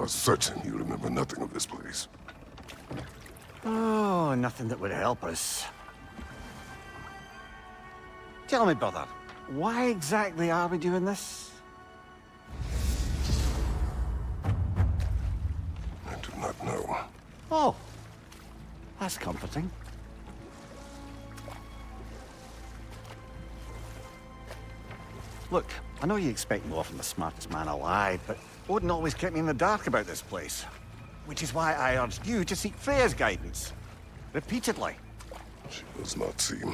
are certain you remember nothing of this place. Oh, nothing that would help us. Tell me, brother, why exactly are we doing this? I do not know. Oh, that's comforting. Look, I know you expect more from the smartest man alive, but Odin always kept me in the dark about this place. Which is why I urged you to seek Freya's guidance. Repeatedly. She does not seem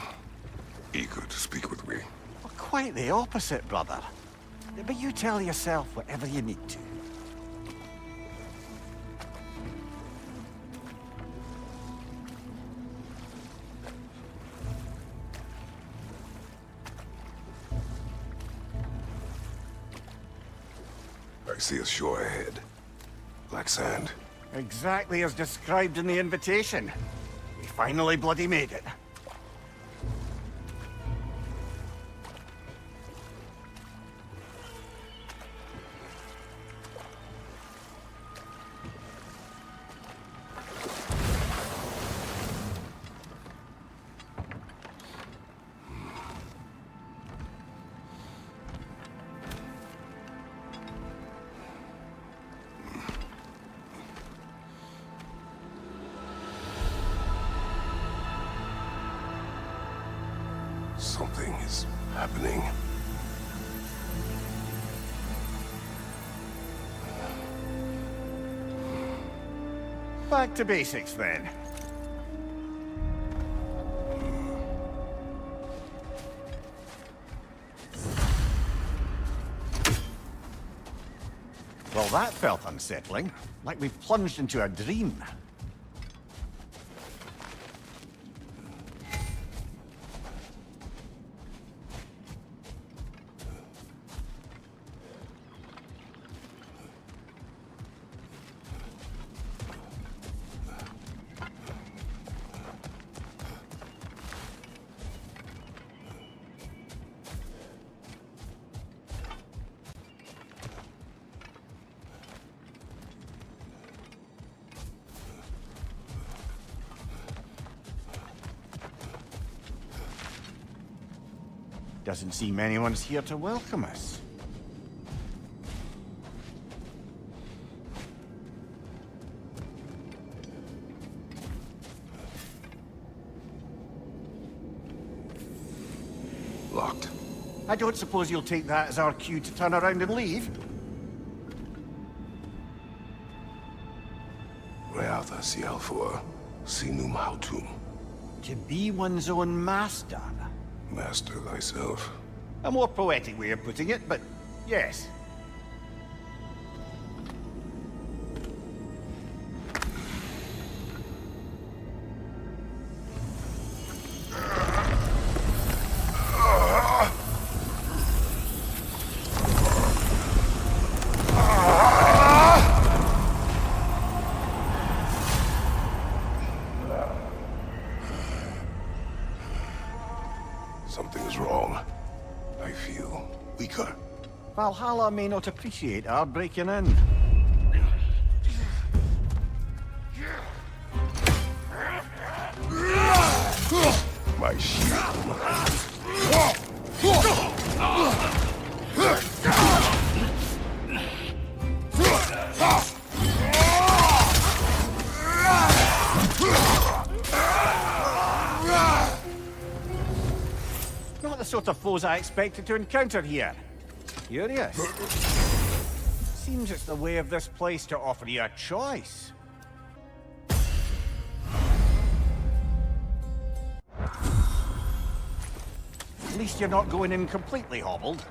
eager to speak with me. Well, quite the opposite, brother. But you tell yourself whatever you need to. I see a shore ahead. Black sand. Exactly as described in the invitation. We finally bloody made it. Something is happening. Back to basics, then. Well, that felt unsettling. Like we've plunged into a dream. Doesn't seem anyone's here to welcome us. Locked. I don't suppose you'll take that as our cue to turn around and leave? Reatha Sialfor, Sinum Hautum. To be one's own master. Master thyself. A more poetic way of putting it, but yes. Something is wrong. I feel weaker. Valhalla may not appreciate our breaking in. My shield. Not the sort of foes I expected to encounter here. Curious. Seems it's the way of this place to offer you a choice. At least you're not going in completely hobbled.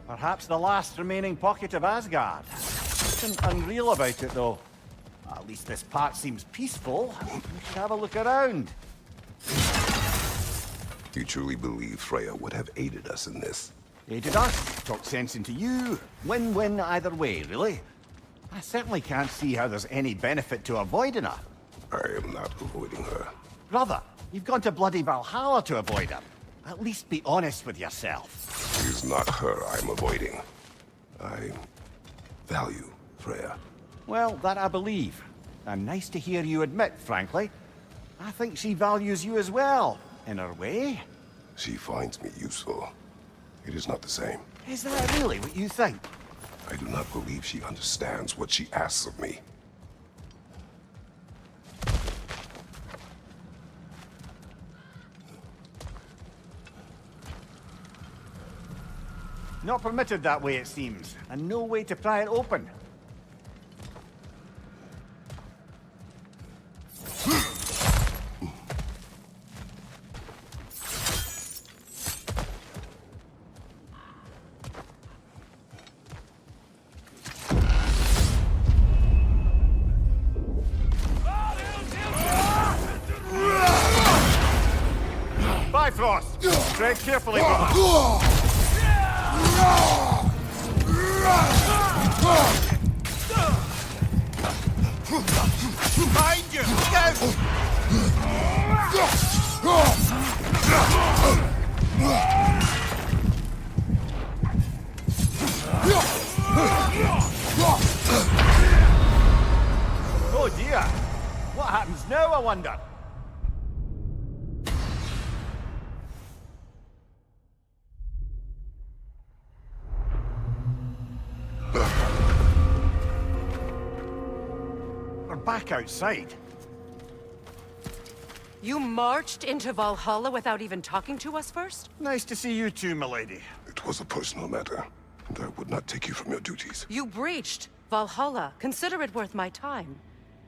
Perhaps the last remaining pocket of Asgard. Something unreal about it, though. At least this part seems peaceful. We should have a look around. You truly believe Freya would have aided us in this? Aided us, talked sense into you. Win-win either way, really. I certainly can't see how there's any benefit to avoiding her. I am not avoiding her. Brother, you've gone to bloody Valhalla to avoid her. At least be honest with yourself. It is not her I'm avoiding. I value Freya. Well, that I believe. And nice to hear you admit, frankly. I think she values you as well, in her way. She finds me useful. It is not the same. Is that really what you think? I do not believe she understands what she asks of me. Not permitted that way, it seems, and no way to pry it open. Bifrost! Tread carefully, brother. Behind you! Oh dear! What happens now, I wonder? We're back outside. You marched into Valhalla without even talking to us first? Nice to see you too, milady. It was a personal matter, and I would not take you from your duties. You breached Valhalla. Consider it worth my time.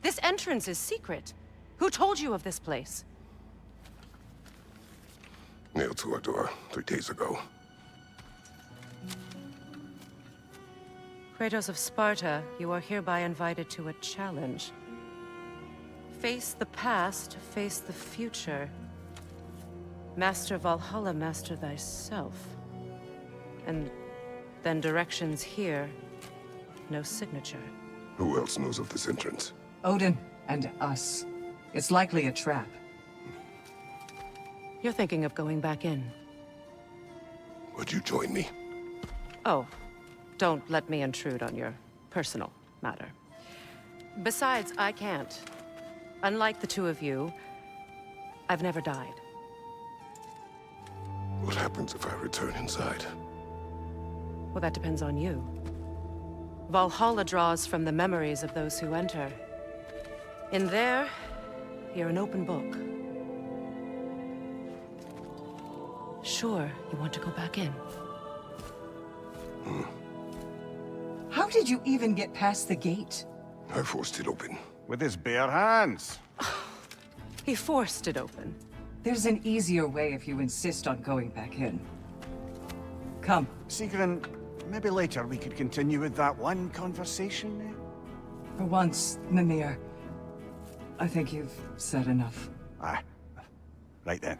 This entrance is secret. Who told you of this place? Nailed to our door 3 days ago. Kratos of Sparta, you are hereby invited to a challenge. Face the past, face the future. Master Valhalla, master thyself. And then directions here, no signature. Who else knows of this entrance? Odin and us. It's likely a trap. You're thinking of going back in. Would you join me? Oh, don't let me intrude on your personal matter. Besides, I can't. Unlike the two of you, I've never died. What happens if I return inside? Well, that depends on you. Valhalla draws from the memories of those who enter. In there, you're an open book. Sure, you want to go back in. How did you even get past the gate? I forced it open. With his bare hands. He forced it open. There's an easier way if you insist on going back in. Come. Sigrun, maybe later we could continue with that one conversation. For once, Mimir. I think you've said enough. Aye. Right then.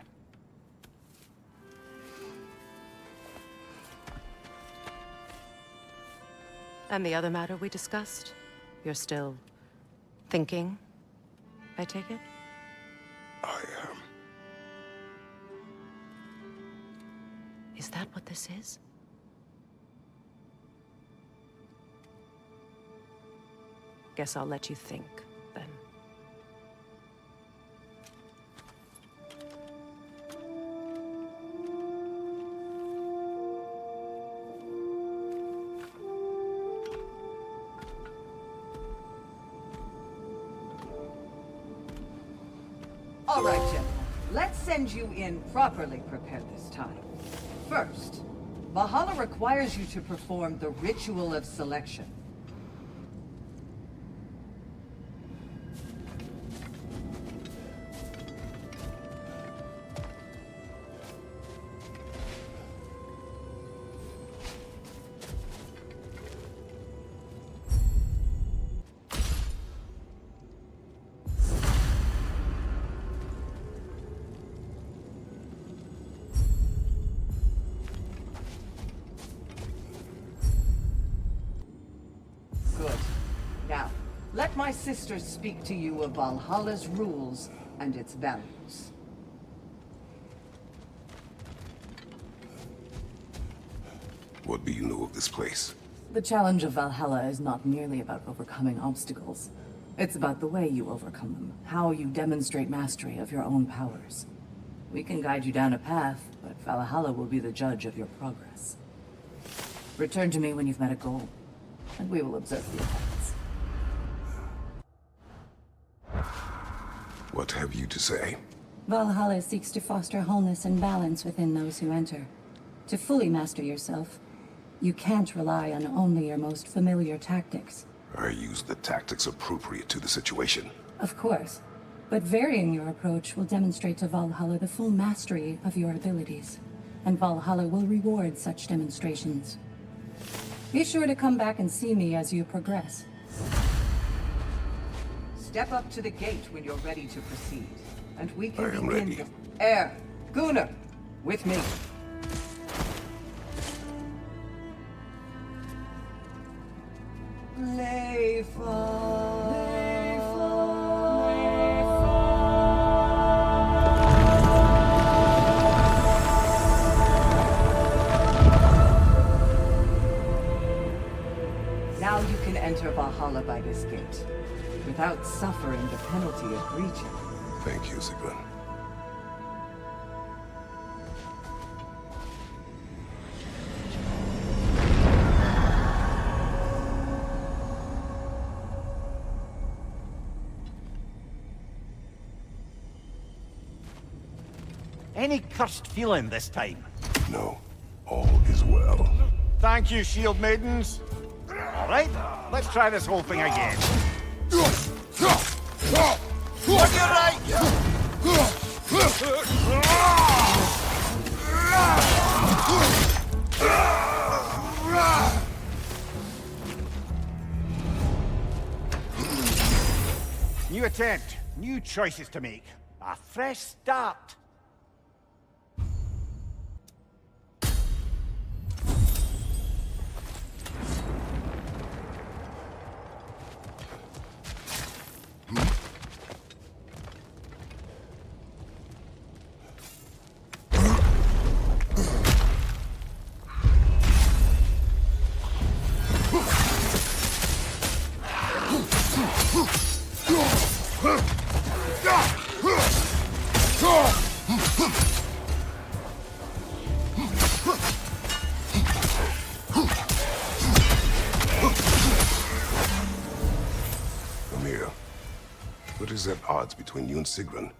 And the other matter we discussed? You're still thinking, I take it? I am. Is that what this is? Guess I'll let you think, then. All right, gentlemen. Let's send you in properly prepared this time. First, Valhalla requires you to perform the ritual of selection. my sisters speak to you of Valhalla's rules and its values. What do you know of this place? The challenge of Valhalla is not merely about overcoming obstacles. It's about the way you overcome them, how you demonstrate mastery of your own powers. We can guide you down a path, but Valhalla will be the judge of your progress. Return to me when you've met a goal, and we will observe the effects. What have you to say? Valhalla seeks to foster wholeness and balance within those who enter. To fully master yourself, you can't rely on only your most familiar tactics. I use the tactics appropriate to the situation. Of course, but varying your approach will demonstrate to Valhalla the full mastery of your abilities, and Valhalla will reward such demonstrations. Be sure to come back and see me as you progress. Step up to the gate when you're ready to proceed, and we can I am begin ready. Air, Gunnar, with me. Now you can enter Valhalla by this gate, without suffering the penalty of breaching. Thank you, Sigrun. Any cursed feeling this time? No, all is well. Thank you, shield maidens. All right, let's try this whole thing again. On your right! New attempt, new choices to make. A fresh start. Amir, what is at odds between you and Sigrun?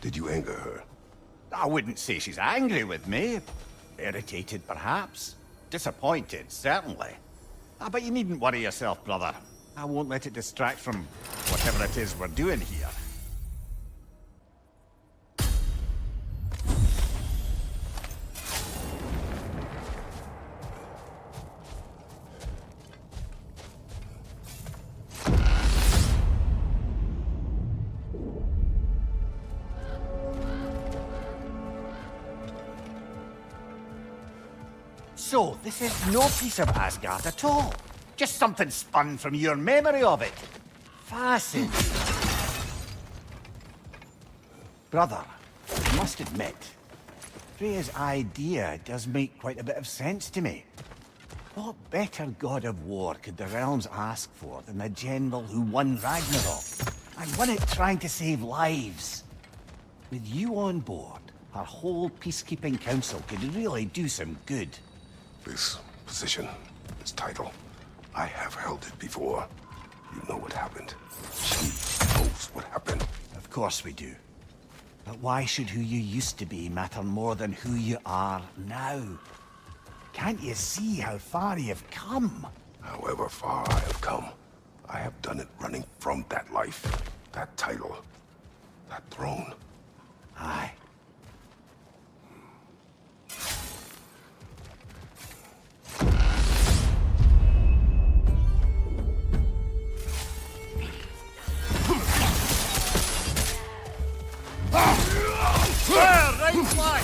Did you anger her? I wouldn't say she's angry with me. Irritated, perhaps. Disappointed, certainly. But you needn't worry yourself, brother. I won't let it distract from whatever it is we're doing here. So, this is no piece of Asgard at all. Just something spun from your memory of it. Fascinating. Brother, I must admit, Freya's idea does make quite a bit of sense to me. What better god of war could the realms ask for than the general who won Ragnarok? And won it trying to save lives. With you on board, our whole peacekeeping council could really do some good. This position, this title, I have held it before. You know what happened. She knows what happened. Of course we do. But why should who you used to be matter more than who you are now? Can't you see how far you've come? However far I have come, I have done it running from that life, that title, that throne. Aye. Right flank!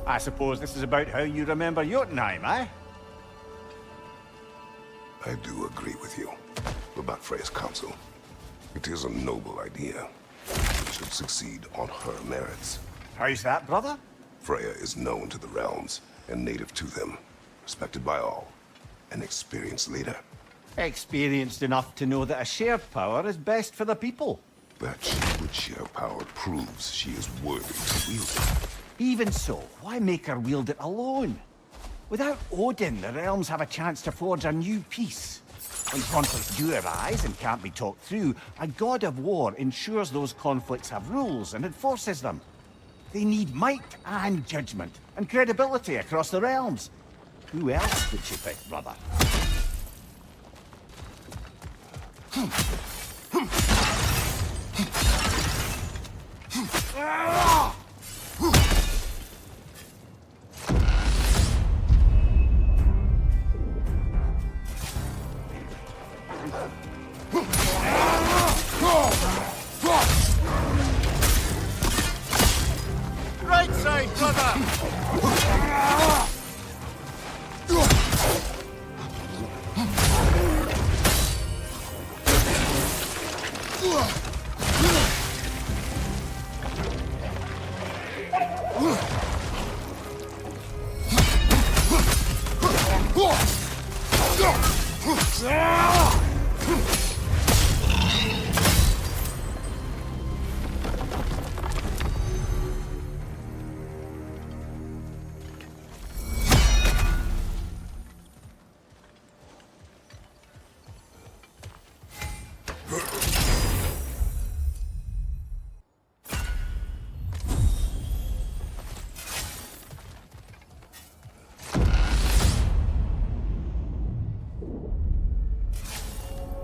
I suppose this is about how you remember Jotunheim, eh? I do agree with you about Freya's counsel. It is a noble idea. It should succeed on her merits. How's that, brother? Freya is known to the realms and native to them, respected by all, an experienced leader. Experienced enough to know that a shared power is best for the people. That she would share power proves she is worthy to wield it. Even so, why make her wield it alone? Without Odin, the realms have a chance to forge a new peace. When conflicts do arise and can't be talked through, a god of war ensures those conflicts have rules and enforces them. They need might and judgment, and credibility across the realms. Who else would you pick, brother? Right side, brother!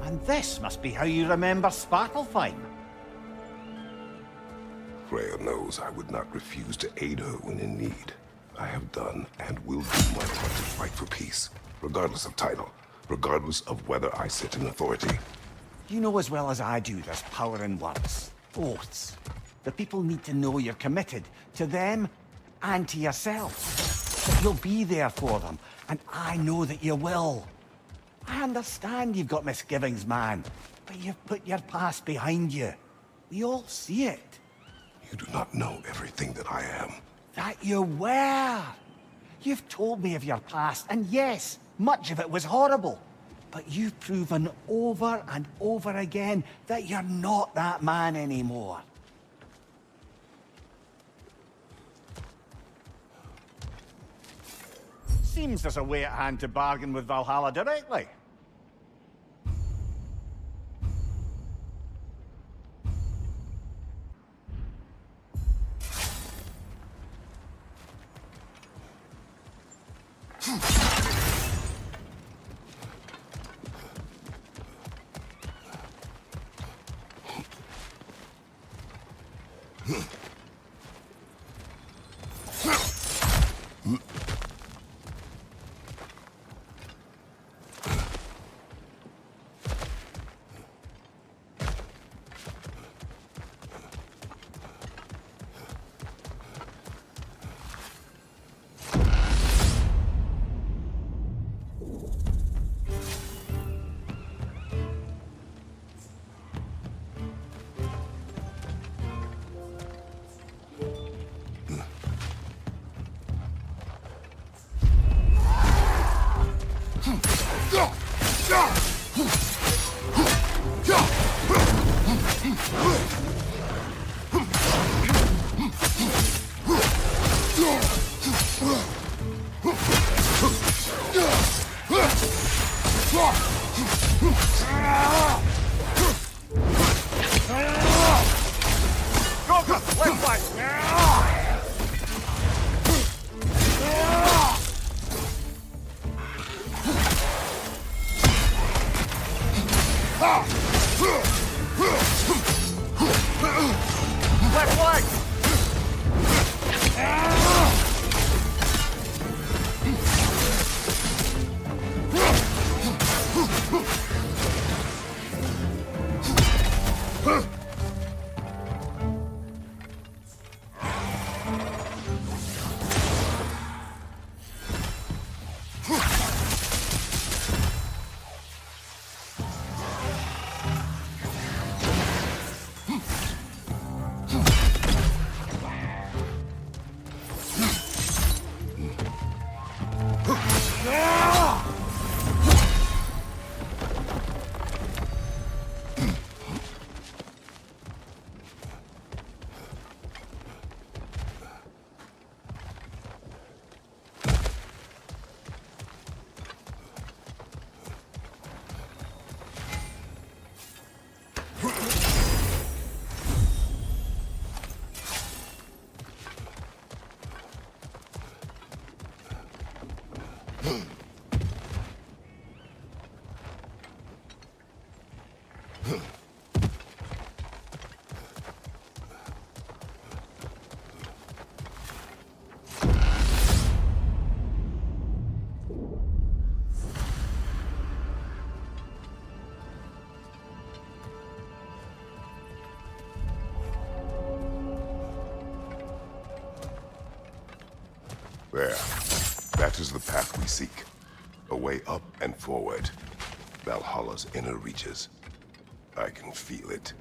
And this must be how you remember Svartalfheim. Freya knows I would not refuse to aid her when in need. I have done and will do my part to fight for peace, regardless of title, regardless of whether I sit in authority. You know as well as I do there's power in words. Oaths. The people need to know you're committed to them and to yourself. That you'll be there for them, and I know that you will. I understand you've got misgivings, man, but you've put your past behind you. We all see it. You do not know everything that I am. That you were. You've told me of your past, and yes, much of it was horrible. But you've proven over and over again that you're not that man anymore. Seems there's a way at hand to bargain with Valhalla directly. Left flank! Left flank! There. That is the path we seek. A way up and forward. Valhalla's inner reaches. I can feel it.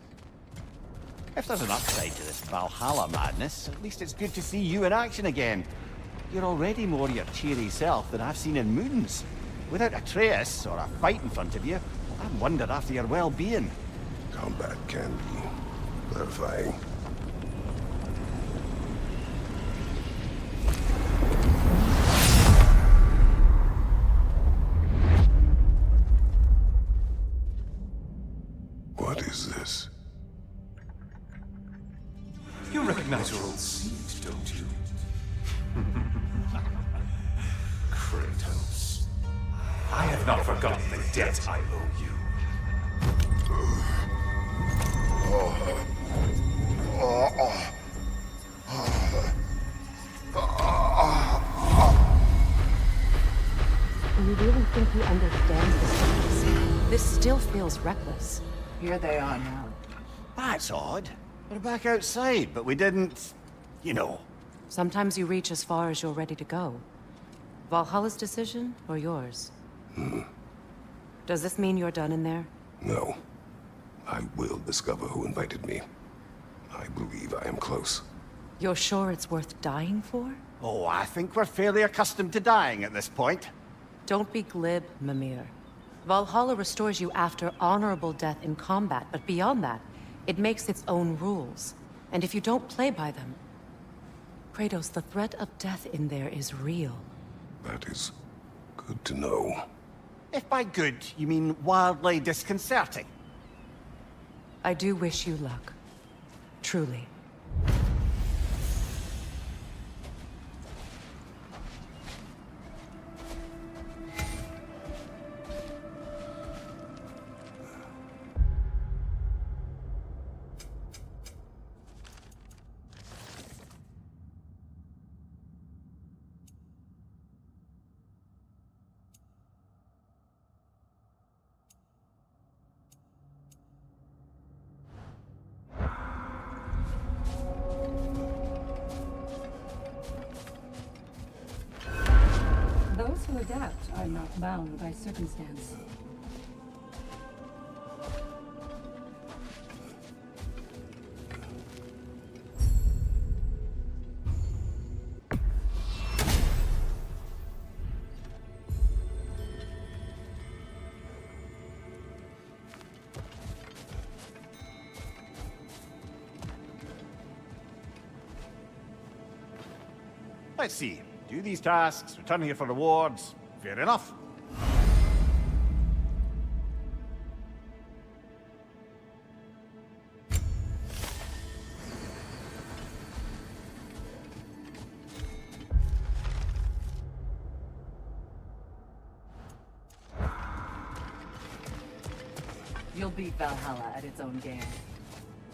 If there's an upside to this Valhalla madness, at least it's good to see you in action again. You're already more your cheery self than I've seen in moons. Without Atreus, or a fight in front of you, I'm wondered after your well-being. Combat can be clarifying. What is this? You recognize your old seat, don't you? Kratos. I have not forgotten the debt I owe you. Do you really think he understands the stakes? This still feels reckless. Here they are now. That's odd. We're back outside, but we didn't... you know. Sometimes you reach as far as you're ready to go. Valhalla's decision, or yours? Does this mean you're done in there? No. I will discover who invited me. I believe I am close. You're sure it's worth dying for? Oh, I think we're fairly accustomed to dying at this point. Don't be glib, Mimir. Valhalla restores you after honorable death in combat, but beyond that, it makes its own rules. And if you don't play by them... Kratos, the threat of death in there is real. That is good to know. If by good, you mean wildly disconcerting. I do wish you luck. Truly. Those who adapt are not bound by circumstance. Let's see. Do these tasks, return here for rewards. Fair enough. You'll beat Valhalla at its own game.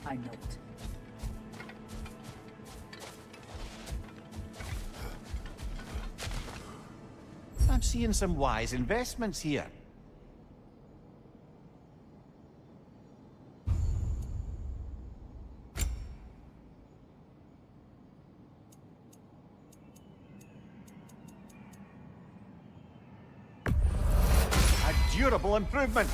I know it. I'm seeing some wise investments here. A durable improvement.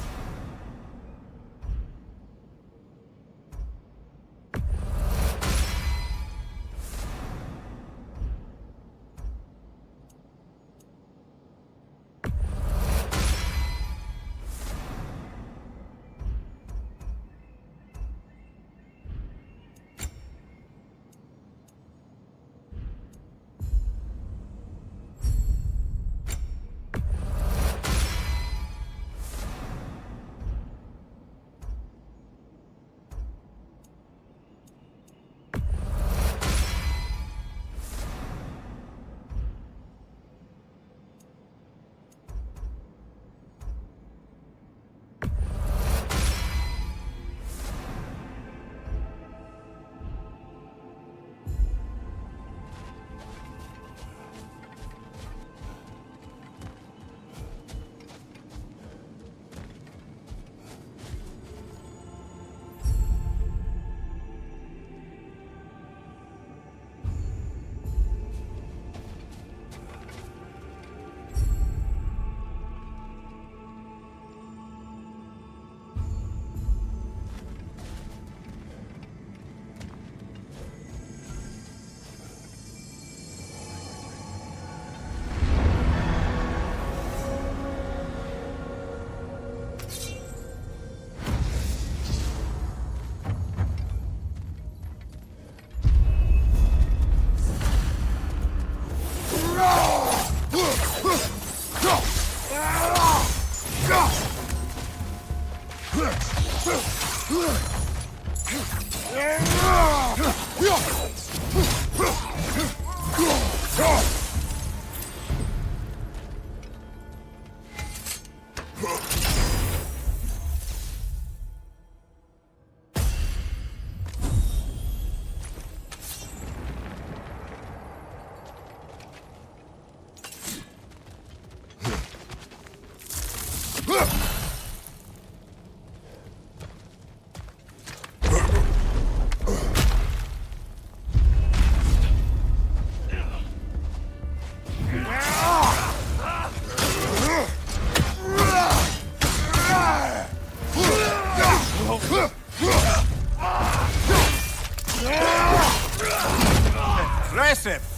Impressive!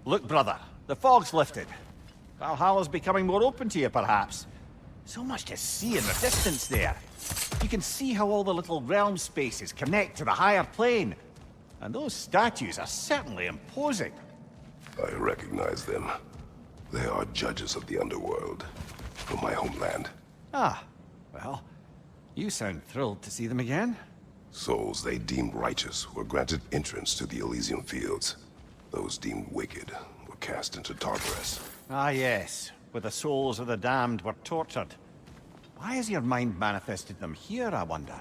Look, brother, the fog's lifted. Valhalla's becoming more open to you, perhaps. So much to see in the distance there. You can see how all the little realm spaces connect to the higher plane. And those statues are certainly imposing. I recognize them. They are judges of the underworld, from my homeland. Ah, well, you sound thrilled to see them again. Souls they deemed righteous were granted entrance to the Elysium Fields. Those deemed wicked were cast into Tartarus. Ah, yes, where the souls of the damned were tortured. Why has your mind manifested them here, I wonder?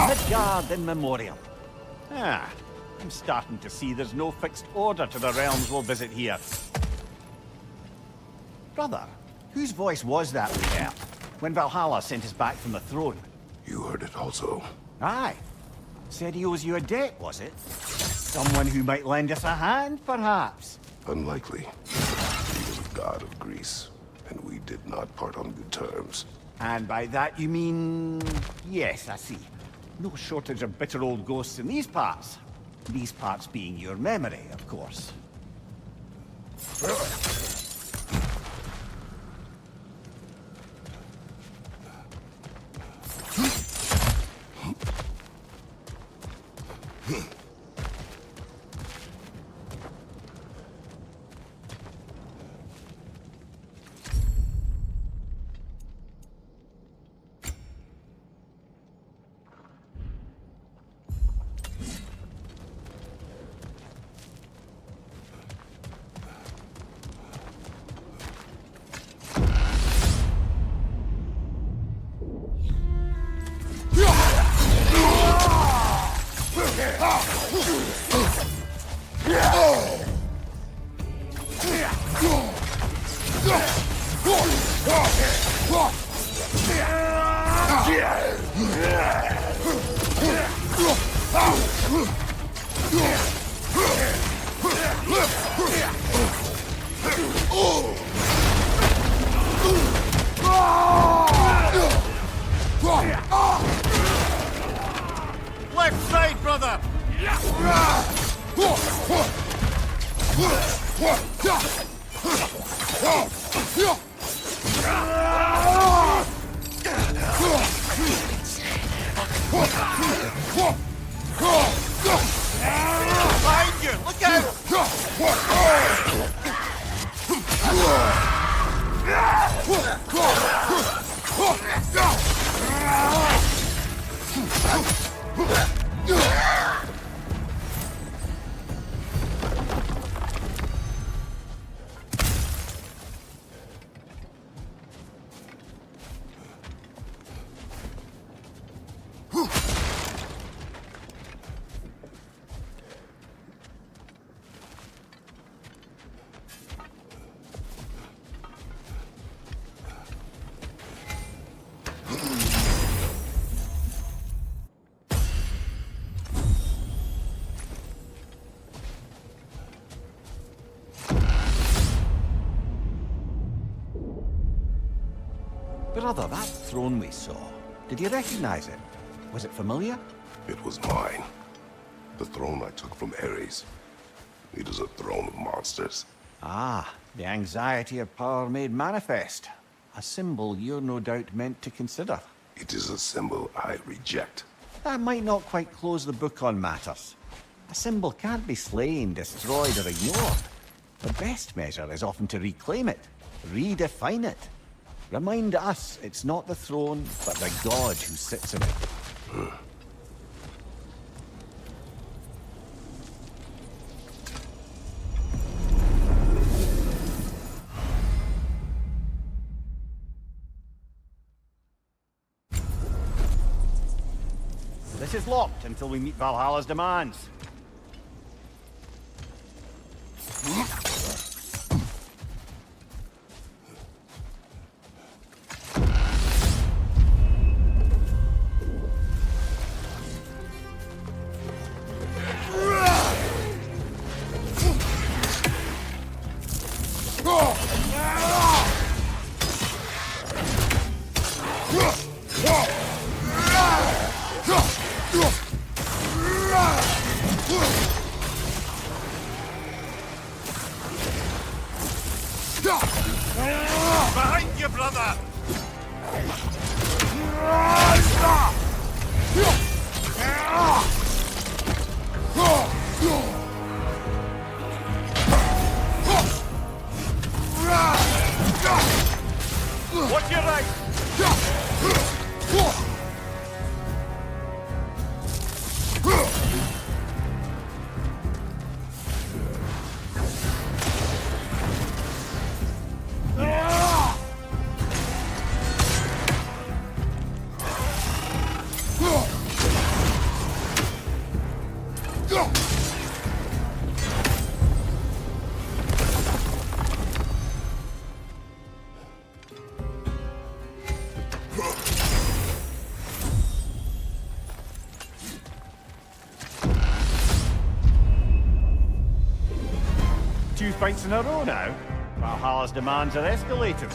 Midgard in memoriam. I'm starting to see there's no fixed order to the realms we'll visit here. Brother, whose voice was that we heard when Valhalla sent us back from the throne? You heard it also. Aye. Said he owes you a debt, was it? Someone who might lend us a hand, perhaps? Unlikely. He was a god of Greece, and we did not part on good terms. And by that you mean... Yes, I see. No shortage of bitter old ghosts in these parts. These parts being your memory, of course. Left side, brother! Behind you! Look out! Brother, that throne we saw, did you recognize it? Was it familiar? It was mine. The throne I took from Ares. It is a throne of monsters. Ah, the anxiety of power made manifest. A symbol you're no doubt meant to consider. It is a symbol I reject. That might not quite close the book on matters. A symbol can't be slain, destroyed, or ignored. The best measure is often to reclaim it, redefine it. Remind us it's not the throne, but the god who sits in it. This is locked until we meet Valhalla's demands. Watch your right! Two fights in a row now. Valhalla's demands are escalating.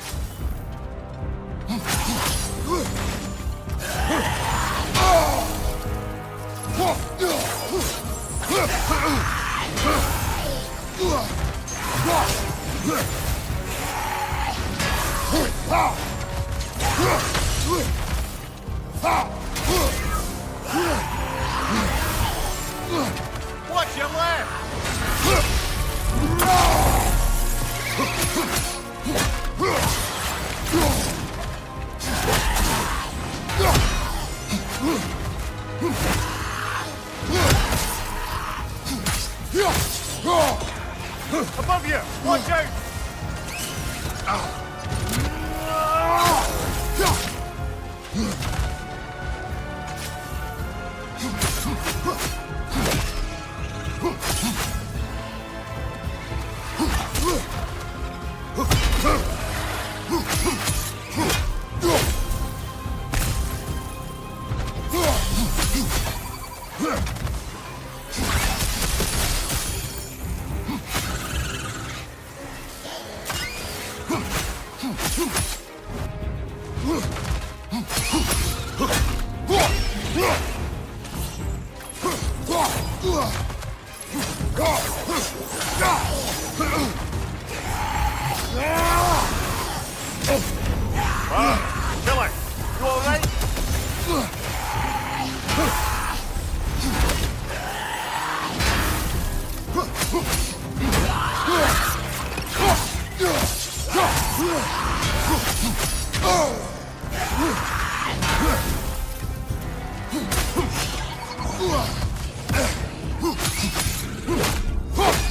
Watch your left! Above you! Watch out! Killer, you all right?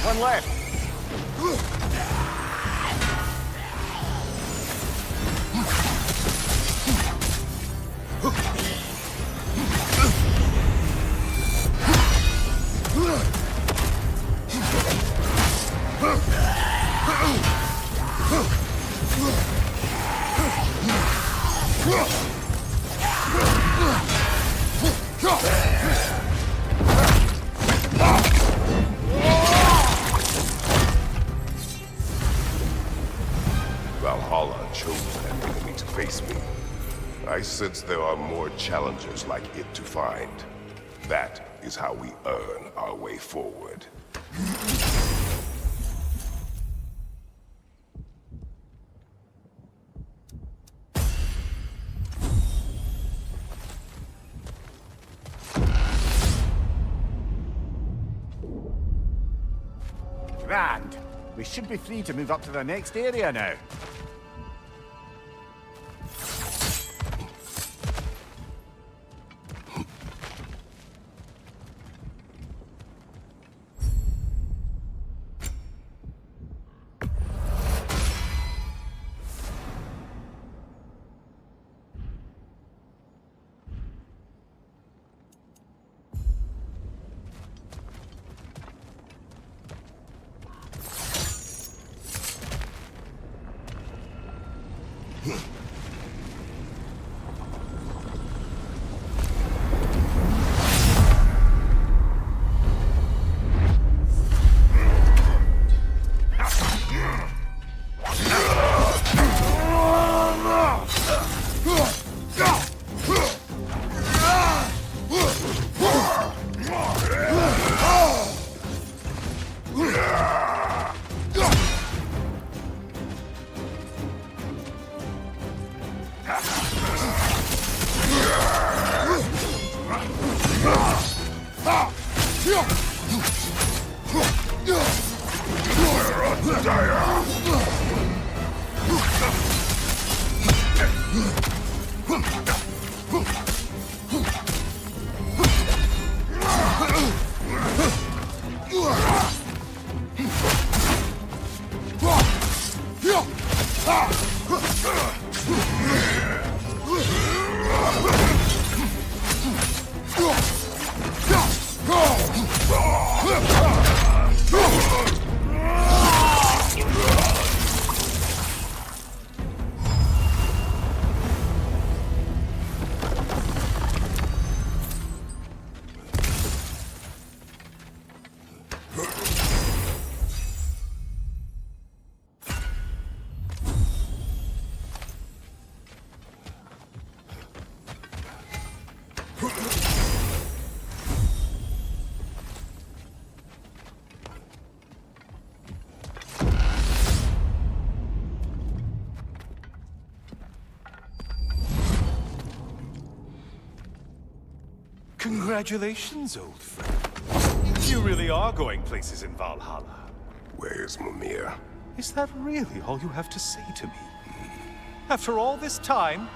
One left. Valhalla chose an enemy to face me. I sense there are more challengers like it to find. That is how we earn our way forward. Grand. We should be free to move up to the next area now. Congratulations, old friend. You really are going places in Valhalla. Where's Mimir? Is that really all you have to say to me? After all this time,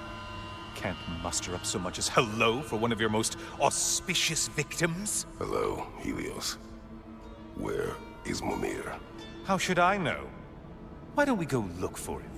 can't muster up so much as hello for one of your most auspicious victims? Hello, Helios. Where is Mimir? How should I know? Why don't we go look for him?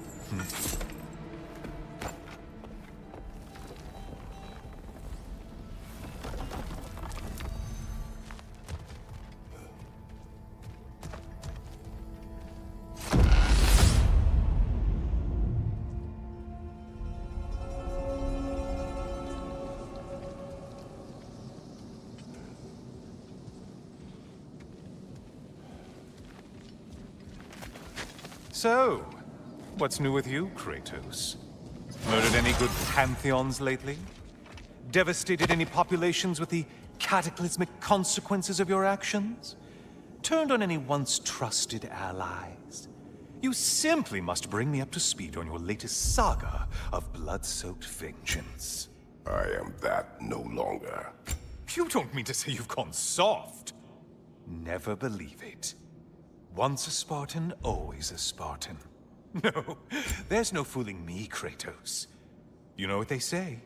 So, what's new with you, Kratos? Murdered any good pantheons lately? Devastated any populations with the cataclysmic consequences of your actions? Turned on any once trusted allies? You simply must bring me up to speed on your latest saga of blood-soaked vengeance. I am that no longer. You don't mean to say you've gone soft? Never believe it. Once a Spartan, always a Spartan. No, there's no fooling me, Kratos. You know what they say?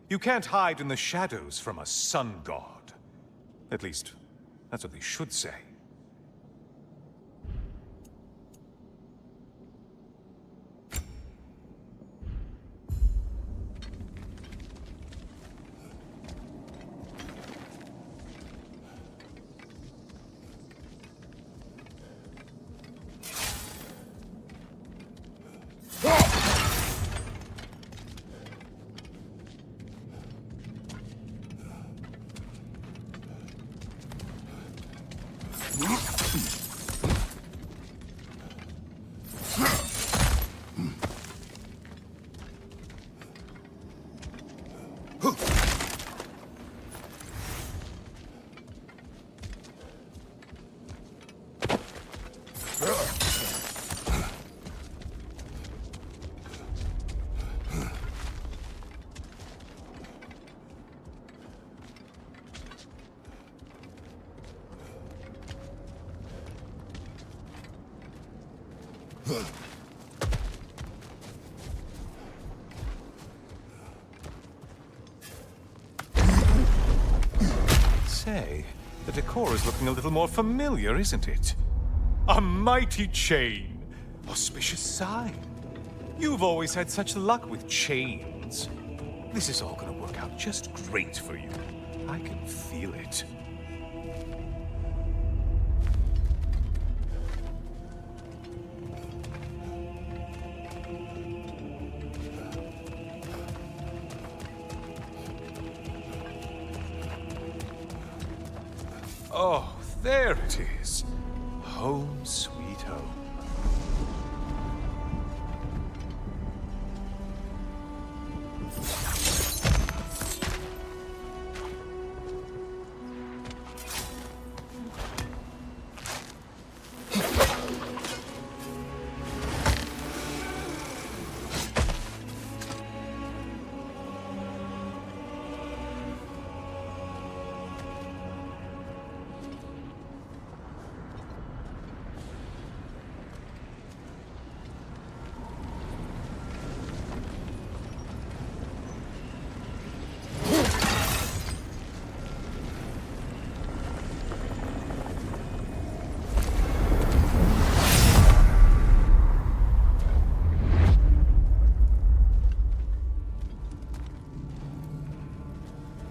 You can't hide in the shadows from a sun god. At least, that's what they should say. Say, the decor is looking a little more familiar, isn't it? A mighty chain. Auspicious sign. You've always had such luck with chains. This is all gonna work out just great for you. I can feel it. Oh, there it is. Home sweet home.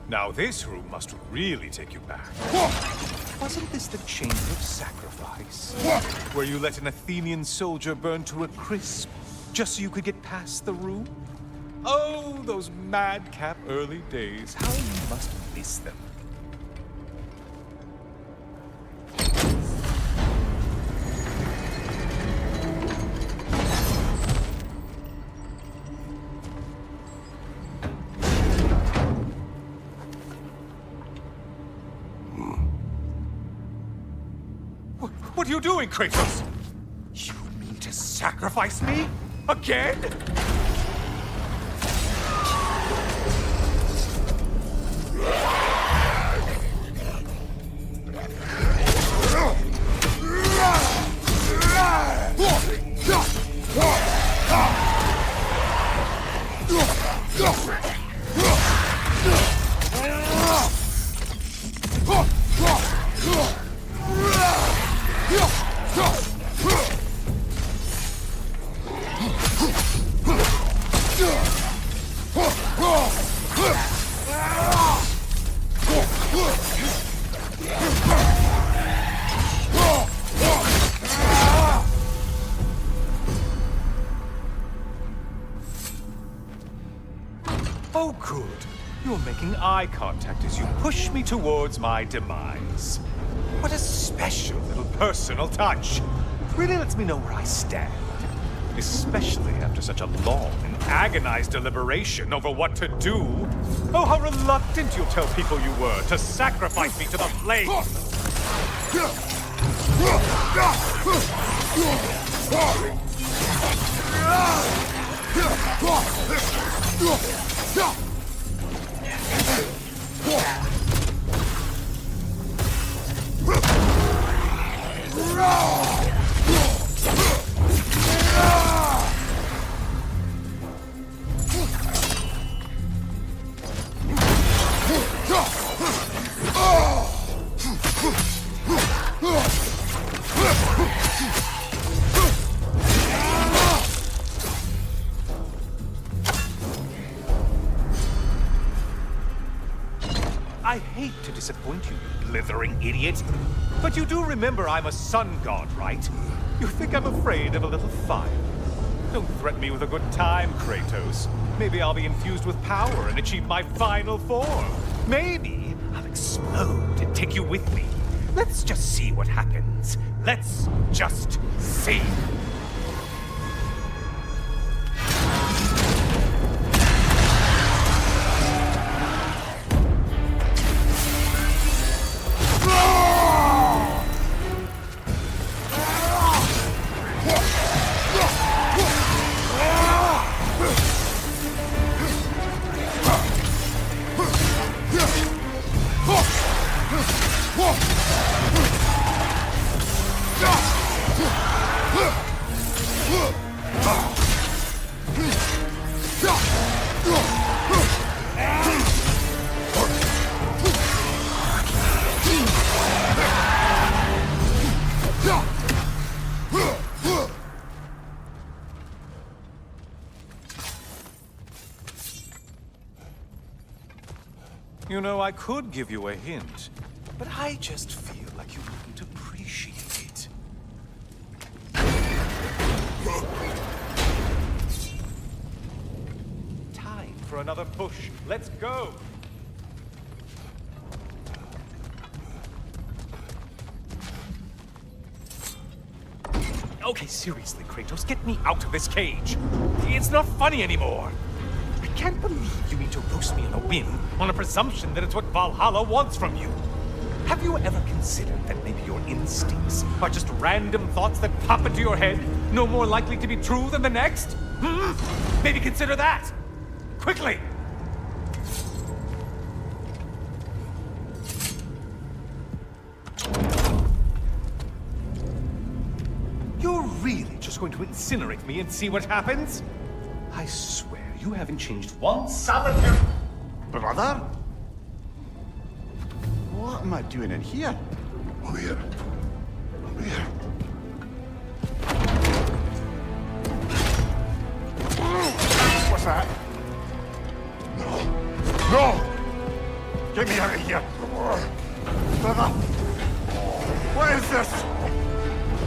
Now this room must really take you back. Wasn't this the Chamber of Sacrifice? Where you let an Athenian soldier burn to a crisp, just so you could get past the room? Oh, those madcap early days. How you must miss them. What are you doing, Kratos? You mean to sacrifice me? Again? Oh, good. You're making eye contact as you push me towards my demise. What a special little personal touch. Really lets me know where I stand. Especially after such a long and agonized deliberation over what to do. Oh, how reluctant you'll tell people you were to sacrifice me to the flames. I hate to disappoint you, you blithering idiot. But you do remember I'm a sun god, right? You think I'm afraid of a little fire? Don't threaten me with a good time, Kratos. Maybe I'll be infused with power and achieve my final form. Maybe I'll explode and take you with me. Let's just see what happens. Let's just see. You know, I could give you a hint, but I just feel like you wouldn't appreciate it. Time for another push. Let's go! Okay, seriously, Kratos, get me out of this cage. It's not funny anymore. I can't believe you mean to roast me in a whim on a presumption that it's what Valhalla wants from you. Have you ever considered that maybe your instincts are just random thoughts that pop into your head, no more likely to be true than the next? Maybe consider that! Quickly! You're really just going to incinerate me and see what happens? I swear, you haven't changed one solitary... Brother? What am I doing in here? Over here. Over here. What's that? No. No! Get me out of here! Brother! What is this?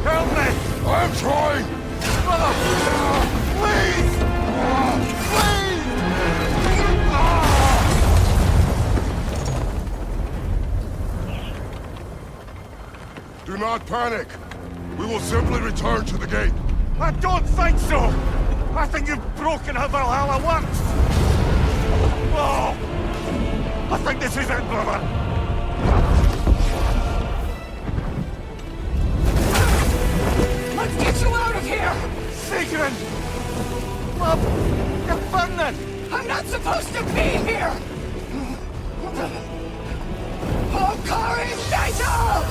Help me! I'm trying! Brother! Please! Please! Do not panic! We will simply return to the gate. I don't think so! I think you've broken how Valhalla works! Oh! I think this is it, brother! Let's get you out of here! Sigrun! Love, you're burning! I'm not supposed to be here! Hokari Naito!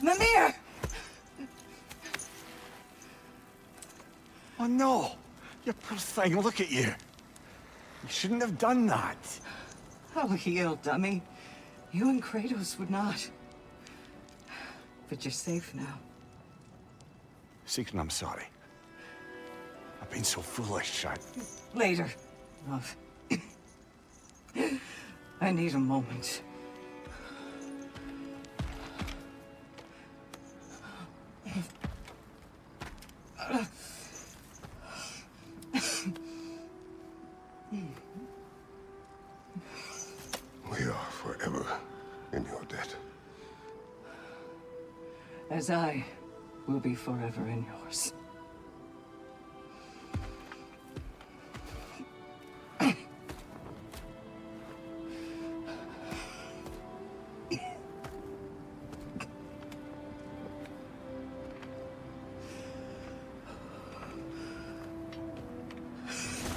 Mimir! Oh no! You poor thing, look at you! You shouldn't have done that! Oh, heal, dummy. You and Kratos would not. But you're safe now. Sigrun, I'm sorry. I've been so foolish, Later, love. I need a moment. We are forever in your debt. As I will be forever in yours.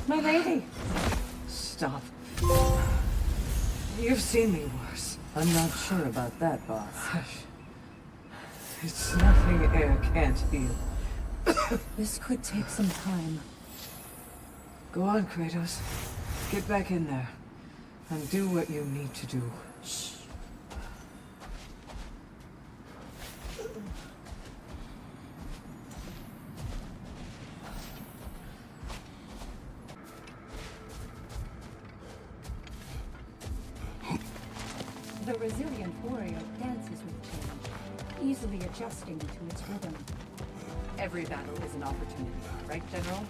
My lady! Stop. You've seen me worse. I'm not sure about that, boss. Hush. It's nothing air can't heal. This could take some time. Go on, Kratos. Get back in there. And do what you need to do. Shh. The resilient warrior dances with change, easily adjusting to its rhythm. Every battle is an opportunity, right, General?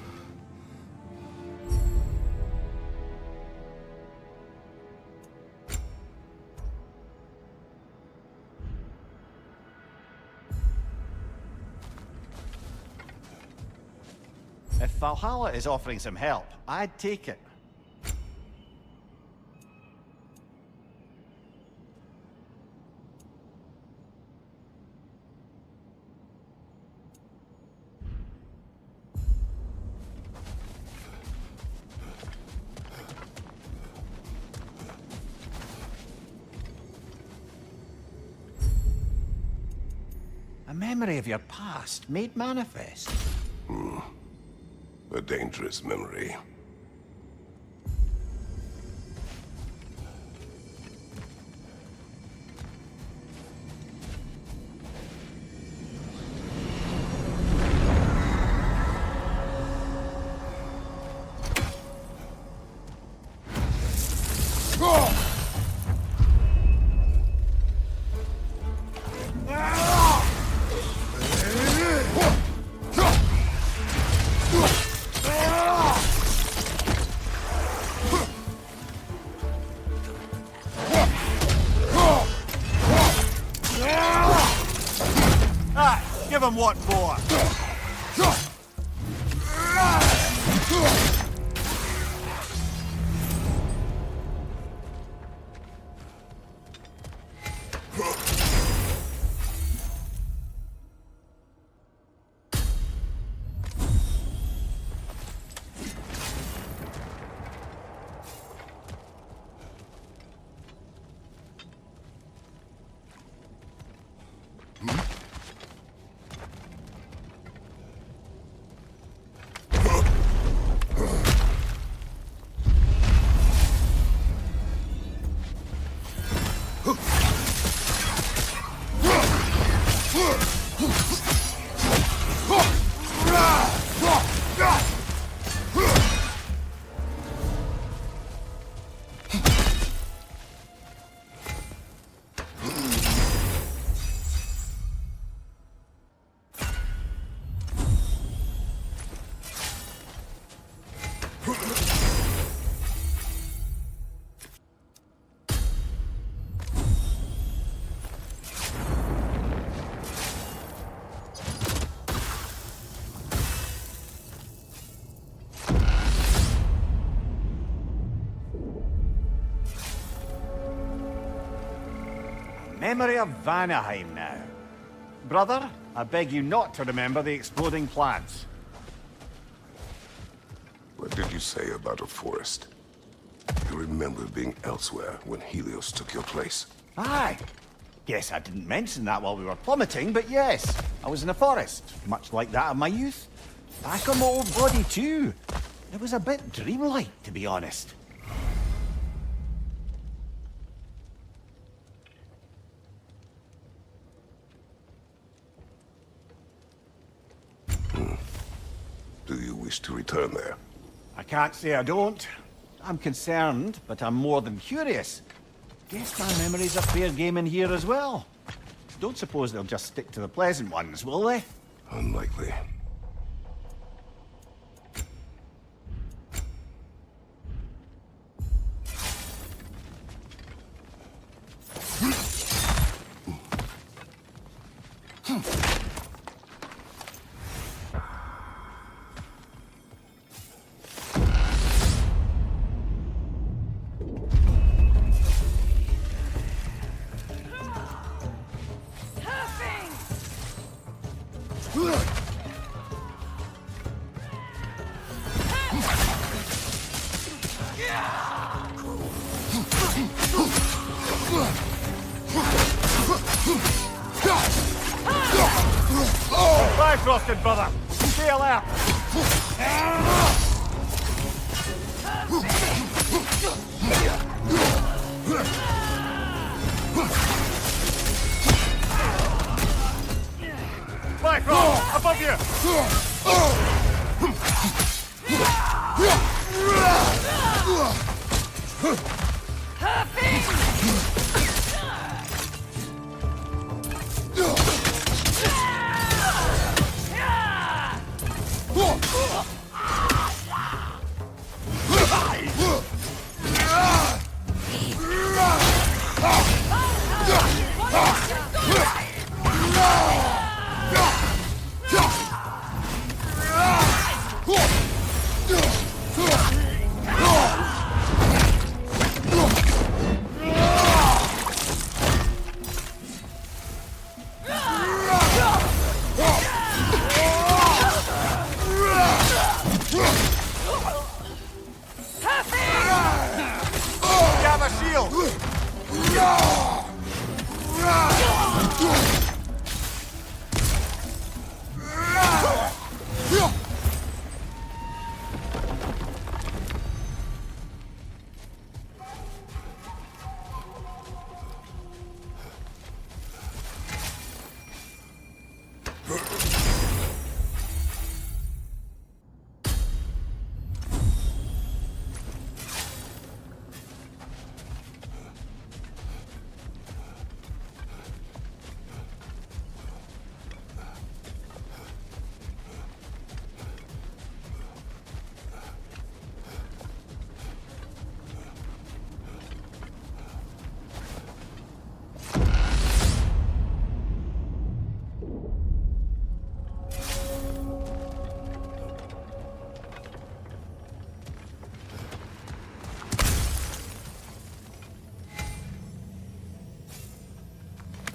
If Valhalla is offering some help, I'd take it. A memory of your past made manifest. A dangerous memory. Give him what for? Memory of Vanaheim now. Brother, I beg you not to remember the exploding plants. What did you say about a forest? You remember being elsewhere when Helios took your place? Aye. Guess I didn't mention that while we were plummeting, but yes, I was in a forest, much like that of my youth. Back on my old body too. It was a bit dreamlike, to be honest. Do you wish to return there? I can't say I don't. I'm concerned, but I'm more than curious. Guess my memories are fair game in here as well. Don't suppose they'll just stick to the pleasant ones, will they? Unlikely. Bifrosted, brother! Stay alert! Bifrost! Above you!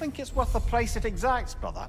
Think it's worth the price it exacts, brother?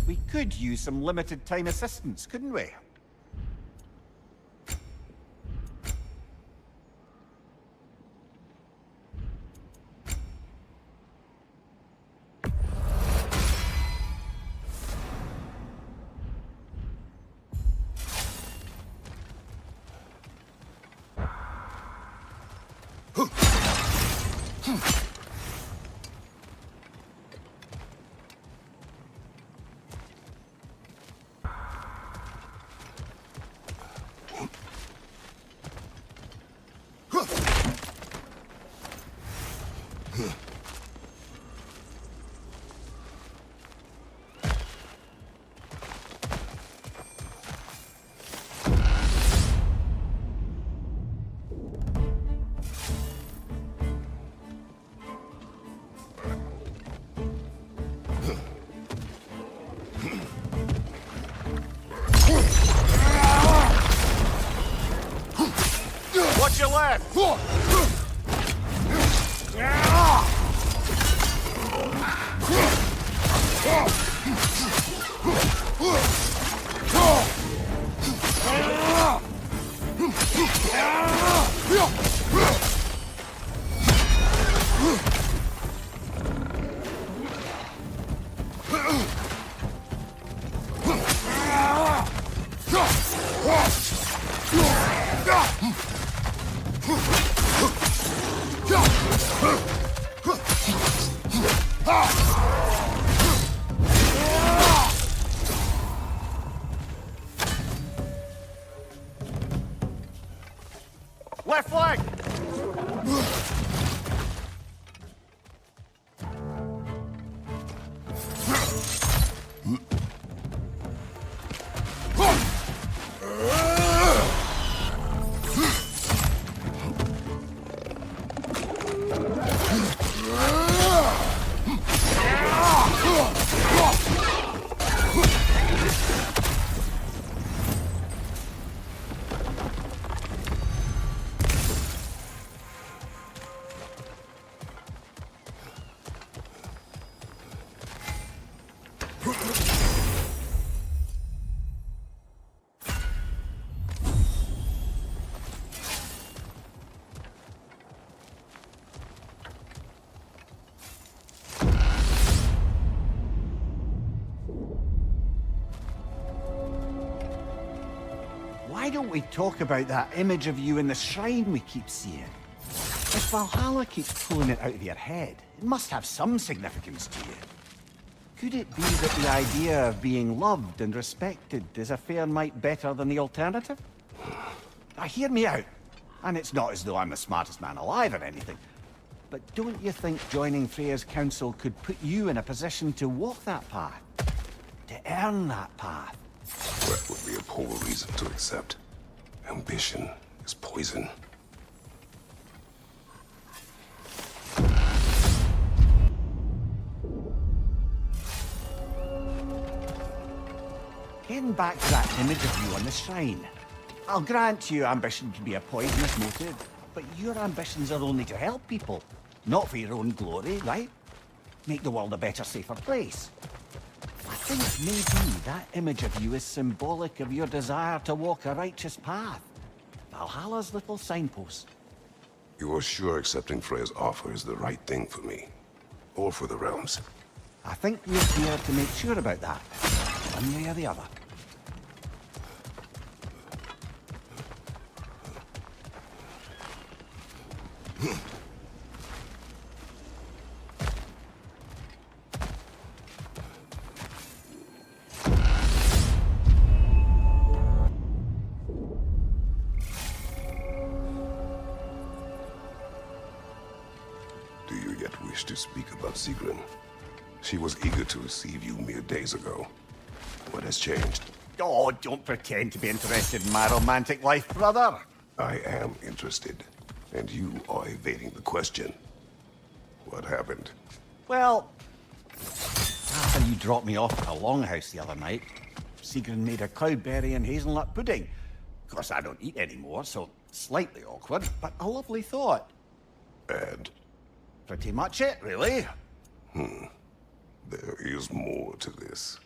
We could use some limited time assistance, couldn't we? Watch your left! Left flank! Why don't we talk about that image of you in the shrine we keep seeing? If Valhalla keeps pulling it out of your head, it must have some significance to you. Could it be that the idea of being loved and respected is a fair mite better than the alternative? Now, hear me out. And it's not as though I'm the smartest man alive or anything. But don't you think joining Freya's council could put you in a position to walk that path? To earn that path? That would be a poor reason to accept. Ambition is poison. Getting back to that image of you on the shrine. I'll grant you ambition can be a poisonous motive, but your ambitions are only to help people, not for your own glory, right? Make the world a better, safer place. I think maybe that image of you is symbolic of your desire to walk a righteous path. Valhalla's little signpost. You're sure accepting Freya's offer is the right thing for me? Or for the realms? I think we're here to make sure about that, one way or the other. Do you yet wish to speak about Sigrun? She was eager to receive you mere days ago. What has changed? Oh, don't pretend to be interested in my romantic life, brother. I am interested, and you are evading the question. What happened? Well, after you dropped me off at a longhouse the other night, Sigrun made a cloudberry and hazelnut pudding. Of course, I don't eat anymore, so Slightly awkward, but a lovely thought. And Pretty much it, really. there is more to this.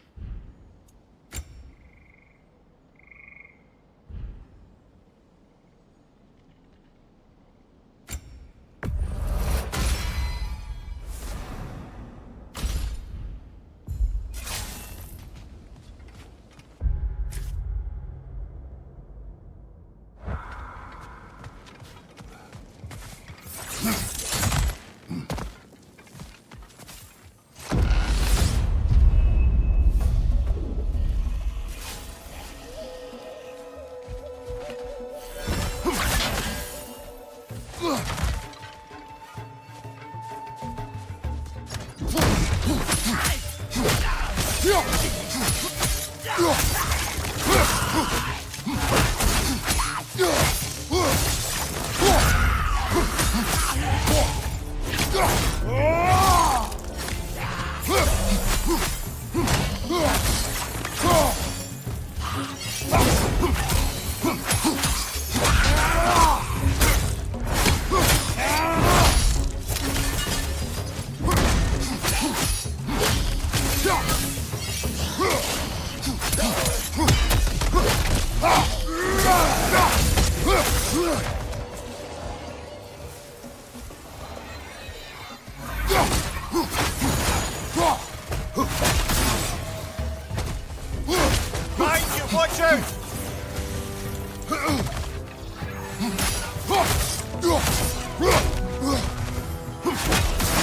Mind you, watch out!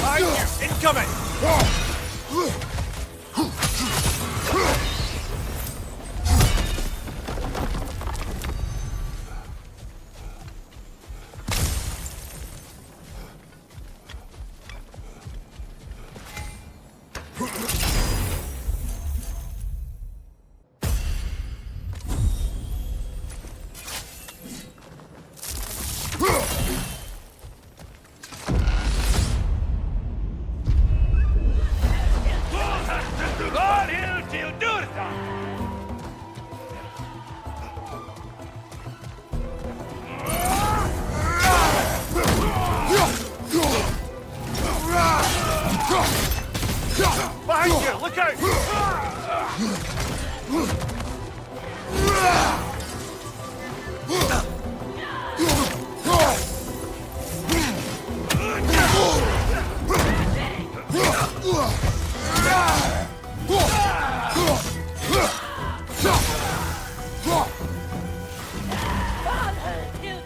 Mind you, incoming! Behind you, look out!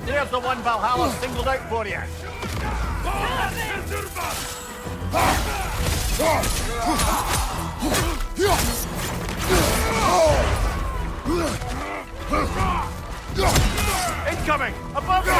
There's the one Valhalla singled out for you. Incoming! Above you!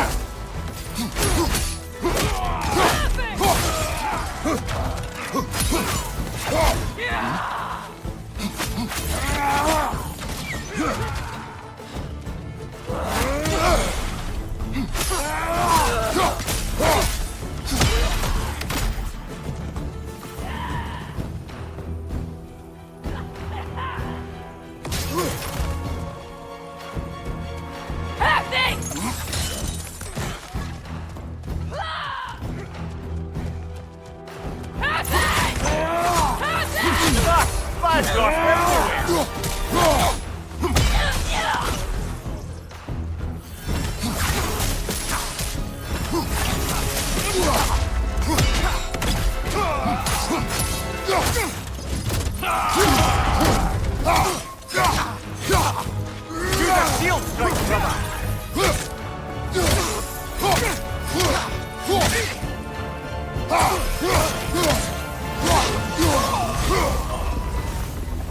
Shield strike, brother!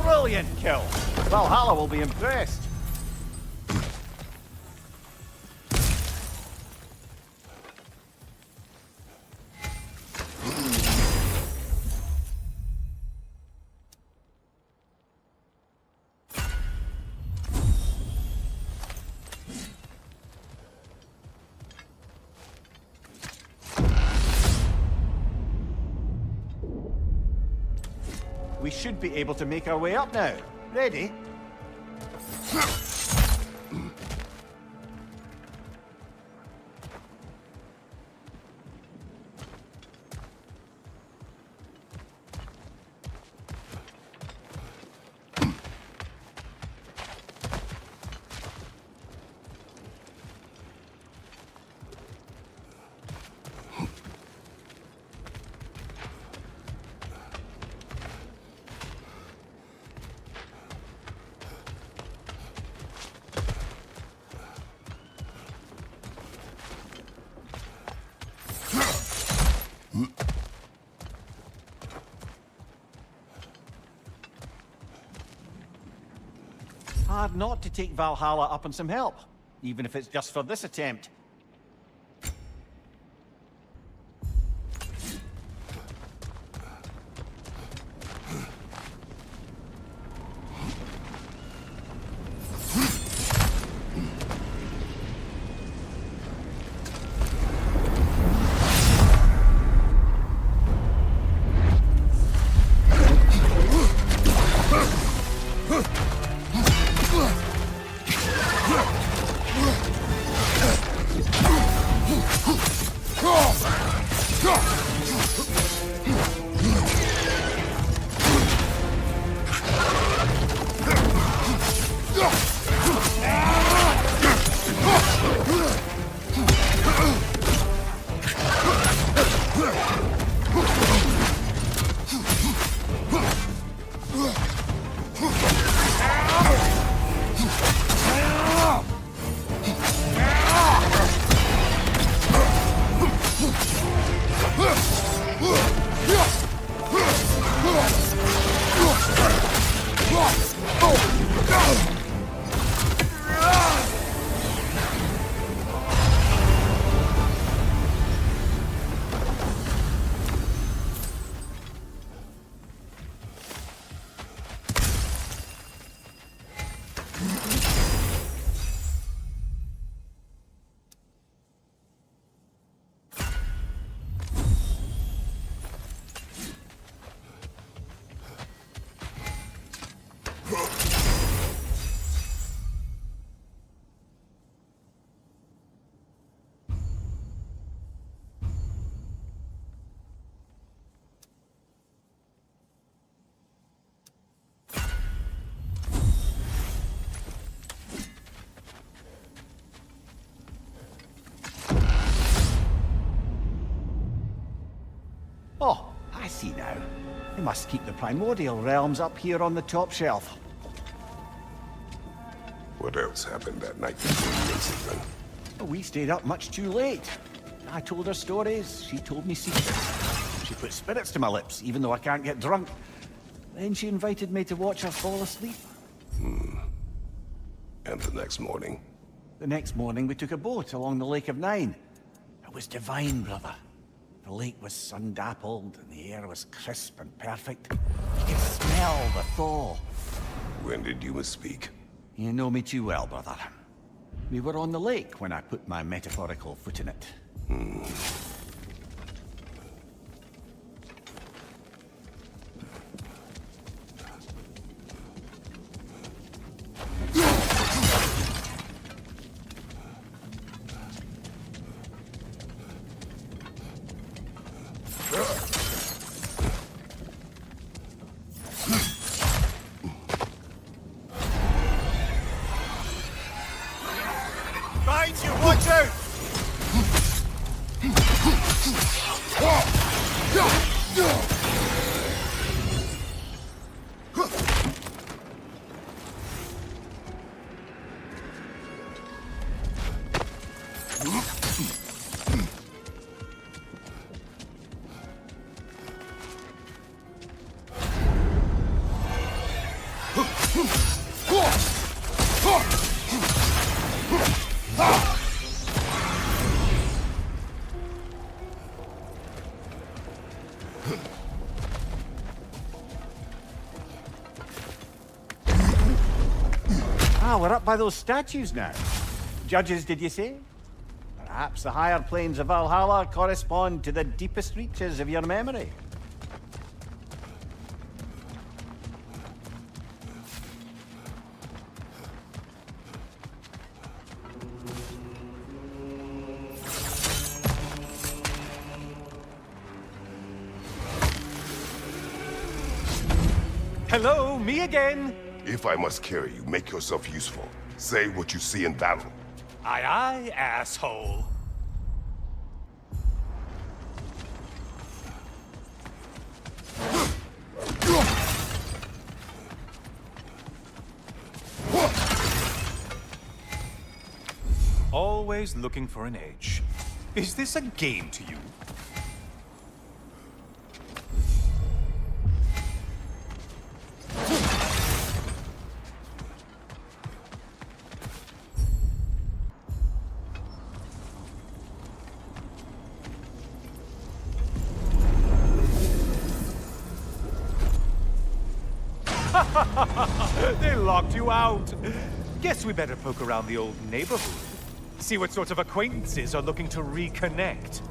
Brilliant kill! Valhalla will be impressed. We should be able to make our way up now. Ready? Hard not to take Valhalla up on some help, even if it's just for this attempt. Oh, I see now. They must keep the primordial realms up here on the top shelf. What else happened that night between you and Sigmund? We stayed up much too late. I told her stories, she told me secrets. She put spirits to my lips, even though I can't get drunk. Then she invited me to watch her fall asleep. And the next morning? The next morning we took a boat along the Lake of Nine. It was divine, brother. The lake was sun-dappled and the air was crisp and perfect. You could smell the thaw. When did you misspeak? You know me too well, brother. We were on the lake when I put my metaphorical foot in it. Behind you, watch out! Ah, we're up by those statues now. Judges, did you say? Perhaps the higher planes of Valhalla correspond to the deepest reaches of your memory. Hello, me again! If I must carry you, make yourself useful. Say what you see in battle. Aye aye, asshole. Always looking for an edge. Is this a game to you? They locked you out. Guess we better poke around the old neighborhood. See what sorts of acquaintances are looking to reconnect.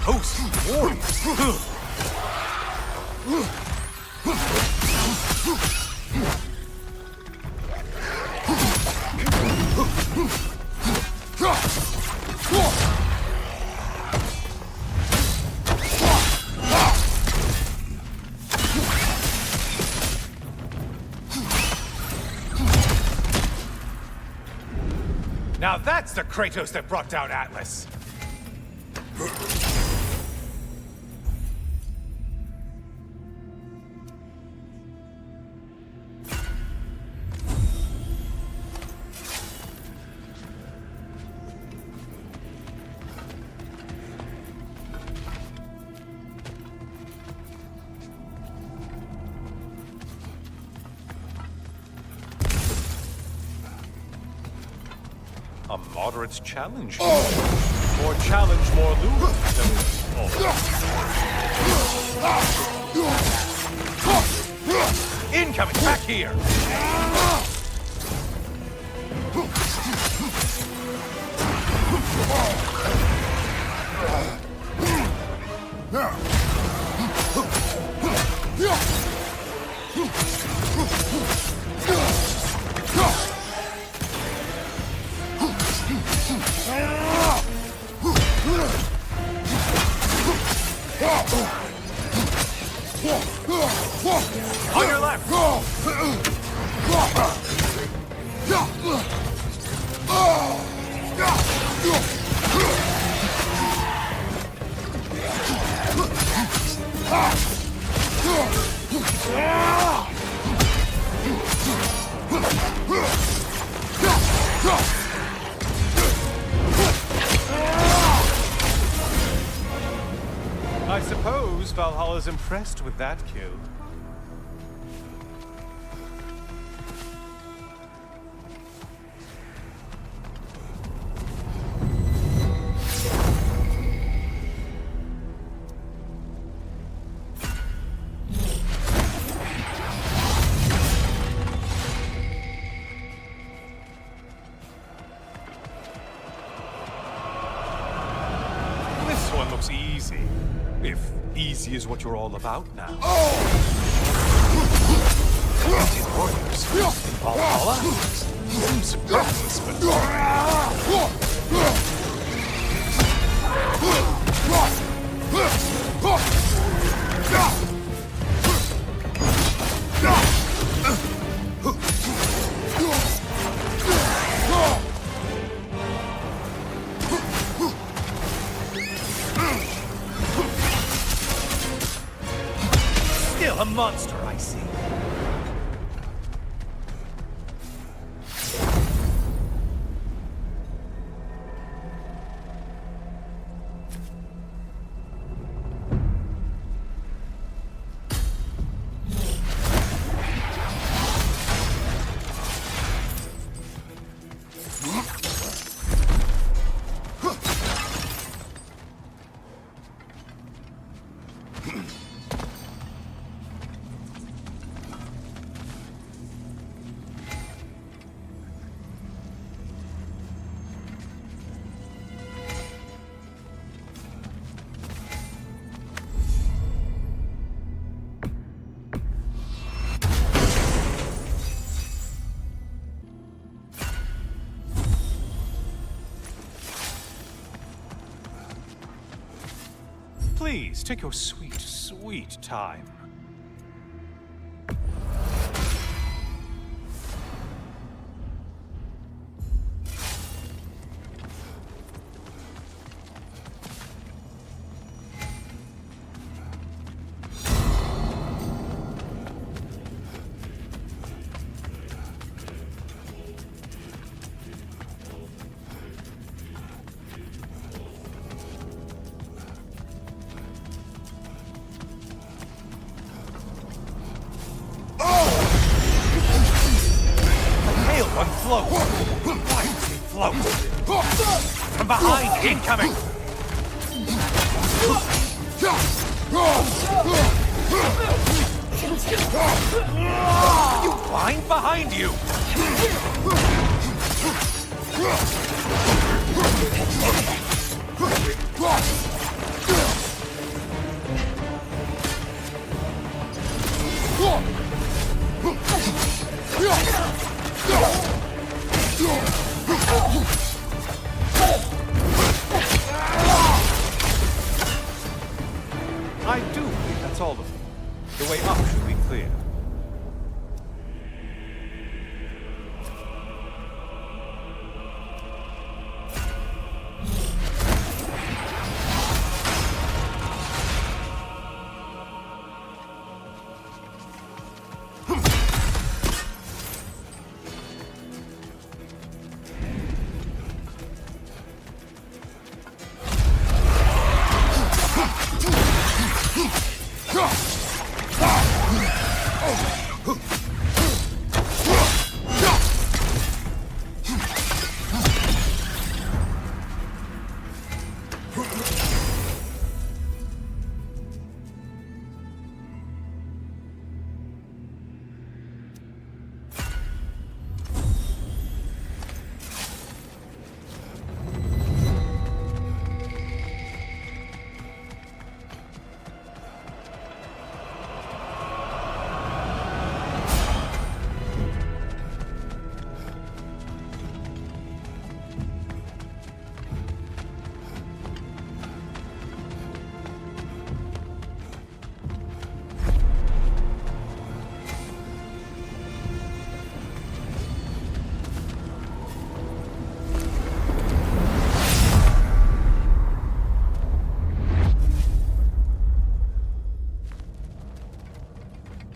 Host warriors. Now that's the Kratos that brought down Atlas. A moderate challenge. More challenge, more lure. Incoming! Back here! On your left! I suppose Valhalla's impressed with that kill. This one looks easy. If easy is what you're all about now. Warriors in Valhalla? Seems reckless, Still a monster, I see. Please, take your sweet, sweet time. float! Why does he float? From behind, incoming! You blind behind you! I do believe that's all of them. The way up should be clear.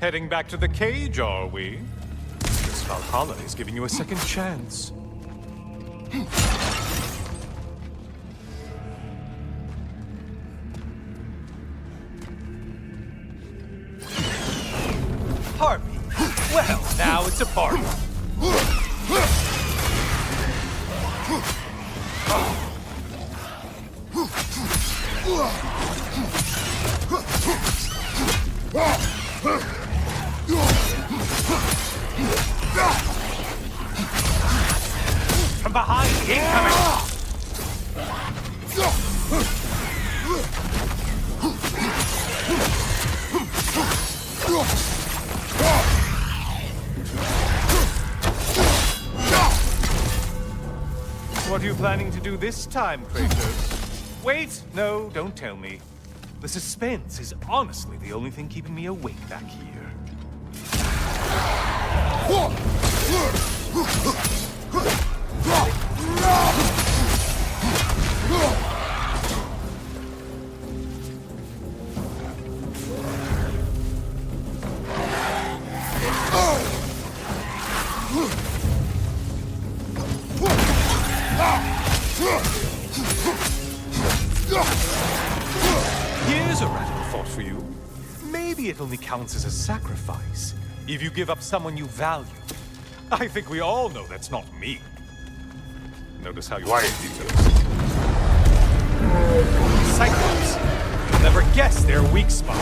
Heading back to the cage, are we? This Valhalla is giving you a second chance. Party? Well, now it's a party. From behind, incoming! What are you planning to do this time, Kratos? Wait! No, don't tell me. The suspense is honestly the only thing keeping me awake back here. Here's a radical thought for you. Maybe it only counts as a sacrifice if you give up someone you value. I think we all know that's not me. Notice how you quiet details. Cyclops. You'll never guess their weak spot.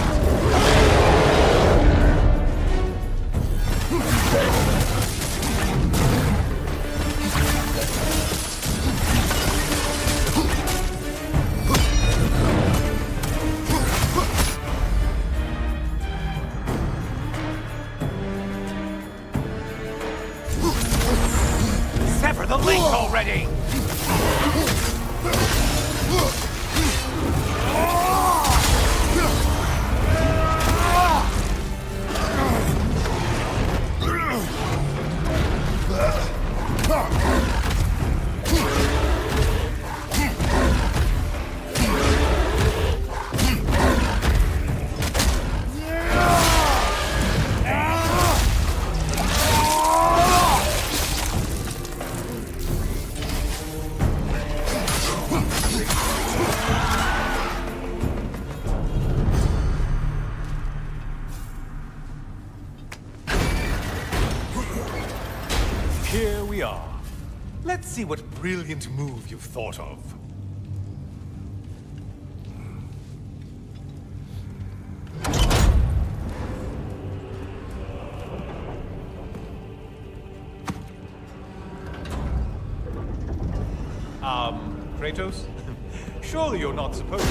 Sever the link already! Here we are. see what brilliant move you've thought of. Kratos? Surely you're not supposed to.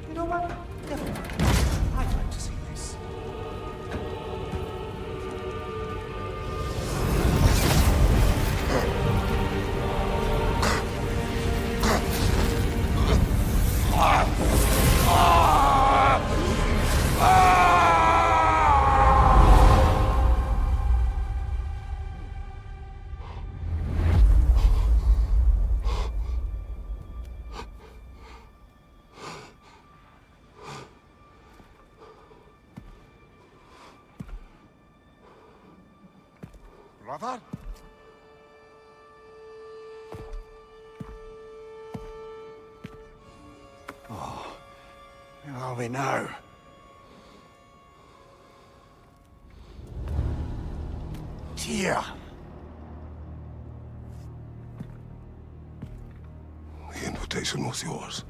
You know what? Never mind. I'd like to see this. Brother? Oh, where are we now? Tyr! The invitation was yours.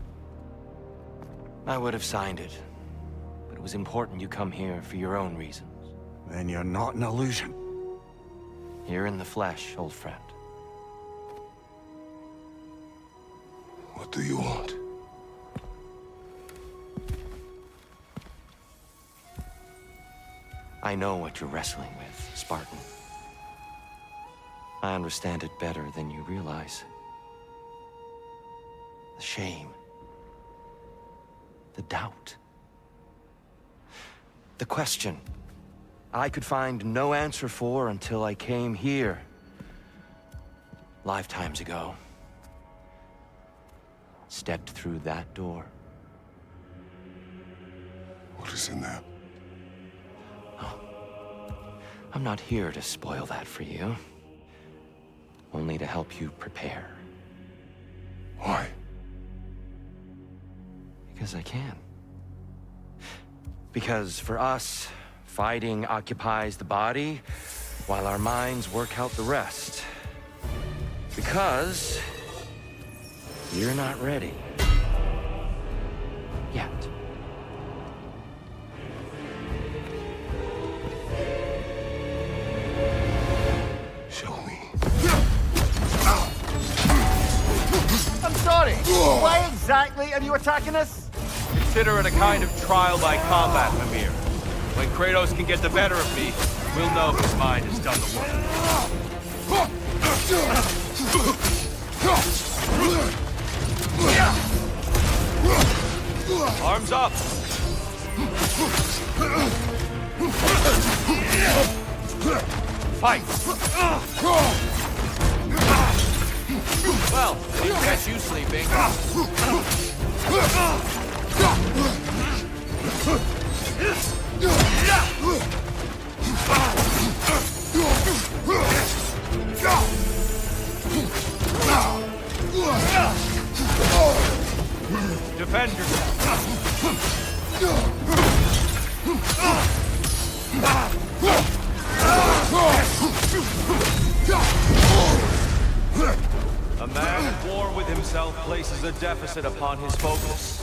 I would have signed it, but it was important you come here for your own reasons. Then you're not an illusion. Here in the flesh, old friend. What do you want? I know what you're wrestling with, Spartan. I understand it better than you realize. The shame. The doubt. The question I could find no answer for until I came here. Lifetimes ago. Stepped through that door. What is in there? I'm not here to spoil that for you. Only to help you prepare. Why? Because I can. Because for us, fighting occupies the body, while our minds work out the rest. Because you're not ready. Yet. Show me. I'm sorry! Why exactly are you attacking us? Consider it a kind of trial by combat, Mimir. When Kratos can get the better of me, we'll know his mind has done the work. Arms up! Fight! Well, didn't catch you sleeping. Defend yourself. A man at war with himself places a deficit upon his focus.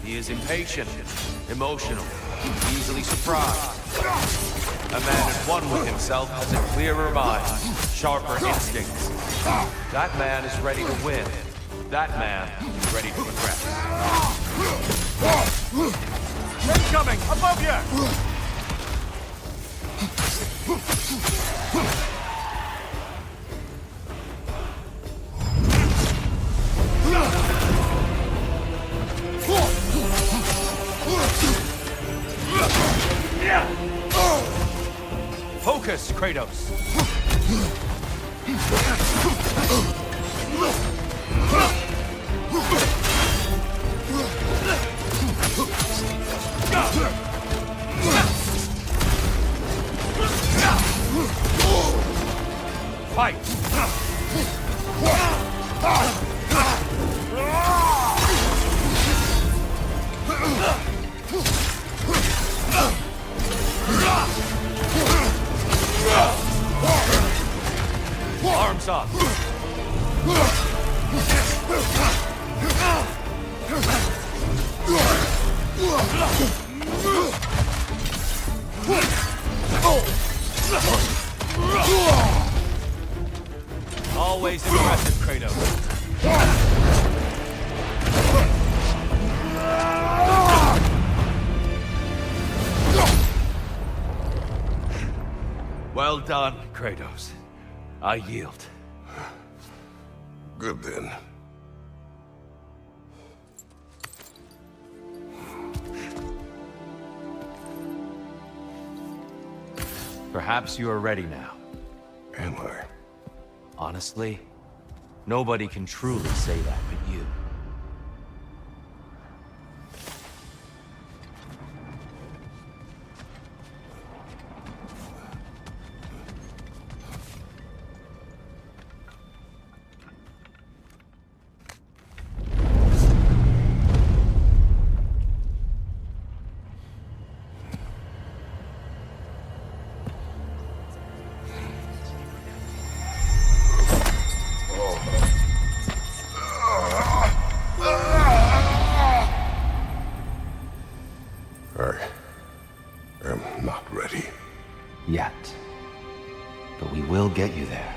He is impatient, emotional, easily surprised. A man at one with himself has a clearer mind, sharper instincts. That man is ready to win. That man is ready to progress. Incoming! Above you! Focus, Kratos! Fight! Arms up! Always impressive, Kratos. Well done, Kratos. I yield. Good then. Perhaps you are ready now. Am I? Honestly, nobody can truly say that but you. I am not ready. Yet. But we will get you there.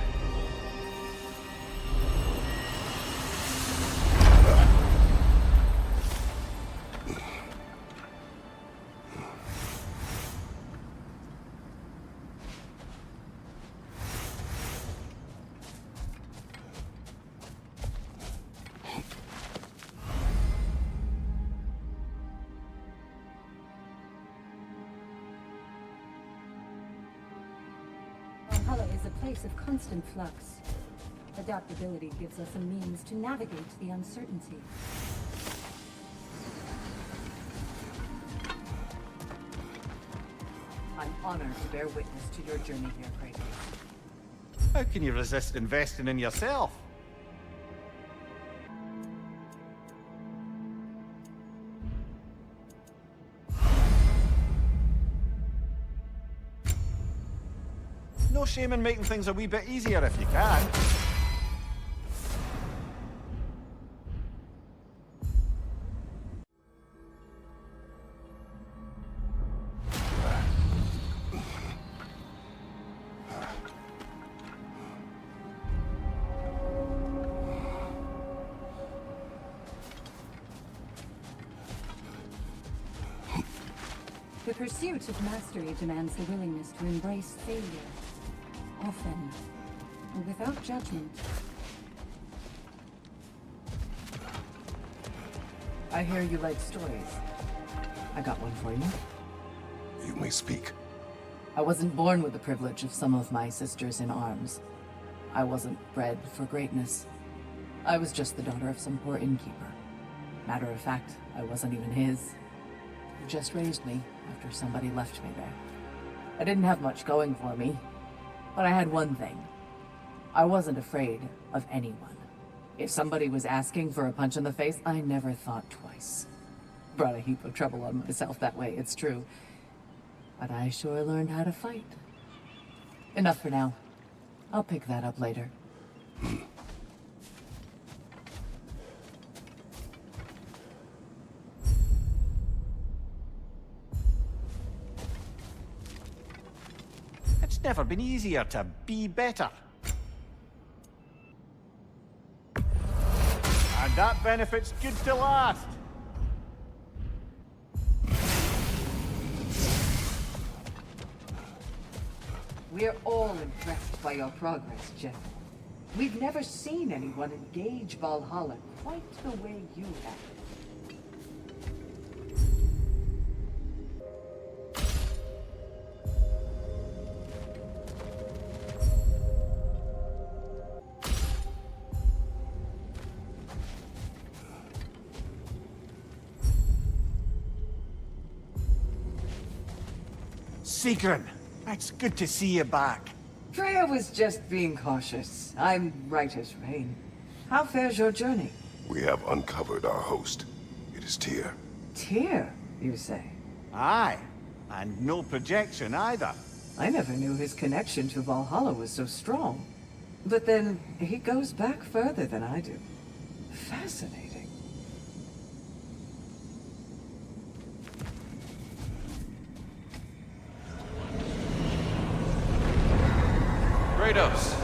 Valhalla is a place of constant flux. Adaptability gives us a means to navigate the uncertainty. I'm honored to bear witness to your journey here, Kratos. How can you resist investing in yourself? No shame in making things a wee bit easier if you can. The pursuit of mastery demands the willingness to embrace failure. Often, and without judgment. I hear you like stories. I got one for you. You may speak. I wasn't born with the privilege of some of my sisters in arms. I wasn't bred for greatness. I was just the daughter of some poor innkeeper. Matter of fact, I wasn't even his. He just raised me after somebody left me there. I didn't have much going for me, but I had one thing. I wasn't afraid of anyone. If somebody was asking for a punch in the face, I never thought twice. Brought a heap of trouble on myself that way, it's true. But I sure learned how to fight. Enough for now. I'll pick that up later. It's never been easier to be better. And that benefit's good to last. We're all impressed by your progress, General. We've never seen anyone engage Valhalla quite the way you have. Sigrun, it's good to see you back. Freya was just being cautious. I'm right as rain. How fares your journey? We have uncovered our host. It is Tyr. Tyr, you say? Aye, and no projection either. I never knew his connection to Valhalla was so strong. But then he goes back further than I do. Fascinating. Kratos,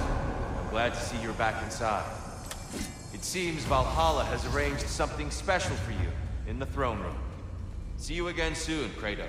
I'm glad to see you're back inside. It seems Valhalla has arranged something special for you in the throne room. See you again soon, Kratos.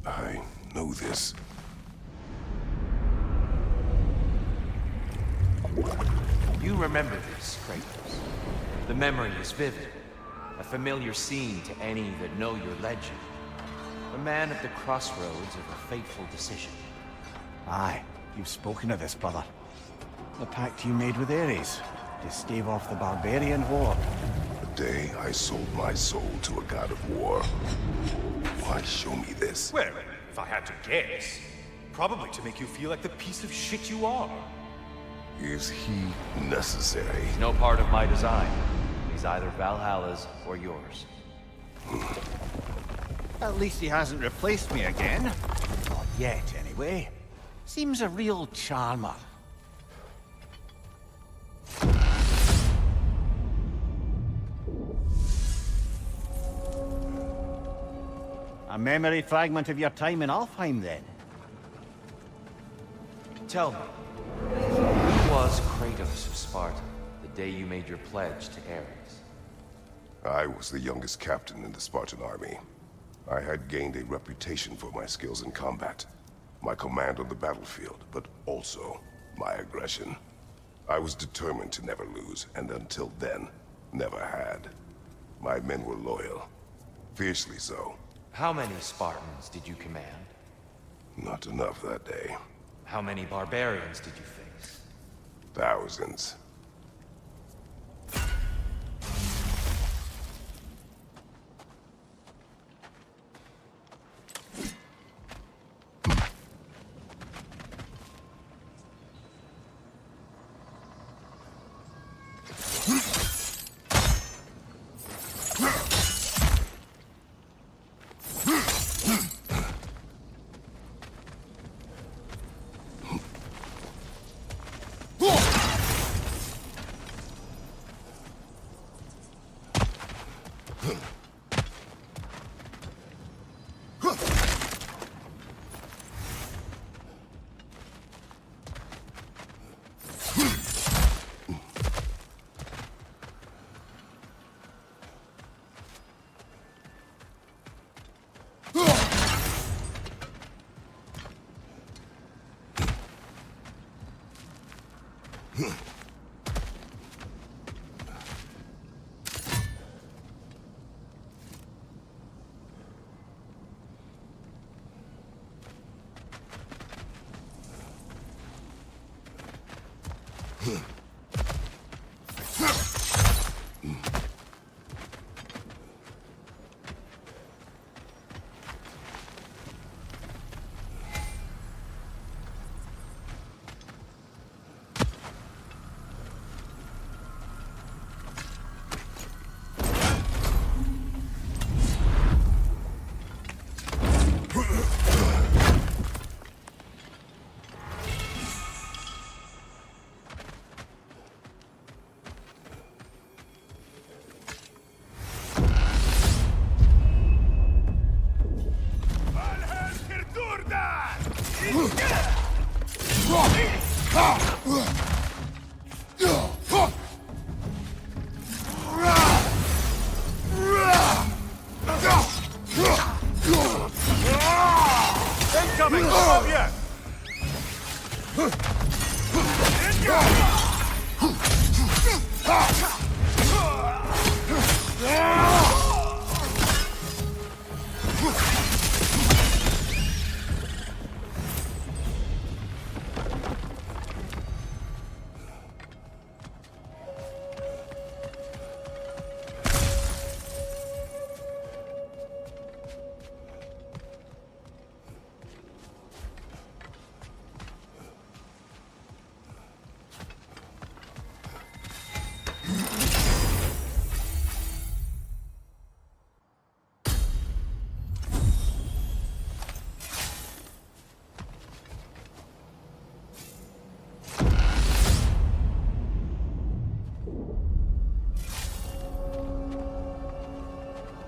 I know this. You remember this, Kratos. The memory is vivid. A familiar scene to any that know your legend. A man at the crossroads of a fateful decision. Aye, you've spoken of this, brother. The pact you made with Ares to stave off the barbarian horde. The day I sold my soul to a god of war. Why show me this? Well, if I had to guess, probably to make you feel like the piece of shit you are. Is he necessary? He's no part of my design. He's either Valhalla's or yours. At least he hasn't replaced me again. Not yet, anyway. Seems a real charmer. A memory fragment of your time in Alfheim, then? Tell me, who was Kratos of Sparta the day you made your pledge to Ares? I was the youngest captain in the Spartan army. I had gained a reputation for my skills in combat, my command on the battlefield, but also my aggression. I was determined to never lose, and until then, never had. My men were loyal, fiercely so. How many Spartans did you command? Not enough that day. How many barbarians did you face? Thousands.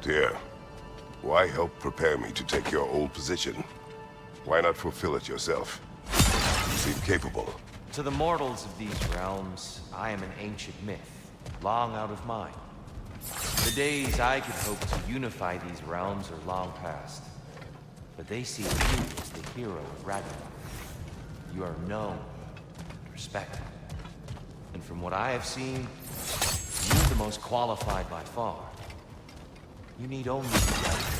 Dear, why help prepare me to take your old position? Why not fulfill it yourself? You seem capable. To the mortals of these realms, I am an ancient myth, long out of mind. The days I could hope to unify these realms are long past. But they see you as the hero of Ragnarok. You are known and respected. And from what I have seen, you're the most qualified by far. You need only the right.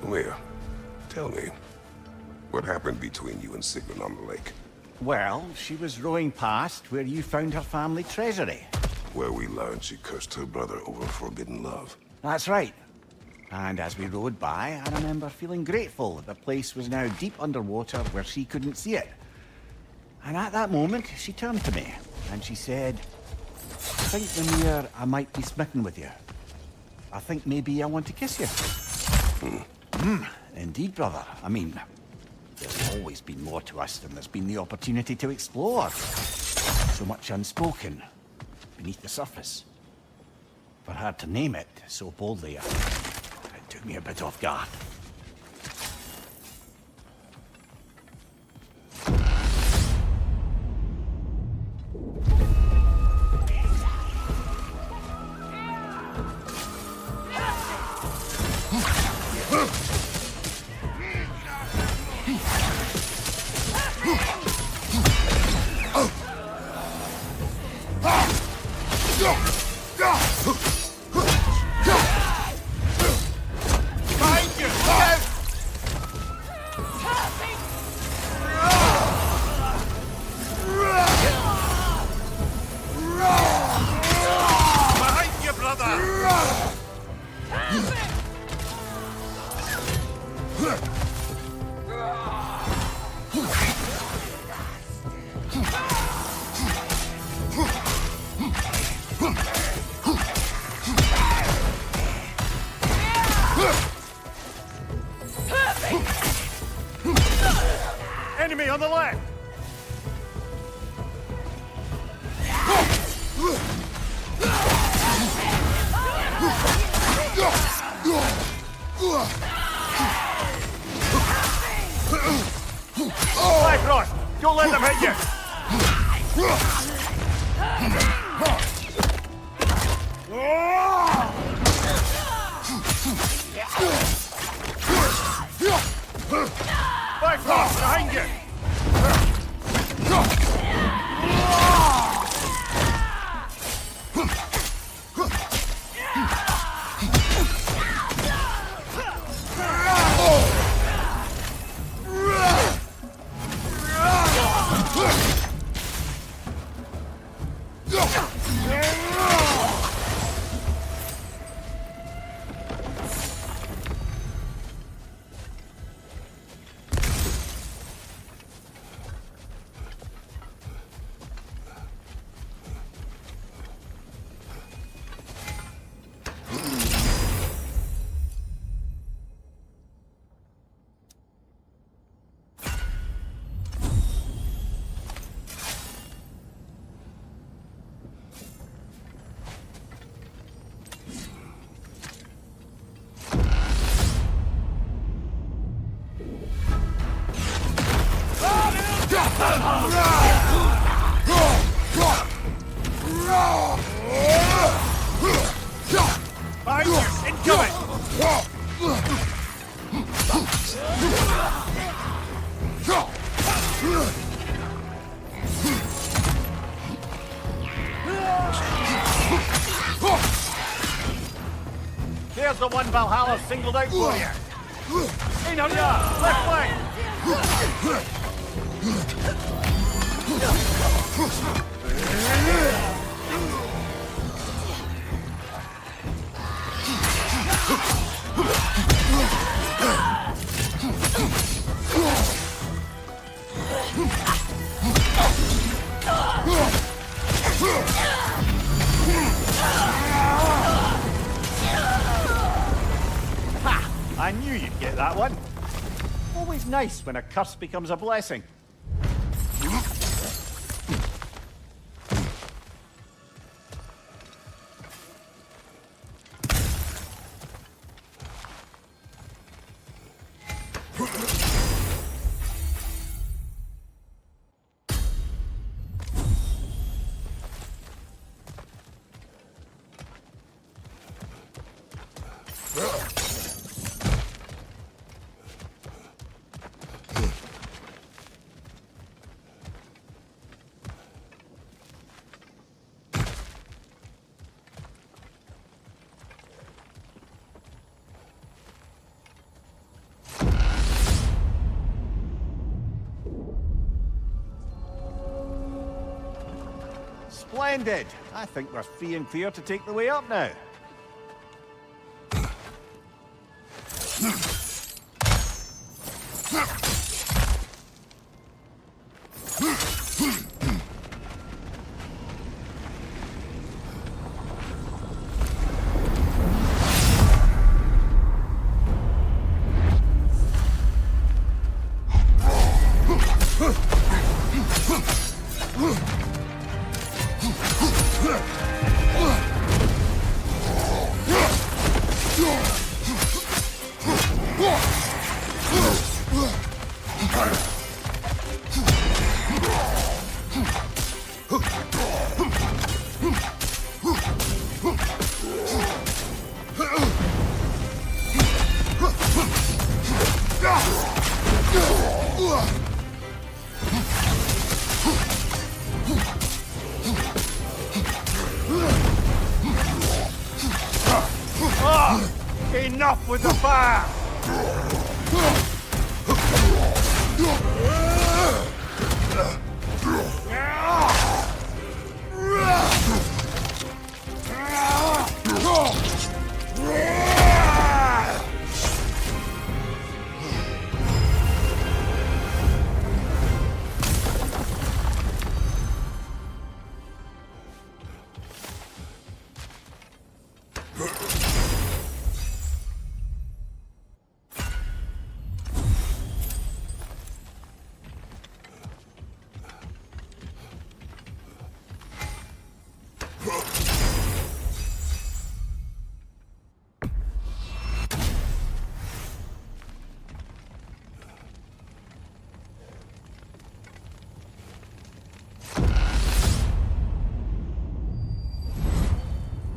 Leah, tell me, what happened between you and Sigmund on the lake? Well, she was rowing past where you found her family treasury. Where we learned she cursed her brother over forbidden love. That's right. And as we rowed by, I remember feeling grateful that the place was now deep underwater where she couldn't see it. And at that moment, she turned to me, and she said, I think, Mimir, I might be smitten with you. I think maybe I want to kiss you. Indeed, brother. I mean, there's always been more to us than there's been the opportunity to explore. So much unspoken, beneath the surface. For her to name it so boldly, it took me a bit off guard. Enemy on the left! Left, Ross! Don't let them hit you! Left, Ross! Behind you! There's the one Valhalla singled out for you. In on ya! Left flank! I knew you'd get that one. Always nice when a curse becomes a blessing. Splendid! I think we're free and clear to take the way up now. Enough with the fire!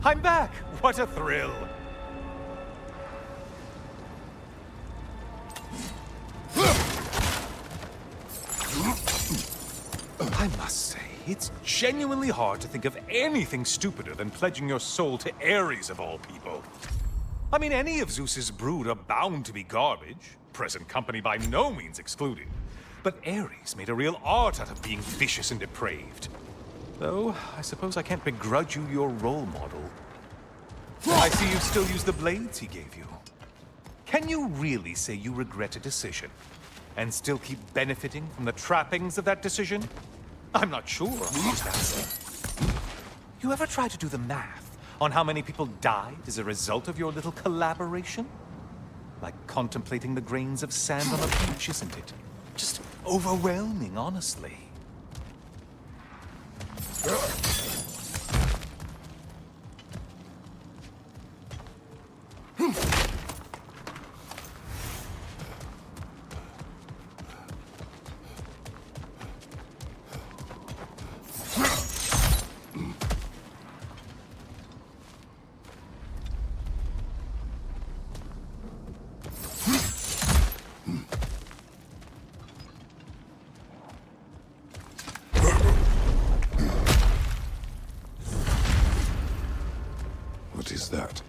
I'm back! What a thrill! I must say, it's genuinely hard to think of anything stupider than pledging your soul to Ares of all people. I mean, any of Zeus's brood are bound to be garbage, present company by no means excluded. But Ares made a real art out of being vicious and depraved. Though, I suppose I can't begrudge you your role model. I see you still use the blades he gave you. Can you really say you regret a decision, and still keep benefiting from the trappings of that decision? I'm not sure, just asking. You ever try to do the math on how many people died as a result of your little collaboration? Like contemplating the grains of sand on a beach, isn't it? Just overwhelming, honestly. What is that?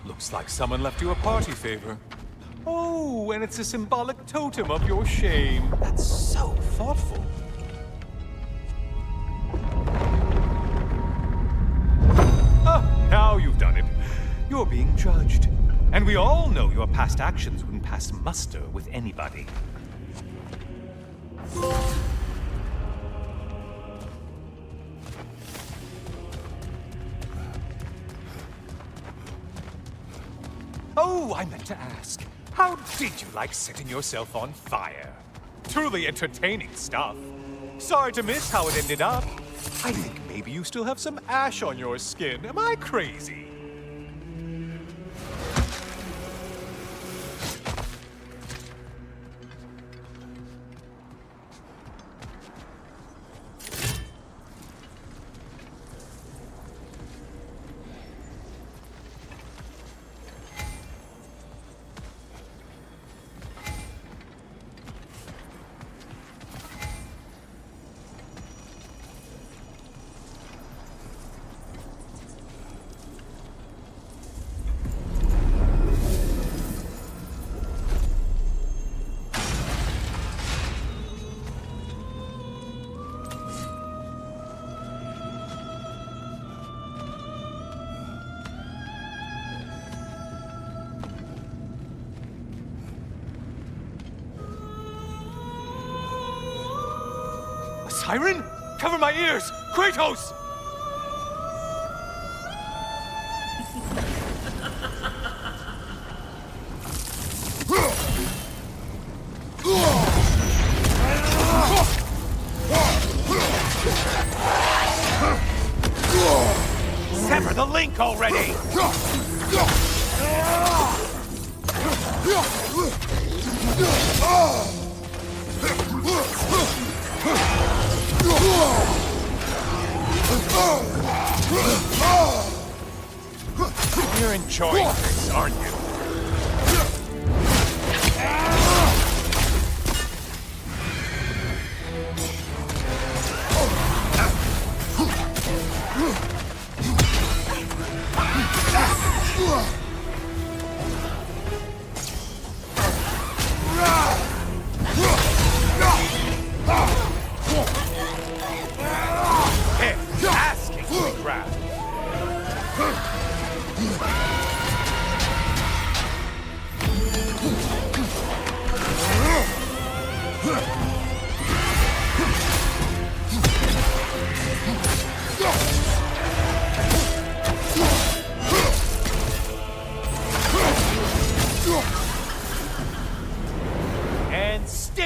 Looks like someone left you a party favor. Oh, and it's a symbolic totem of your shame. That's so thoughtful. Ah, now you've done it. You're being judged. And we all know your past actions wouldn't pass muster with anybody. Oh, I meant to ask, how did you like setting yourself on fire? Truly entertaining stuff. Sorry to miss how it ended up. I think maybe you still have some ash on your skin. Am I crazy? Siren? Cover my ears! Kratos! Sever the link already! You're enjoying this, aren't you?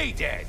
stay dead!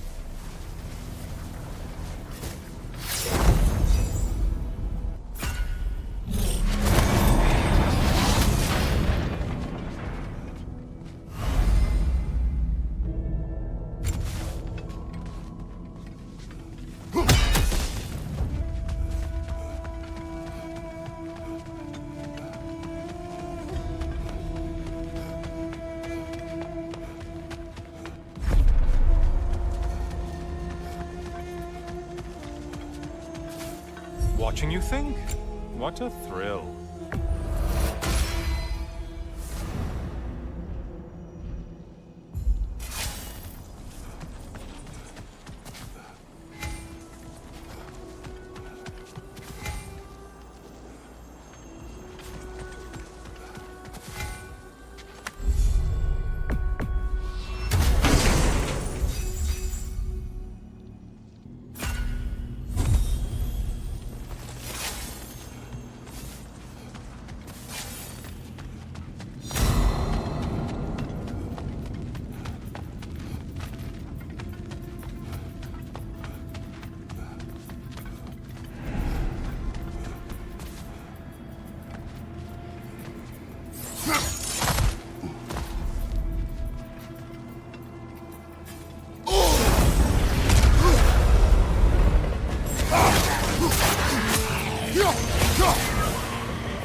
Watching you think? What a thrill.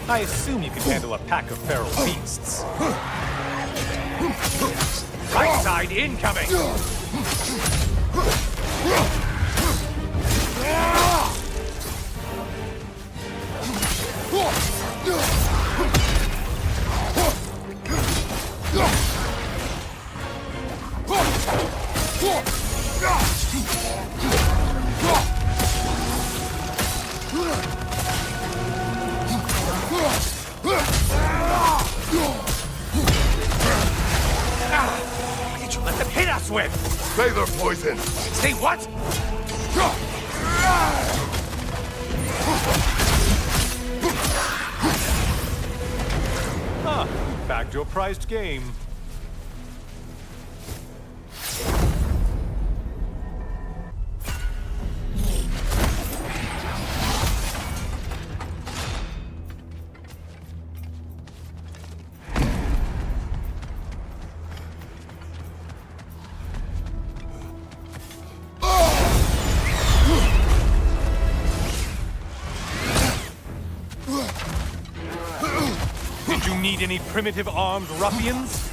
I assume you can handle a pack of feral beasts. Right side incoming! What did you let them hit us with? Sailor poison! Say what? Ah, back to a prized game. Did you need any primitive armed ruffians?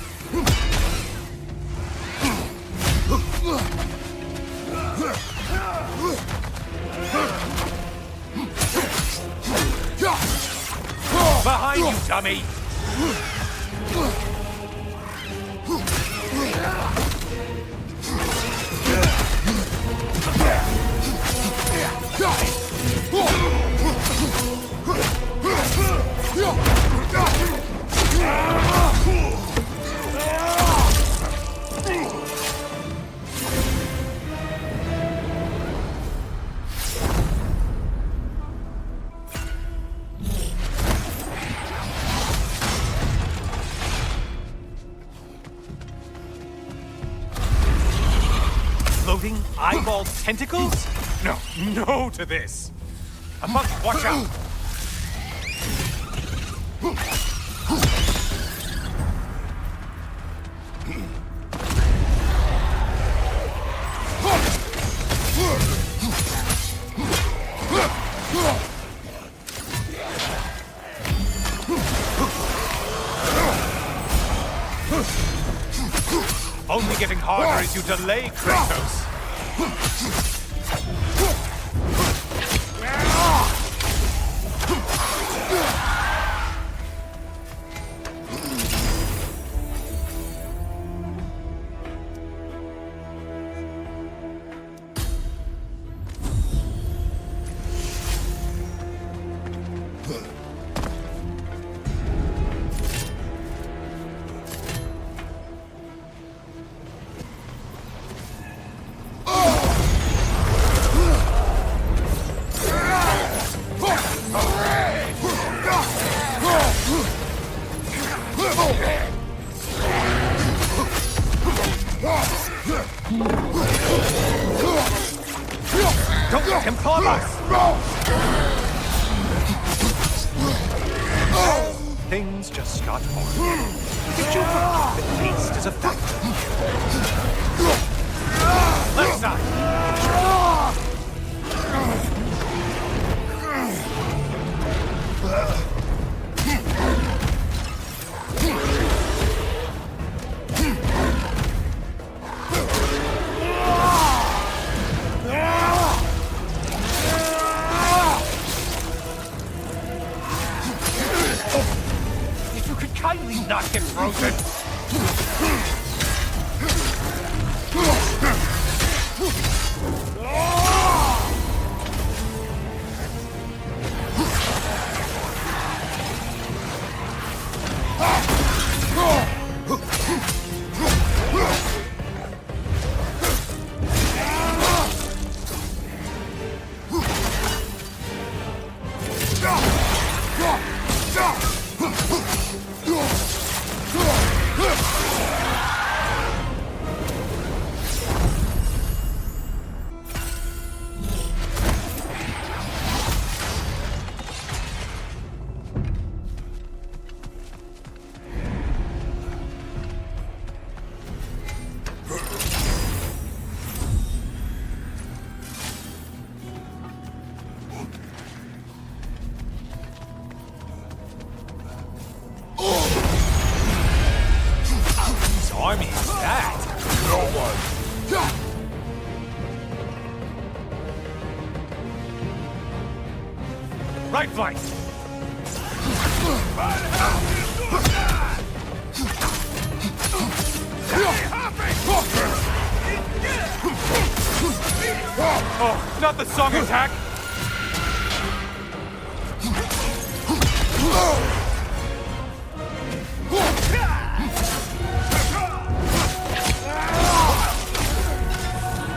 Behind you, dummy! Floating eyeball tentacles? No, no to this. A monk, watch out! Only getting harder as you delay, Kratos. Templars! Things just got hard. Did you forget that haste is a factor? Left side! If you could kindly not get frozen! Army is that? No one. Right flank! Oh, not the song attack!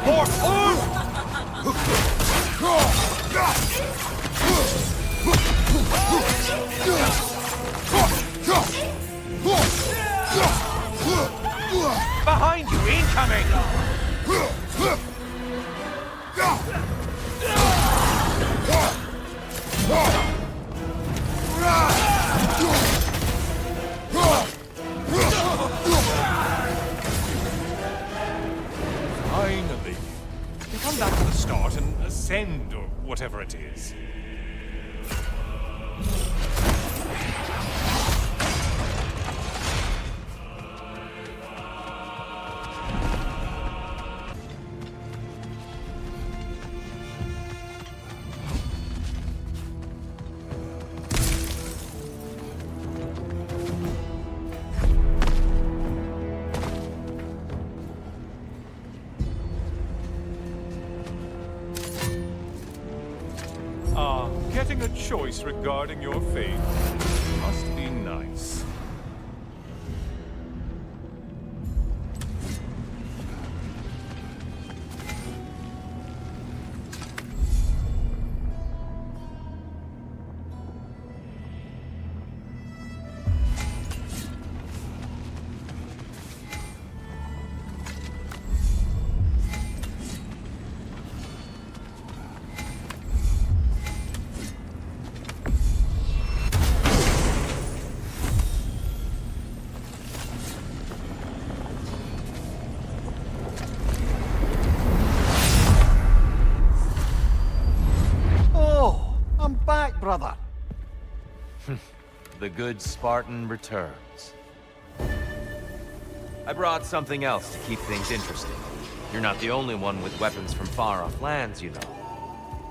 More food! Behind you, incoming! Finally. Come back to the start and ascend, or whatever it is. Getting a choice regarding your fate must be nice. Brother. The good Spartan returns. I brought something else to keep things interesting. You're not the only one with weapons from far-off lands, you know.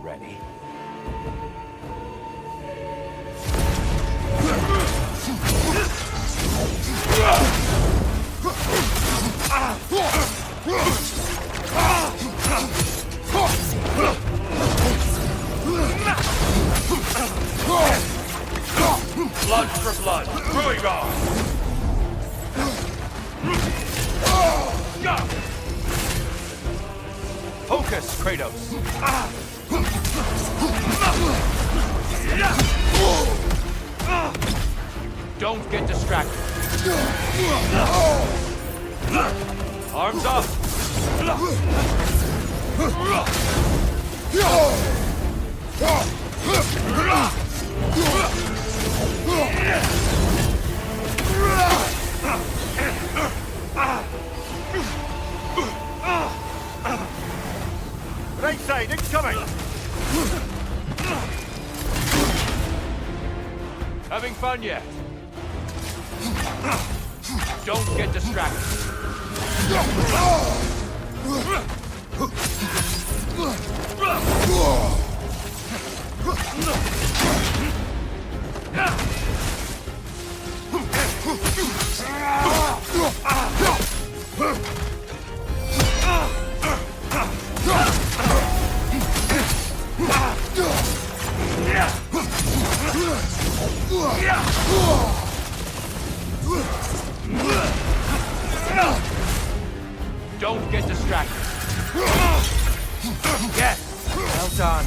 Ready? Blood for blood. Brewing on. Focus, Kratos. Don't get distracted. Arms up. Right side, incoming! Having fun yet? Don't get distracted. Don't get distracted. Yes, well done.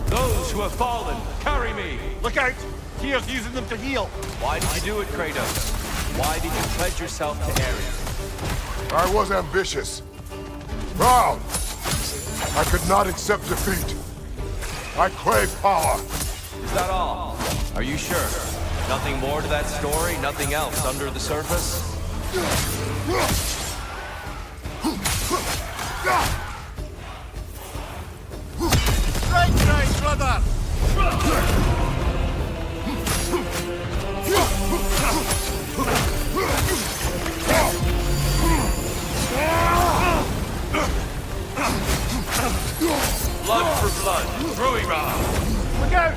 Those who have fallen, carry me. Look out! Tyr's using them to heal. Why did you do it, Kratos? Why did you pledge yourself to Ares? I was ambitious. Proud. I could not accept defeat. I crave power. Is that all? Are you sure? Nothing more to that story? Nothing else under the surface? Right, brother! Blood for blood. Ruira. Look out!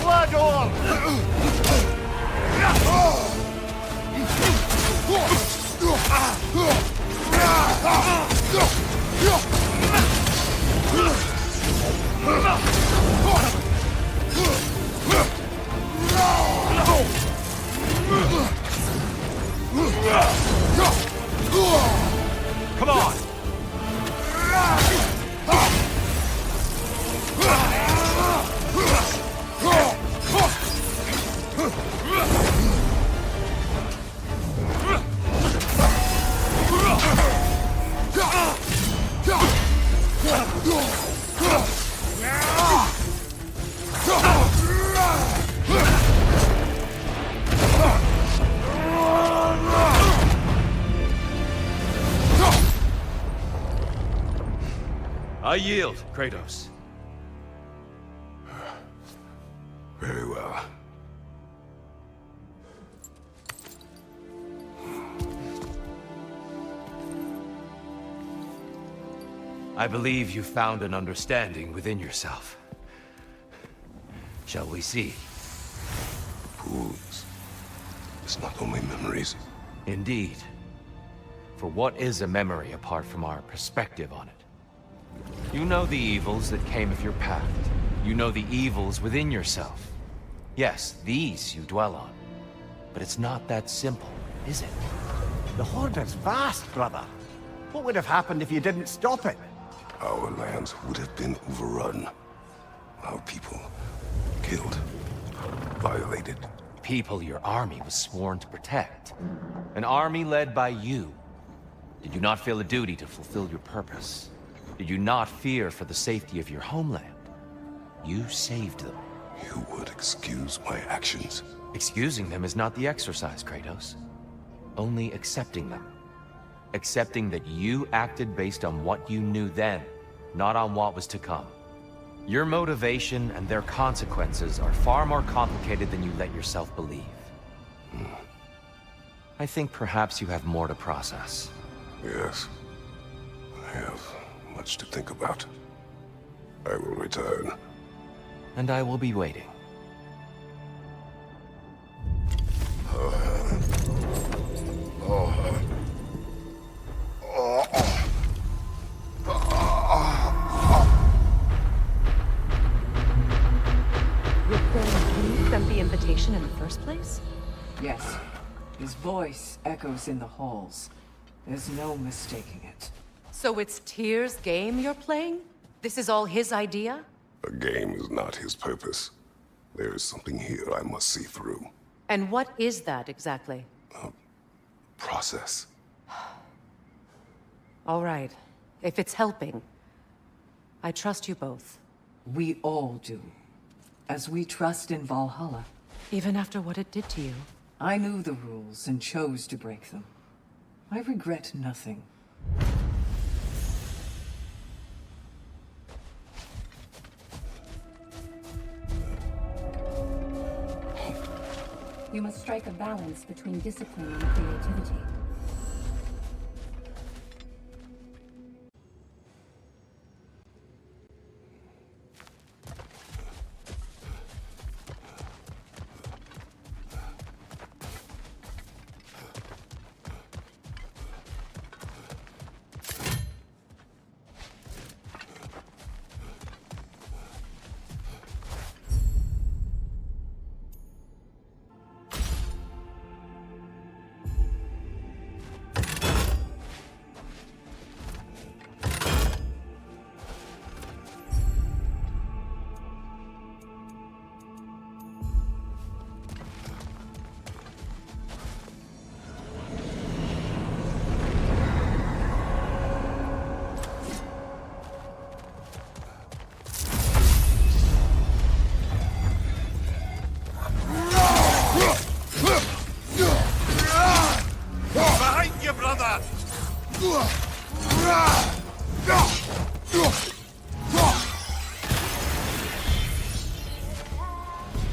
Blood all! Come on. I yield, Kratos. Very well. I believe you found an understanding within yourself. Shall we see? Fools. It's not only memories. Indeed. For what is a memory apart from our perspective on it? You know the evils that came of your path. You know the evils within yourself. Yes, these you dwell on. But it's not that simple, is it? The Horde is vast, brother. What would have happened if you didn't stop it? Our lands would have been overrun. Our people killed, violated. People your army was sworn to protect. An army led by you. Did you not feel a duty to fulfill your purpose? Did you not fear for the safety of your homeland? You saved them. You would excuse my actions. Excusing them is not the exercise, Kratos. Only accepting them. Accepting that you acted based on what you knew then, not on what was to come. Your motivation and their consequences are far more complicated than you let yourself believe. I think perhaps you have more to process. Yes. I have much to think about. I will return. And I will be waiting. Can you send the invitation in the first place? Yes. His voice echoes in the halls. There's no mistaking it. So it's Tyr's game you're playing? This is all his idea? A game is not his purpose. There is something here I must see through. And what is that exactly? Process. All right. If it's helping, I trust you both. We all do. As we trust in Valhalla. Even after what it did to you. I knew the rules and chose to break them. I regret nothing. You must strike a balance between discipline and creativity.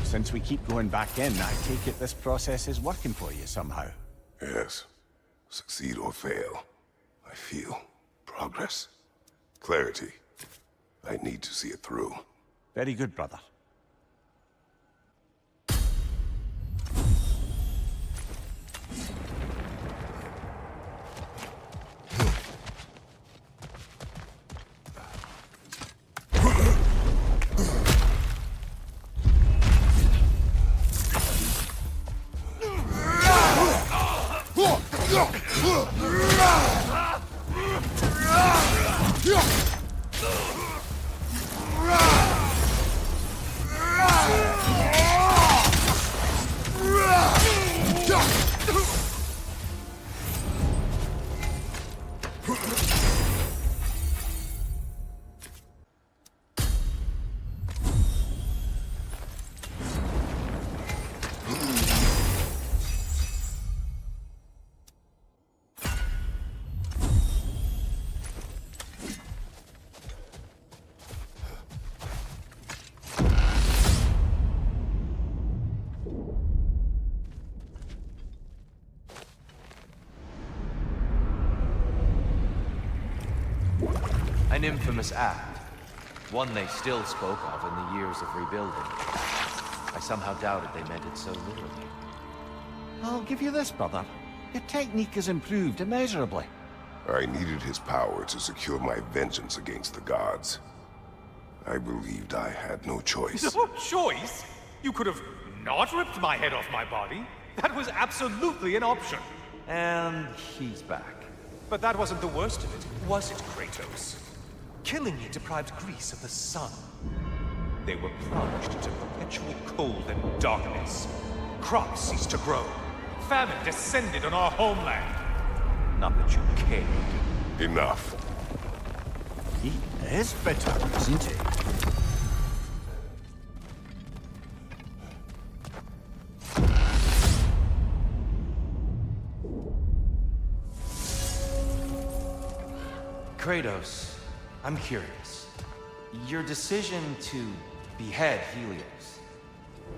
Since we keep going back in, I take it this process is working for you somehow. Yes. Succeed or fail, I feel progress. Clarity. I need to see it through. Very good, brother. An infamous act. One they still spoke of in the years of rebuilding. I somehow doubted they meant it so literally. I'll give you this, brother. Your technique has improved immeasurably. I needed his power to secure my vengeance against the gods. I believed I had no choice. No choice? You could have not ripped my head off my body. That was absolutely an option. And he's back. But that wasn't the worst of it, was it, Kratos? Killing me deprived Greece of the sun. They were plunged into perpetual cold and darkness. Crops ceased to grow. Famine descended on our homeland. Not that you cared. Enough. He is bitter, isn't he? Kratos, I'm curious. Your decision to behead Helios,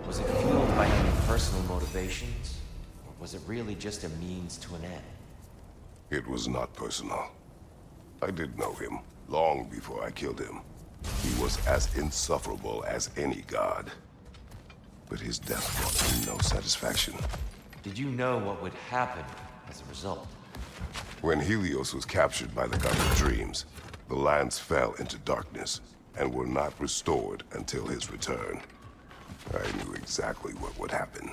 was it fueled by any personal motivations? Or was it really just a means to an end? It was not personal. I did know him, long before I killed him. He was as insufferable as any god. But his death brought me no satisfaction. Did you know what would happen as a result? When Helios was captured by the god of dreams, the lands fell into darkness and were not restored until his return. I knew exactly what would happen.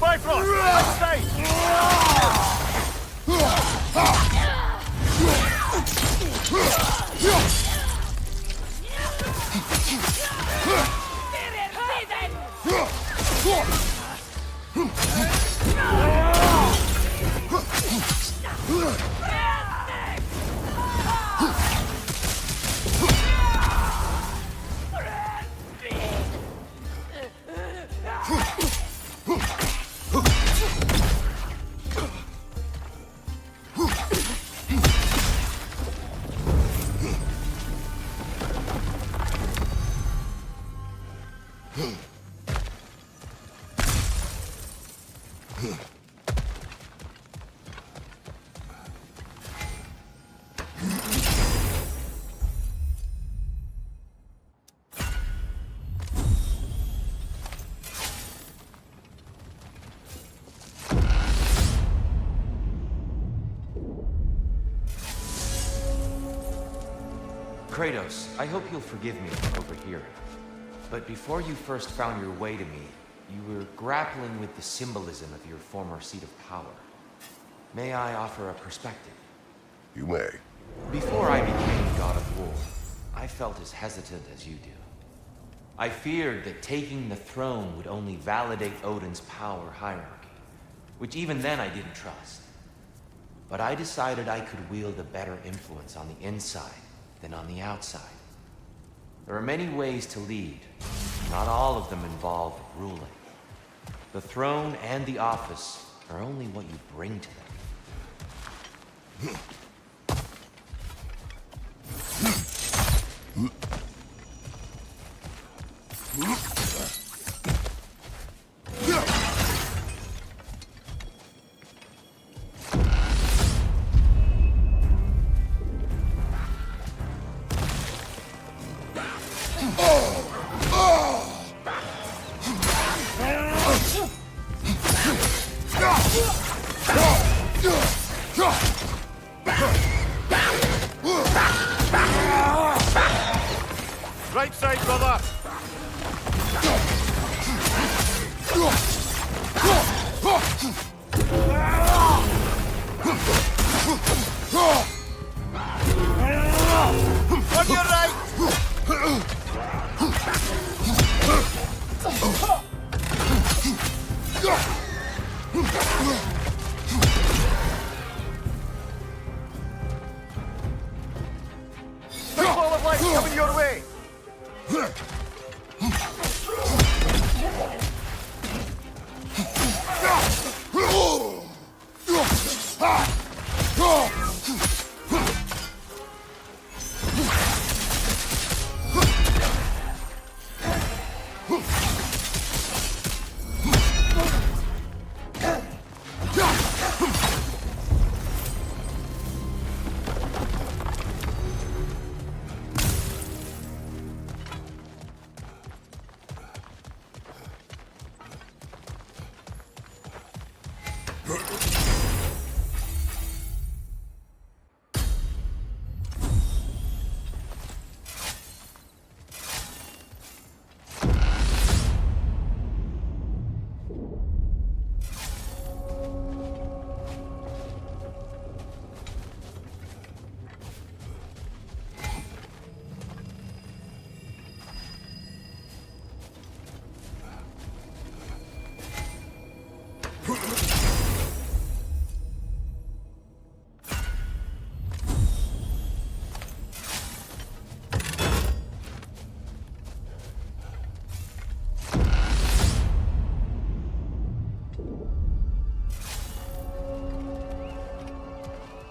Bifrost! Let's stay! Kratos, I hope you'll forgive me for overhearing. But before you first found your way to me, you were grappling with the symbolism of your former seat of power. May I offer a perspective? You may. Before I became God of War, I felt as hesitant as you do. I feared that taking the throne would only validate Odin's power hierarchy, which even then I didn't trust. But I decided I could wield a better influence on the inside than on the outside. There are many ways to lead. Not all of them involve ruling. The throne and the office are only what you bring to them. Right side, brother! On your right! Ball of light coming your way!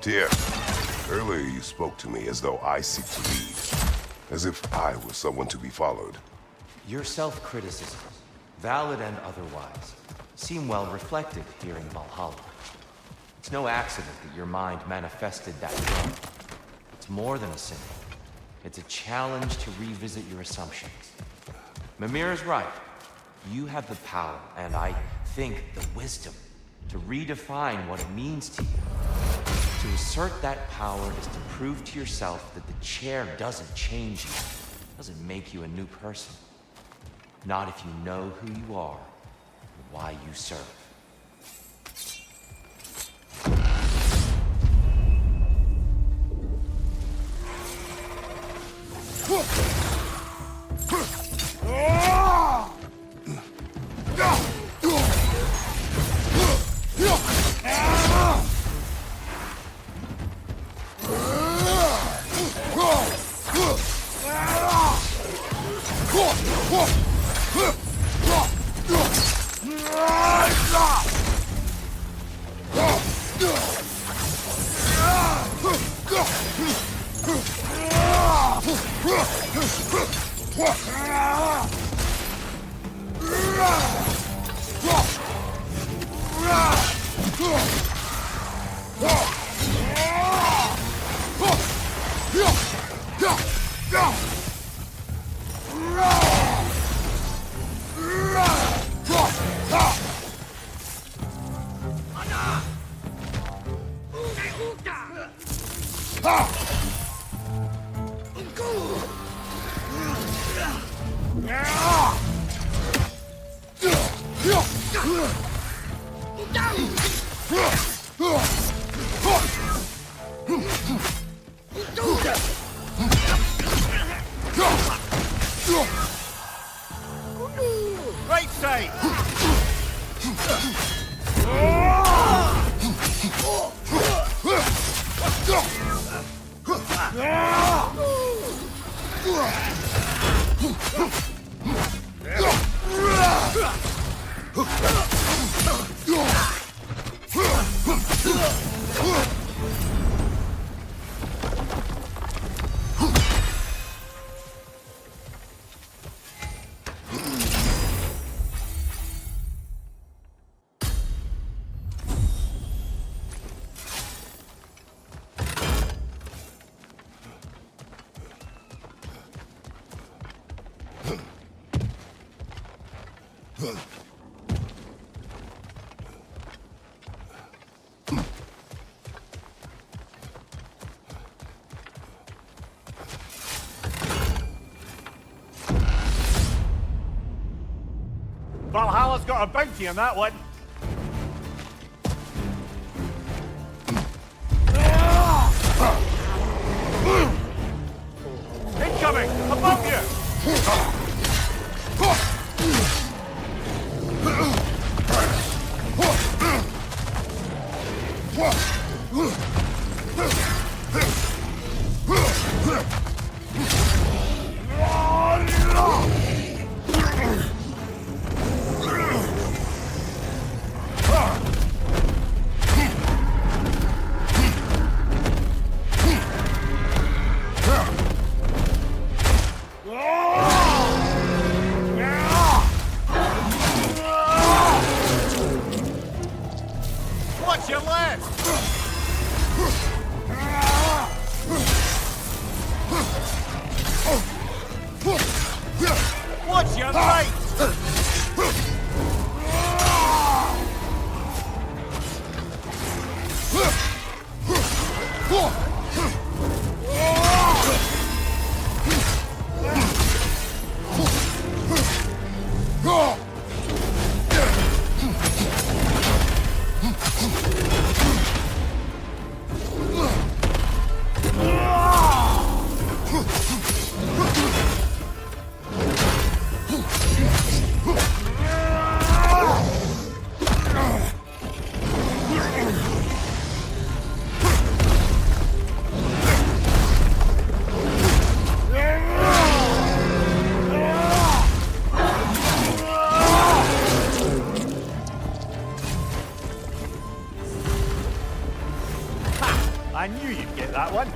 Tyr, earlier you spoke to me as though I seek to lead, as if I were someone to be followed. Your self-criticisms, valid and otherwise, seem well reflected here in Valhalla. It's no accident that your mind manifested that throne. It's more than a symbol. It's a challenge to revisit your assumptions. Mimir is right. You have the power, and I think the wisdom, to redefine what it means to you. To assert that power is to prove to yourself that the chair doesn't change you, doesn't make you a new person. Not if you know who you are, or why you serve. Right side! Valhalla's got a bounty on that one. Incoming! Above you! Watch your left! Watch your right! I knew you'd get that one.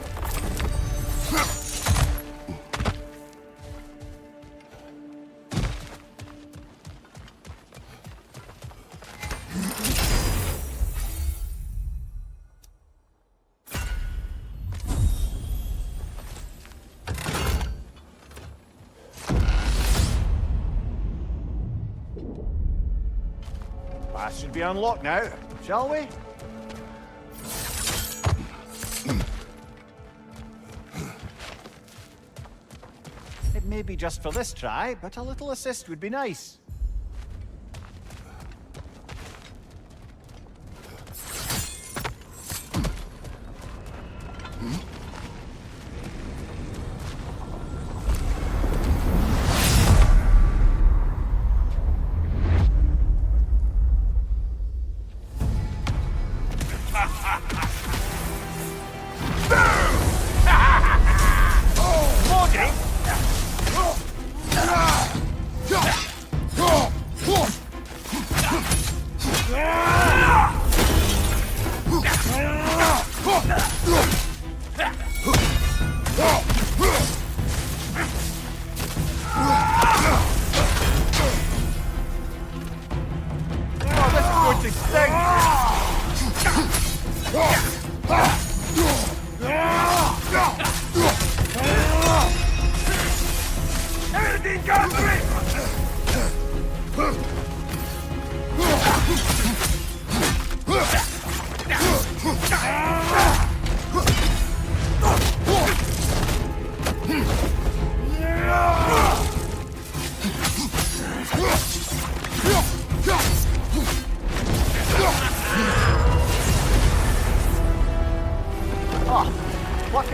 Pass should be unlocked now, shall we? It may be just for this try, but a little assist would be nice.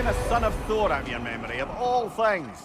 taking a son of Thor out of your memory, of all things.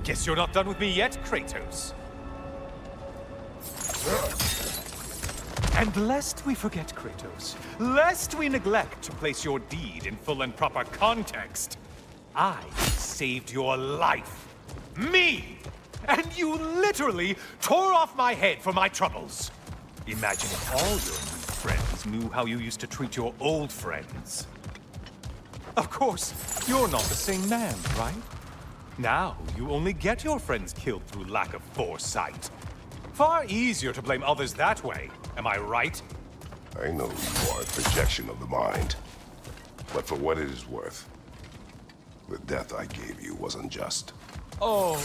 Guess you're not done with me yet, Kratos. And lest we forget, Kratos, lest we neglect to place your deed in full and proper context, I saved your life. Me! And you literally tore off my head for my troubles. Imagine if all your new friends knew how you used to treat your old friends. Of course, you're not the same man, right? Now, you only get your friends killed through lack of foresight. Far easier to blame others that way, am I right? I know you are a projection of the mind. But for what it is worth, the death I gave you was unjust. Oh,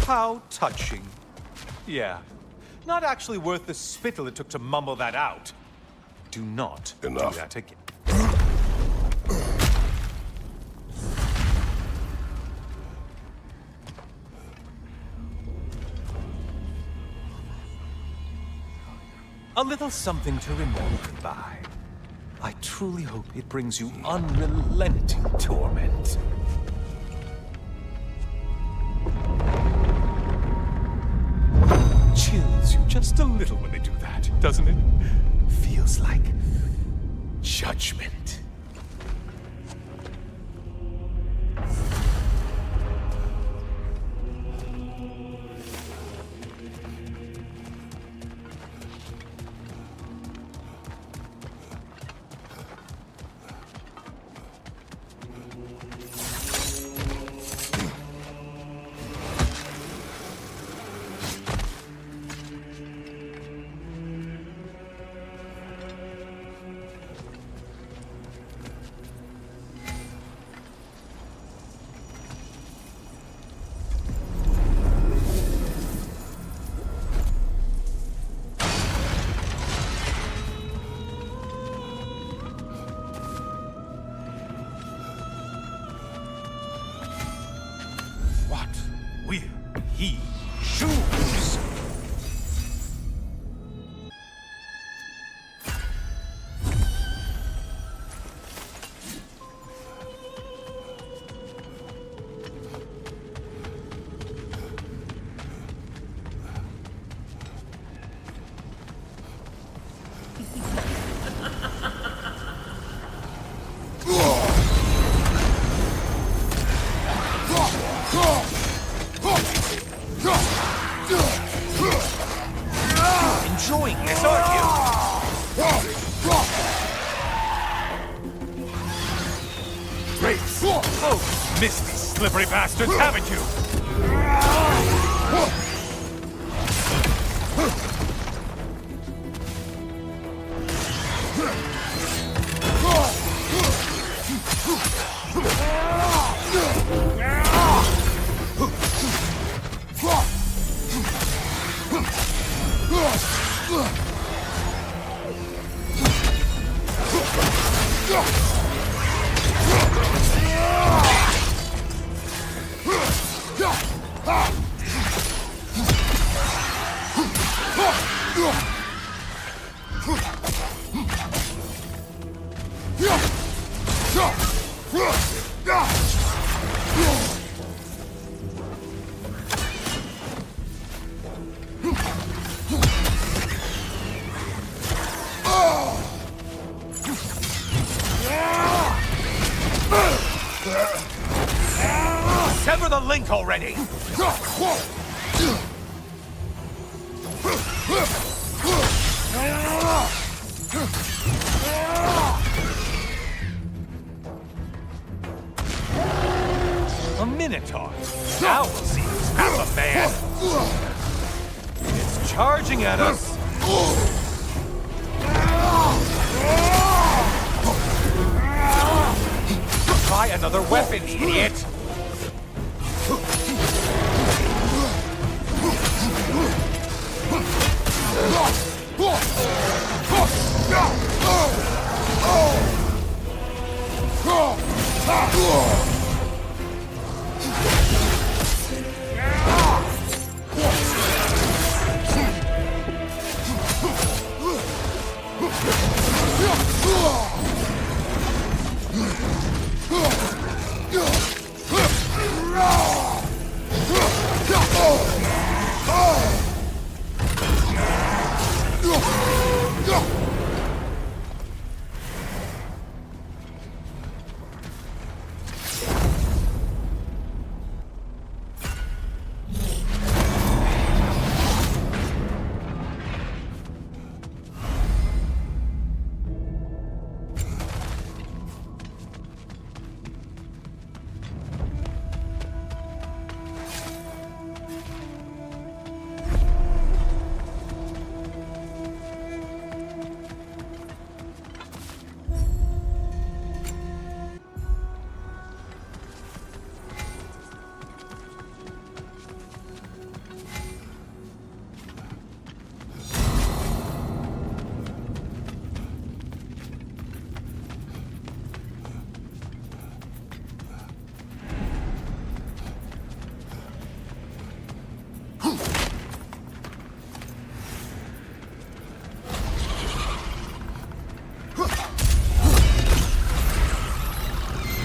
how touching. Yeah, not actually worth the spittle it took to mumble that out. Do not Enough. do that again. A little something to remember by. I truly hope it brings you unrelenting torment. Chills you just a little when they do that, doesn't it? Feels like judgment. Will he choose? Enjoying this, aren't you? Race! Oh, missed these slippery bastards, haven't you? Sever the link already! A Minotaur. Now we'll see who's half a man. charging at us! Try another weapon, idiot!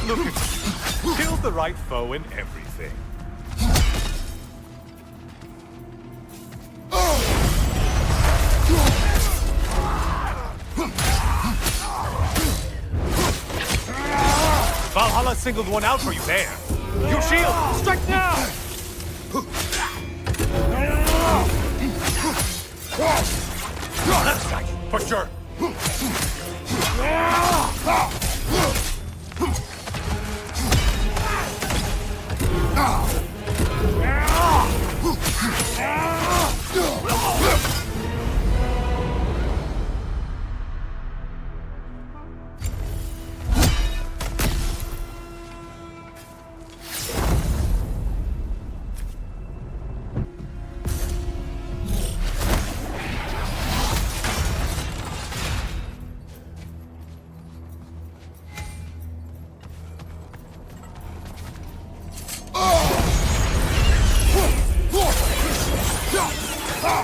Look at you. Killed the right foe and everything. Valhalla singled one out for you there. Your shield! Strike now! Left side, for sure.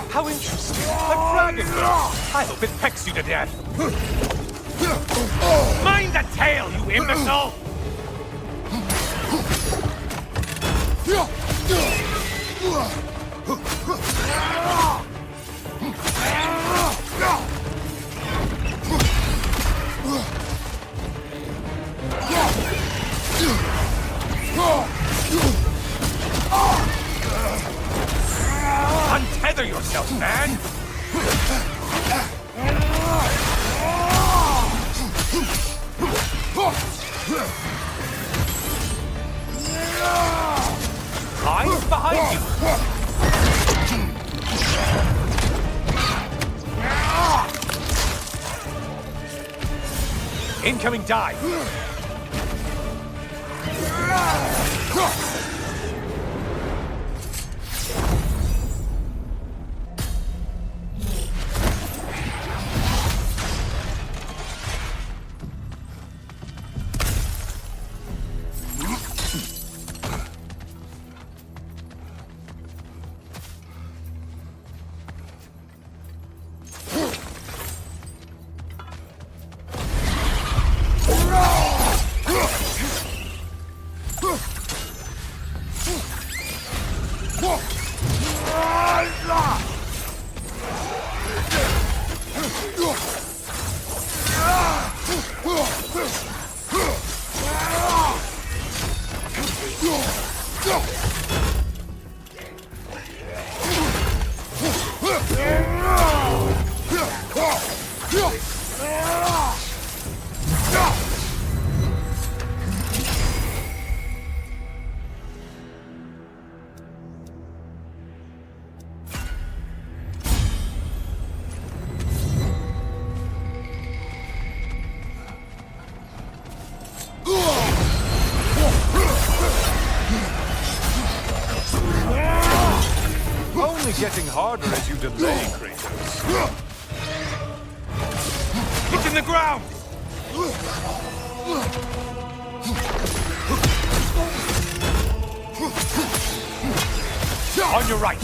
How interesting. A dragon! I hope it pecks you to death. Mind the tail, you imbecile! Untether yourself, man! Eyes behind you! Incoming dive! only getting harder as you delay, Kratos. It's in the ground! On your right.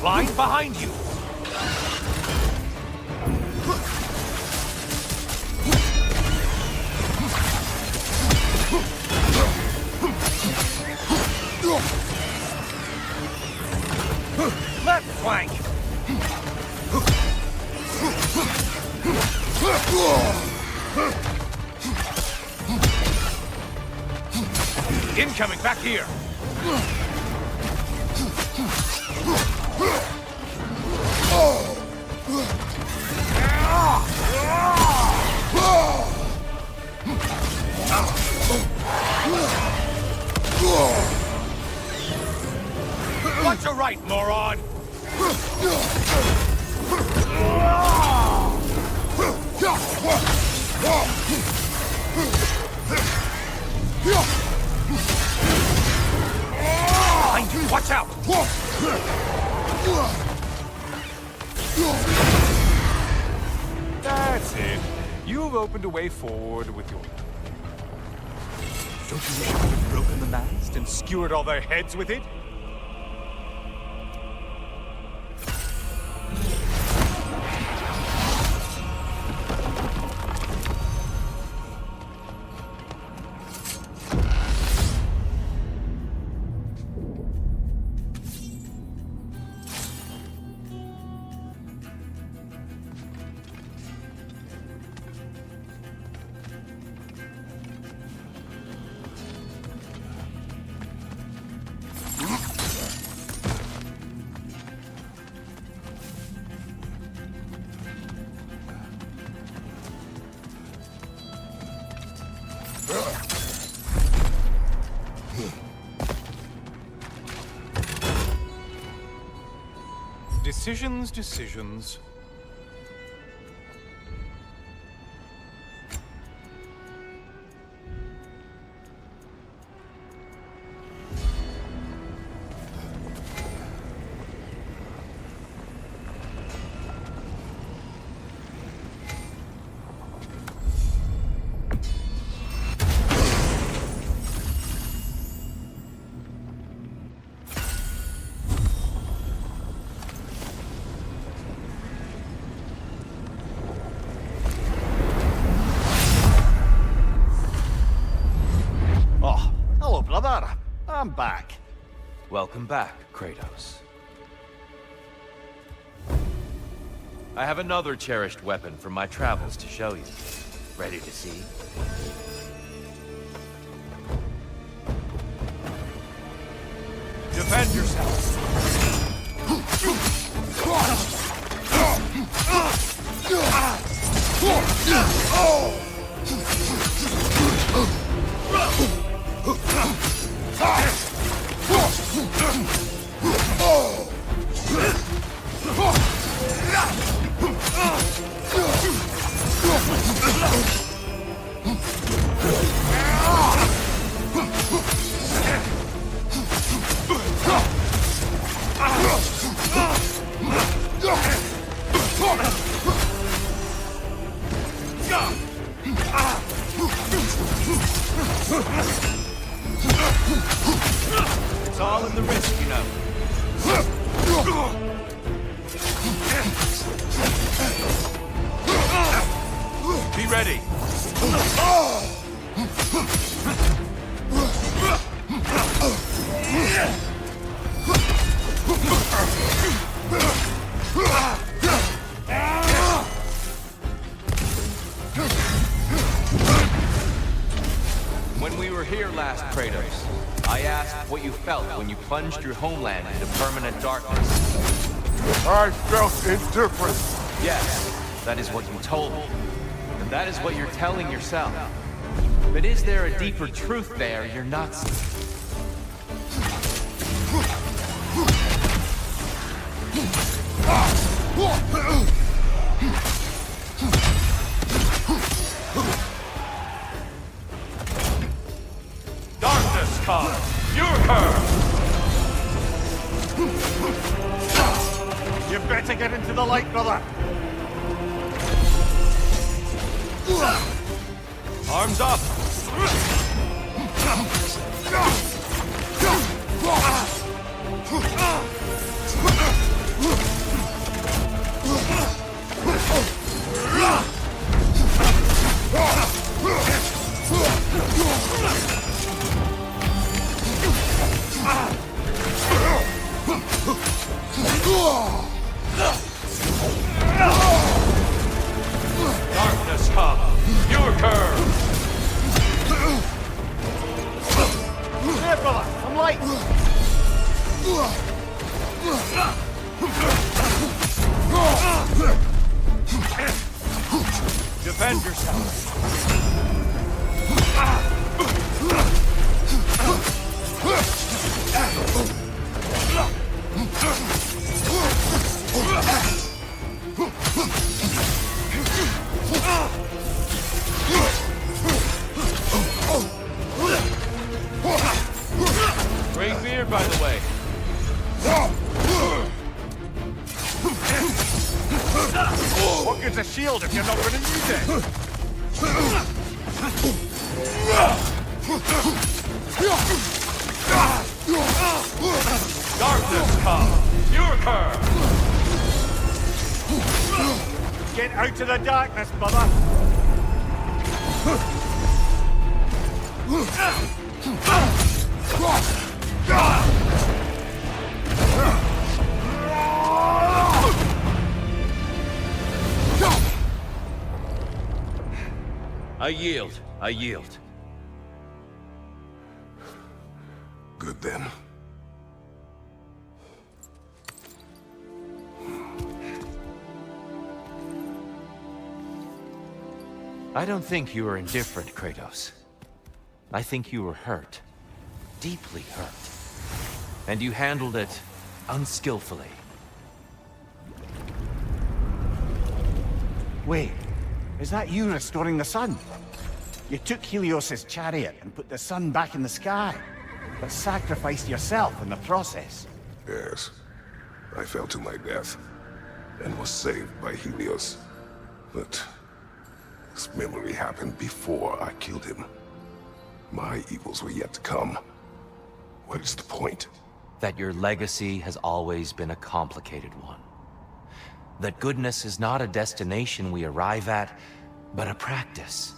Line behind you. Left flank. Incoming back here. Watch your right, moron! Behind you, watch out! That's it. You've opened a way forward with your... Don't you wish you could have broken the mast and skewered all their heads with it? Decisions, decisions. Brother, I'm back. Welcome back, Kratos. I have another cherished weapon from my travels to show you. Ready to see? Defend yourself! It's all in the wrist, you know. Be ready. When we were here last, Kratos, I asked what you felt when you plunged your homeland into permanent darkness. I felt indifference. Yes, that is what you told me. And that is what you're telling yourself. But is there a deeper truth there you're not seeing? Darkness comes! Your curse! You better get into the light, brother. Arms up! Darkness come! Your curve! Here, brother, I'm light. Defend yourself! Great beard, by the way. What good's a shield if you're not going to use it? Darkness come! Your curve! Get out of the darkness, brother. I yield. I yield. Good then. I don't think you were indifferent, Kratos. I think you were hurt. Deeply hurt. And you handled it unskillfully. Wait, is that you restoring the sun? You took Helios's chariot and put the sun back in the sky, but sacrificed yourself in the process. Yes. I fell to my death, and was saved by Helios. But this memory happened before I killed him. My evils were yet to come. What is the point? That your legacy has always been a complicated one. That goodness is not a destination we arrive at, but a practice.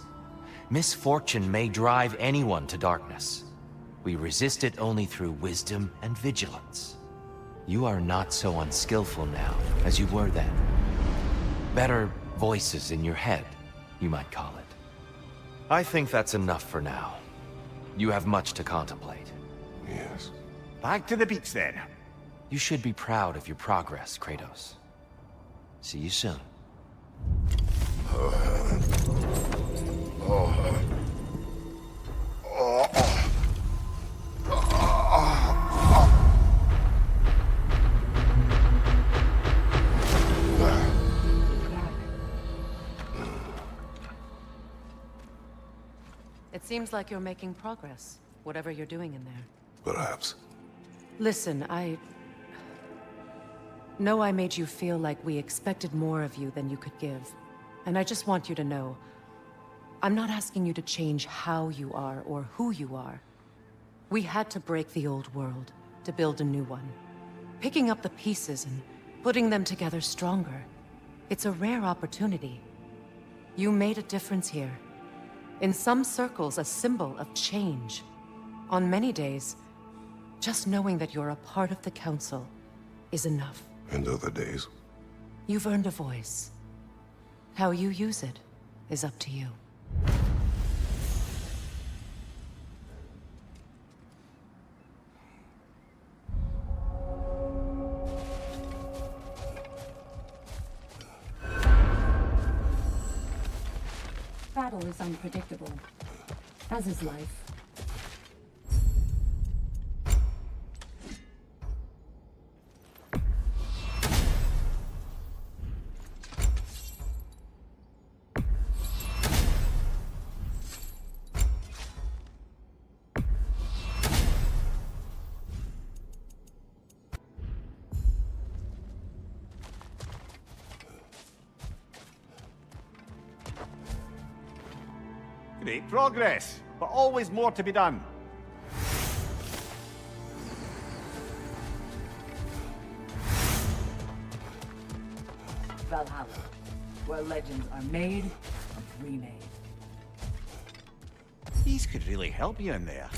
Misfortune may drive anyone to darkness. We resist it only through wisdom and vigilance. You are not so unskillful now as you were then. Better voices in your head, you might call it. I think that's enough for now. You have much to contemplate. Yes. Back to the beach then. You should be proud of your progress, Kratos. See you soon. It seems like you're making progress, whatever you're doing in there. Perhaps. Listen, I know I made you feel like we expected more of you than you could give. And I just want you to know, I'm not asking you to change how you are or who you are. We had to break the old world to build a new one. Picking up the pieces and putting them together stronger. It's a rare opportunity. You made a difference here. In some circles, a symbol of change. On many days, just knowing that you're a part of the Council is enough. And other days? You've earned a voice. How you use it is up to you. Battle is unpredictable, as is life. Great progress, but always more to be done. Valhalla, where legends are made and remade. These could really help you in there.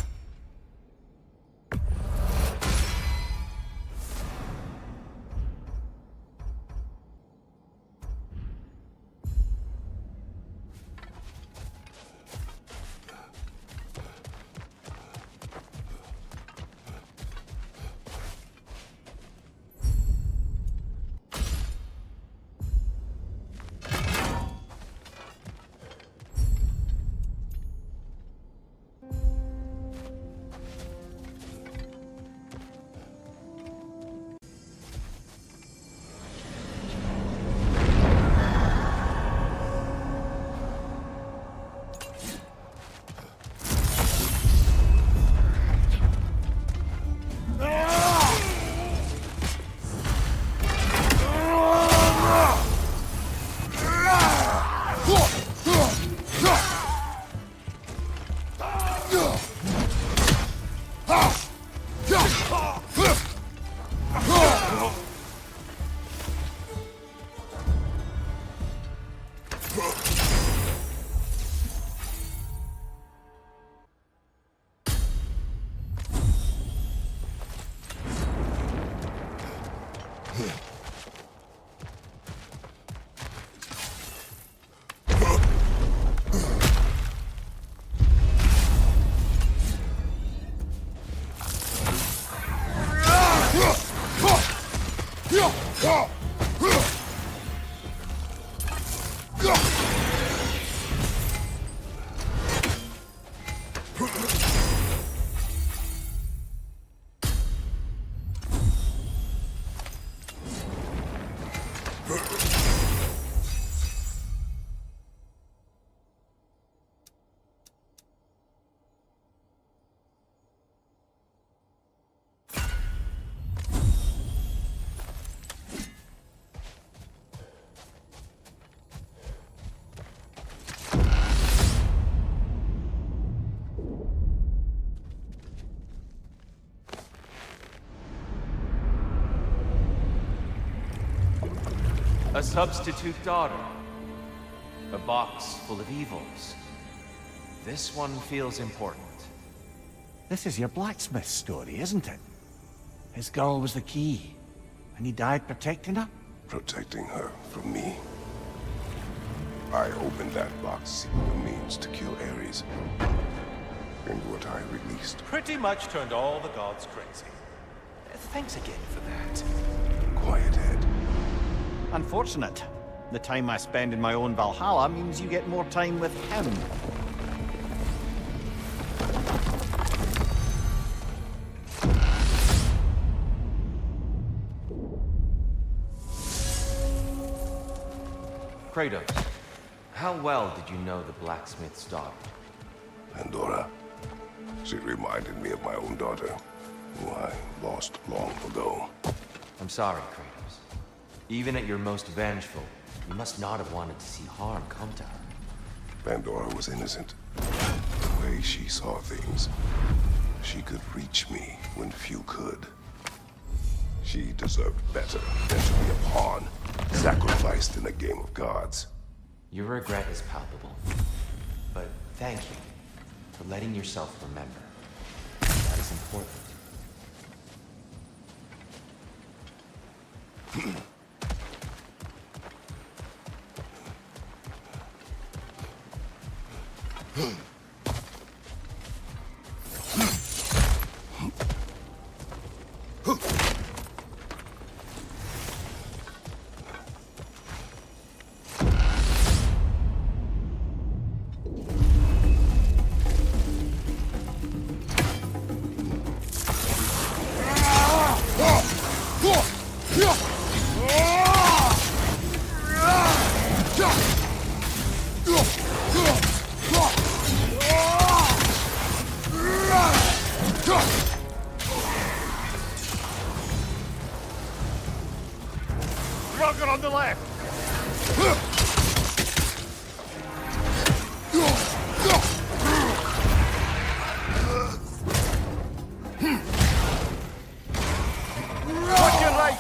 A substitute daughter. A box full of evils. This one feels important. This is your blacksmith story, isn't it? His girl was the key, and he died protecting her? Protecting her from me. I opened that box seeking a means to kill Ares. And what I released. Pretty much turned all the gods crazy. Thanks again for that. Quiet head. Unfortunate. The time I spend in my own Valhalla means you get more time with him. Kratos, how well did you know the blacksmith's daughter? Pandora. She reminded me of my own daughter, who I lost long ago. I'm sorry, Kratos. Even at your most vengeful, you must not have wanted to see harm come to her. Pandora was innocent. The way she saw things, she could reach me when few could. She deserved better than to be a pawn, sacrificed in a game of gods. Your regret is palpable. But thank you for letting yourself remember. That is important. Rocket on the left! Watch your right!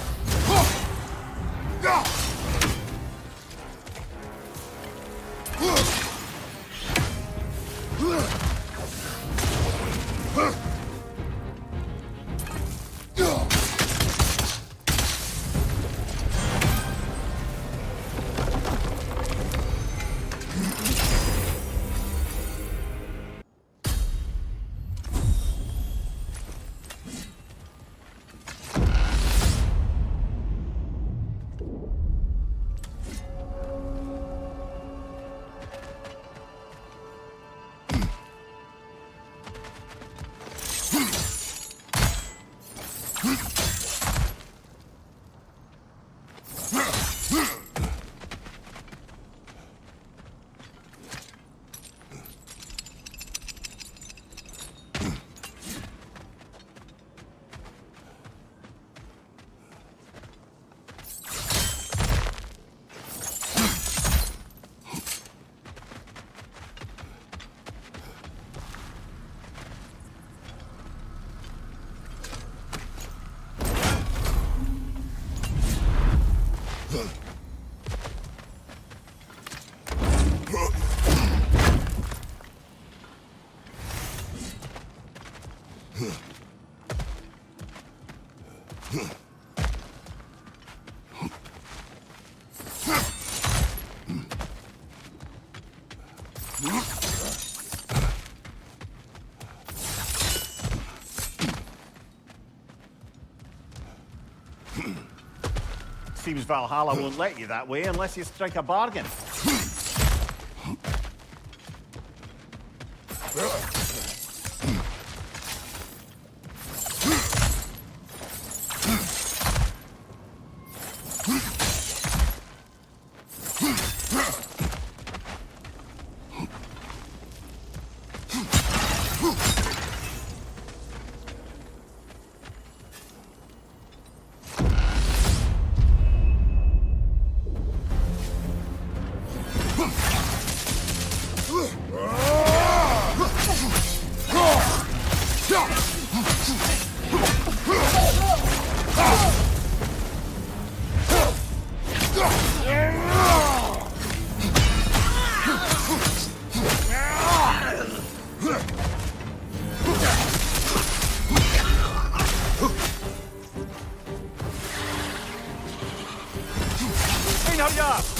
Seems Valhalla won't let you that way unless you strike a bargain.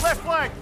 Left flank!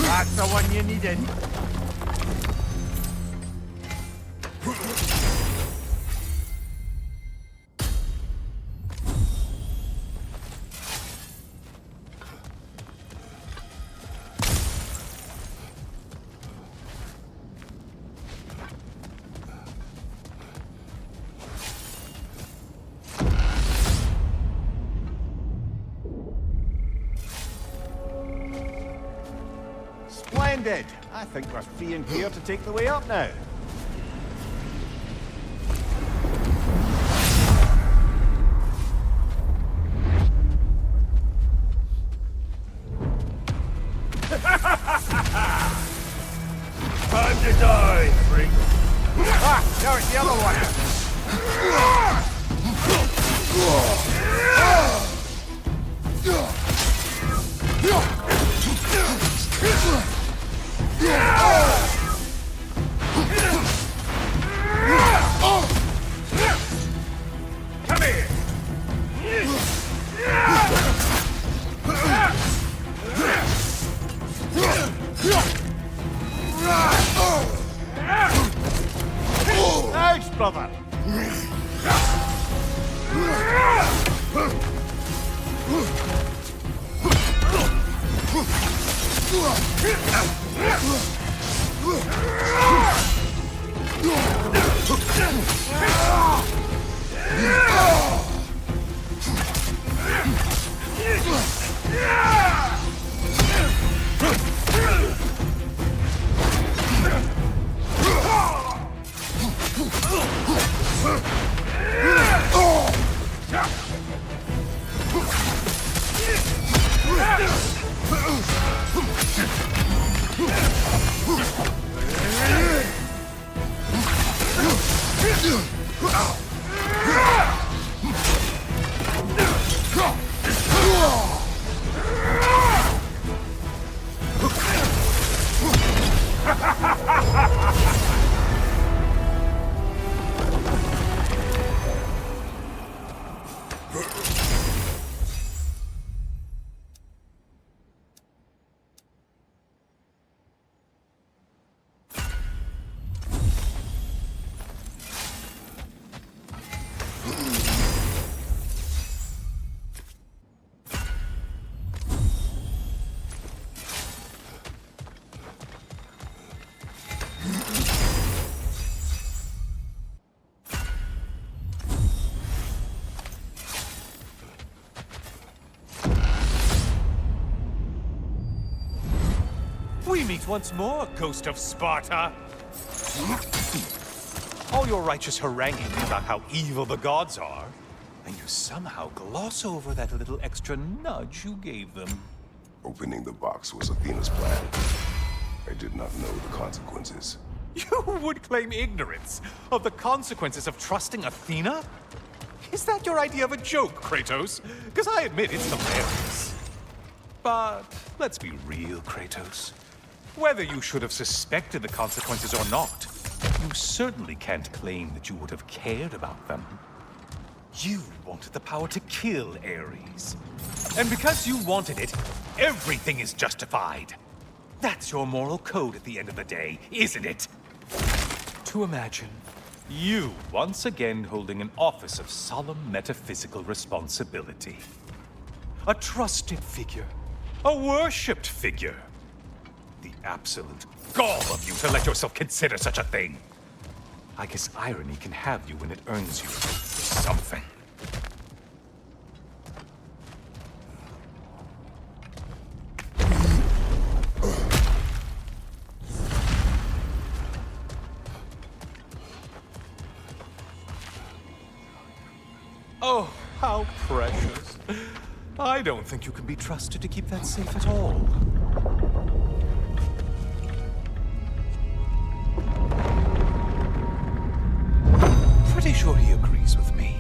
That's the one you needed. Splendid! I think we're free and clear to take the way up now. Time to die, freak. Ah, no, it's the other one. Come here. Ouch, brother! We meet once more, Ghost of Sparta. All your righteous haranguing about how evil the gods are, and you somehow gloss over that little extra nudge you gave them. Opening the box was Athena's plan. I did not know the consequences. You would claim ignorance of the consequences of trusting Athena? Is that your idea of a joke, Kratos? Because I admit it's hilarious. But let's be real, Kratos. Whether you should have suspected the consequences or not, you certainly can't claim that you would have cared about them. You wanted the power to kill Ares. And because you wanted it, everything is justified. That's your moral code at the end of the day, isn't it? To imagine you once again holding an office of solemn metaphysical responsibility. A trusted figure. A worshipped figure. The absolute gall of you to let yourself consider such a thing. I guess irony can have you when it earns you something. Oh, how precious. I don't think you can be trusted to keep that safe at all. Pretty sure he agrees with me.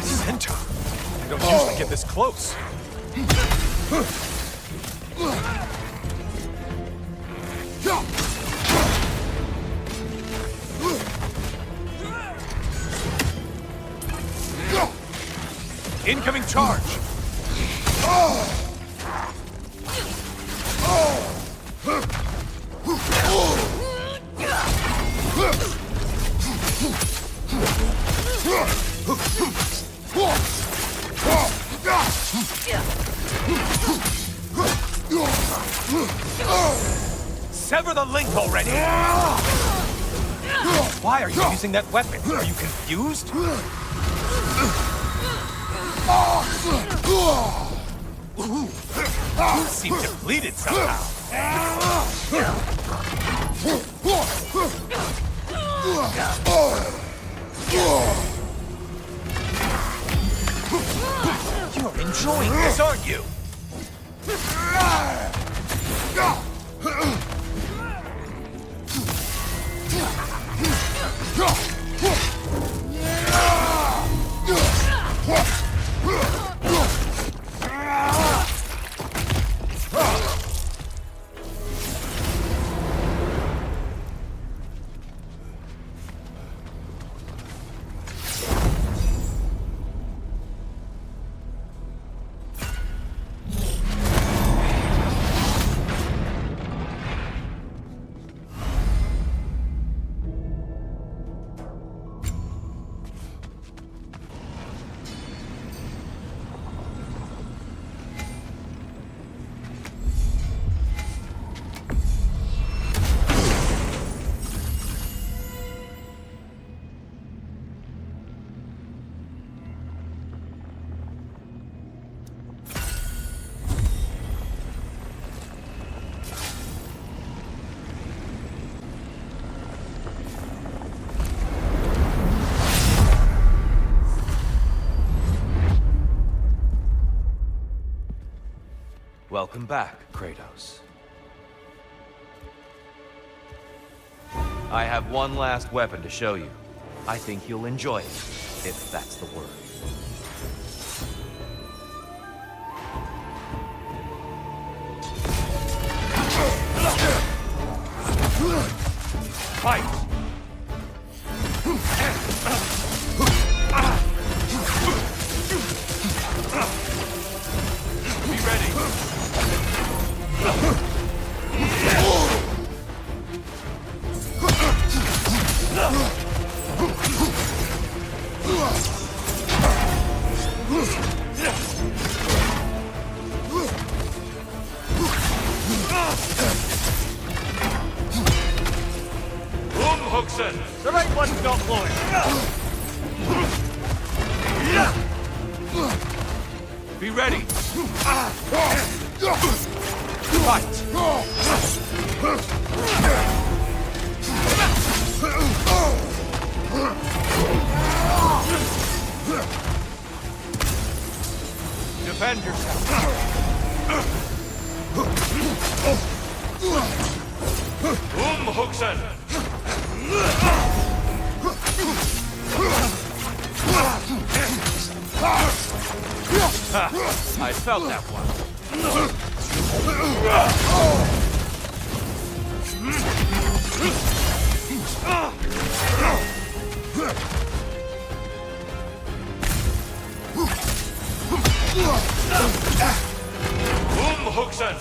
Centaur! I don't usually get this close. Incoming charge! Sever the link already! Why are you using that weapon? Are you confused? You seem depleted somehow. You're enjoying this, aren't you? Welcome back, Kratos. I have one last weapon to show you. I think you'll enjoy it, if that's the word. Fight! Be ready! The right one's not blowing. Be ready! Fight! Defend yourself! Hugsen! I felt that one. Hugsen!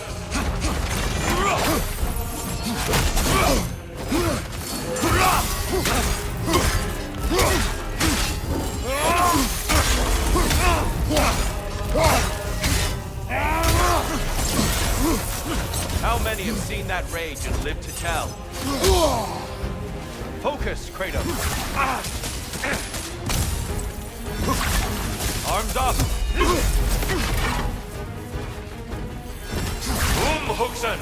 How many have seen that rage and lived to tell? Focus, Kratos. Arms up. Hugsen!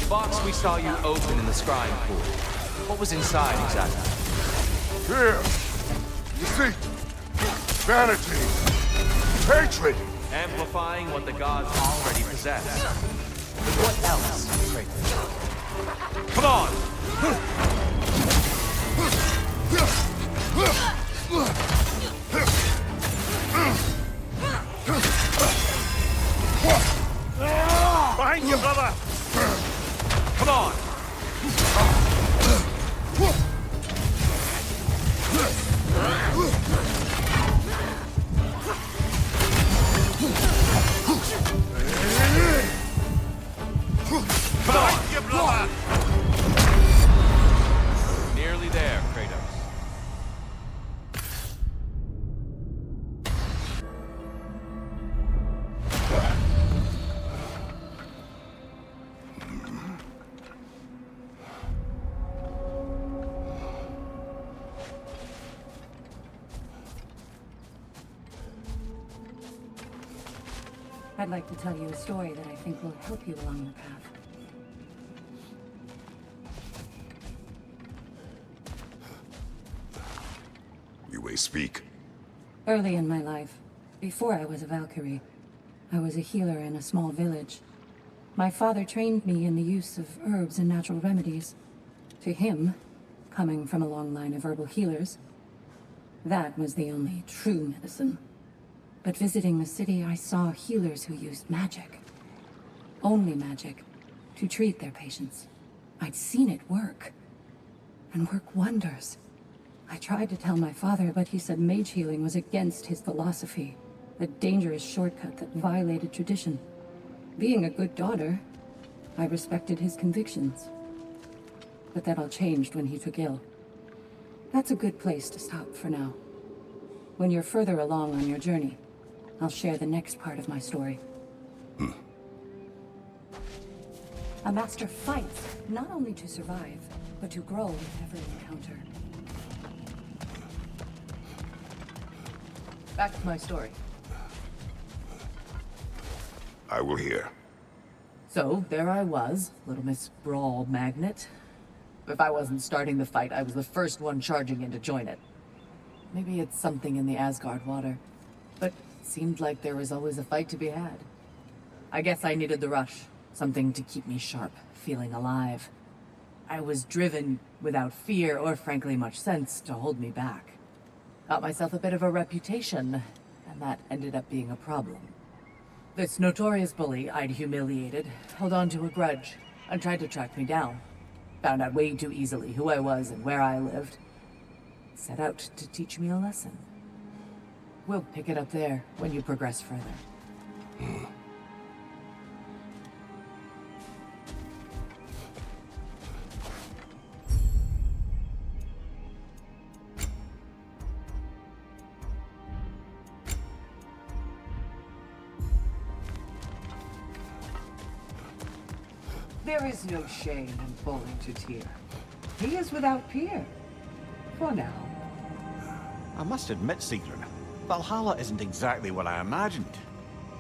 The box we saw you open in the scrying pool. What was inside exactly? Fear, deceit, vanity, hatred. Amplifying what the gods already possess. But what else, Kratos? Come on! Behind you, brother! Come on! Behind you, brother! Nearly there, Kratos. I'd like to tell you a story that I think will help you along your path. You may speak. Early in my life, before I was a Valkyrie, I was a healer in a small village. My father trained me in the use of herbs and natural remedies. To him, coming from a long line of herbal healers, that was the only true medicine. But visiting the city, I saw healers who used magic. Only magic, to treat their patients. I'd seen it work. And work wonders. I tried to tell my father, but he said mage healing was against his philosophy. A dangerous shortcut that violated tradition. Being a good daughter, I respected his convictions. But that all changed when he took ill. That's a good place to stop for now. When you're further along on your journey, I'll share the next part of my story. A master fights, not only to survive, but to grow with every encounter. Back to my story. I will hear. So, there I was, Little Miss Brawl Magnet. If I wasn't starting the fight, I was the first one charging in to join it. Maybe it's something in the Asgard water, but it seemed like there was always a fight to be had. I guess I needed the rush, something to keep me sharp, feeling alive. I was driven without fear or frankly much sense to hold me back. Got myself a bit of a reputation, and that ended up being a problem. This notorious bully I'd humiliated held on to a grudge and tried to track me down. Found out way too easily who I was and where I lived. Set out to teach me a lesson. We'll pick it up there when you progress further. There is no shame in falling to Tyr. He is without peer. For now. I must admit, Sigrun, Valhalla isn't exactly what I imagined.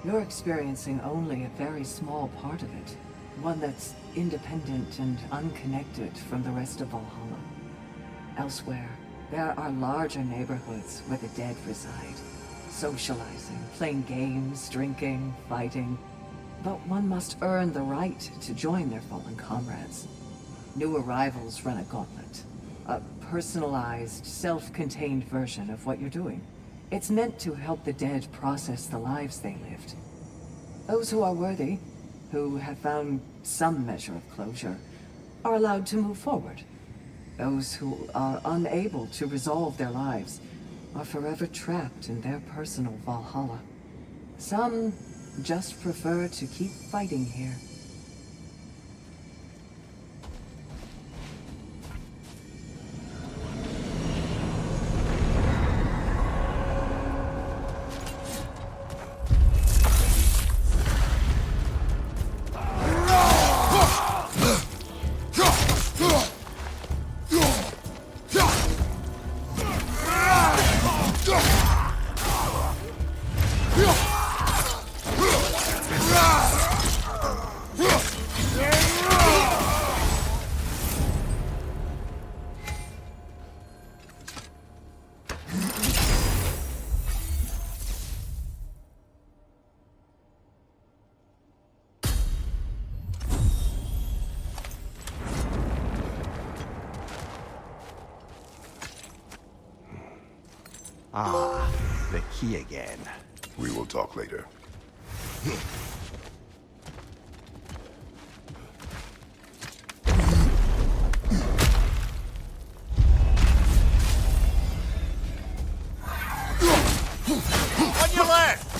You're experiencing only a very small part of it. One that's independent and unconnected from the rest of Valhalla. Elsewhere, there are larger neighborhoods where the dead reside. Socializing, playing games, drinking, fighting. But one must earn the right to join their fallen comrades. New arrivals run a gauntlet. A personalized, self-contained version of what you're doing. It's meant to help the dead process the lives they lived. Those who are worthy, who have found some measure of closure, are allowed to move forward. Those who are unable to resolve their lives are forever trapped in their personal Valhalla. Some just prefer to keep fighting here. Ah, the key again. We will talk later. On your left!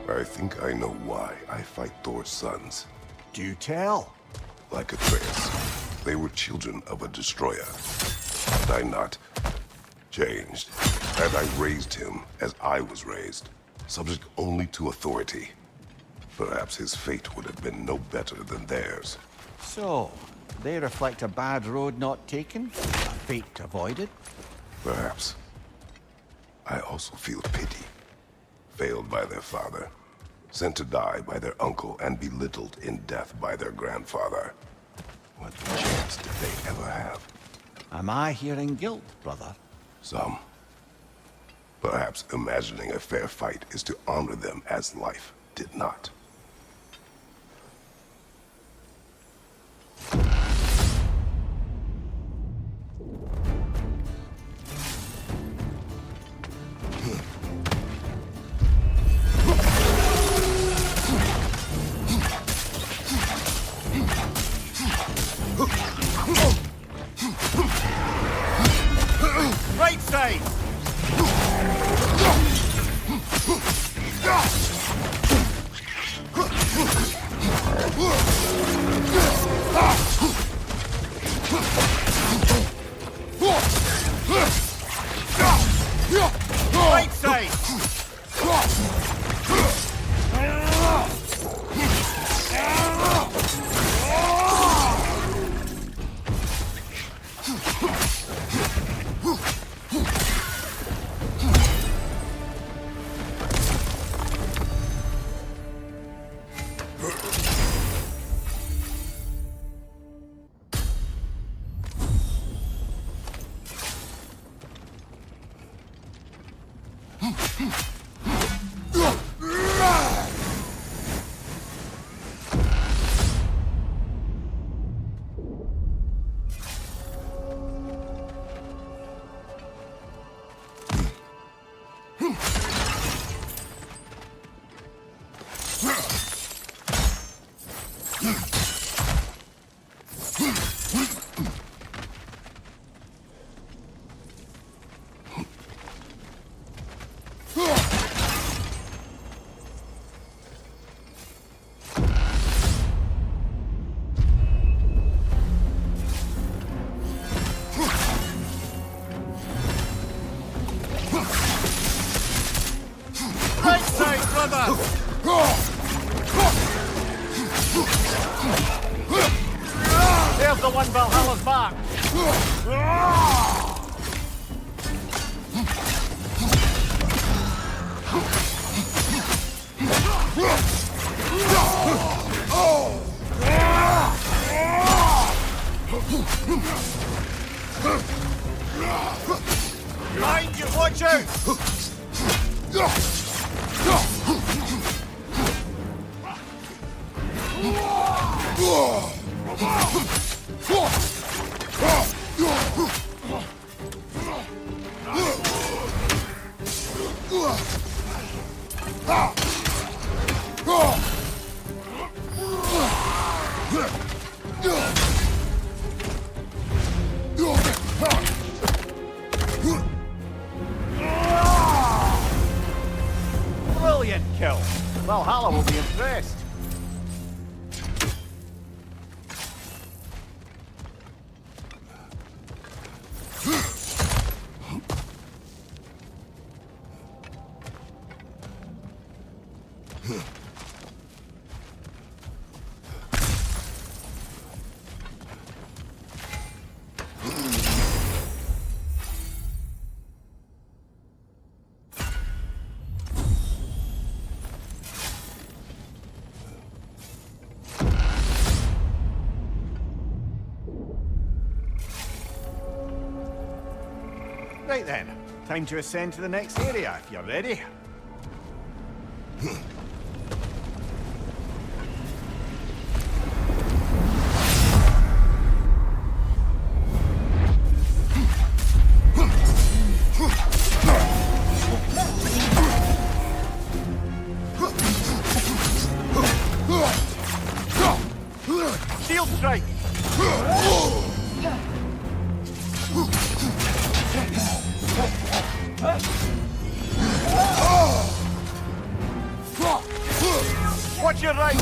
I think I know why I fight Thor's sons. Do tell. Like Atreus, they were children of a destroyer. Had I not changed, had I raised him as I was raised, subject only to authority, perhaps his fate would have been no better than theirs. So, they reflect a bad road not taken, a fate avoided? Perhaps. I also feel pity. Failed by their father, sent to die by their uncle, and belittled in death by their grandfather. What chance did they ever have? Am I hearing guilt, brother? Some. Perhaps imagining a fair fight is to honor them as life did not. Right side! Right side, brother! There's the one Valhalla's back! Behind you, watch out! Brilliant kill. Valhalla will be impressed. Right then, time to ascend to the next area, if you're ready. Shield strike! Watch your right!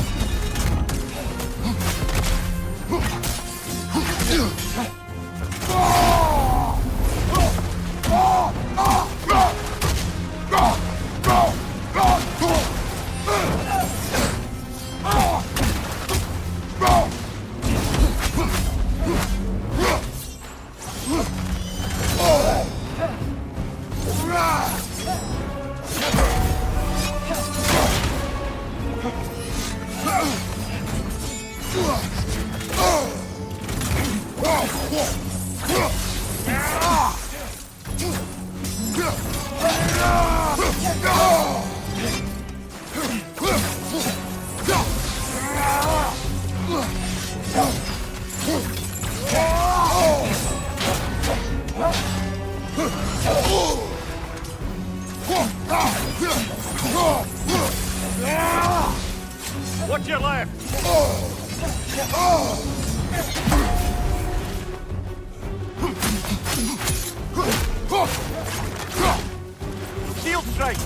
Watch your left! Shield strike!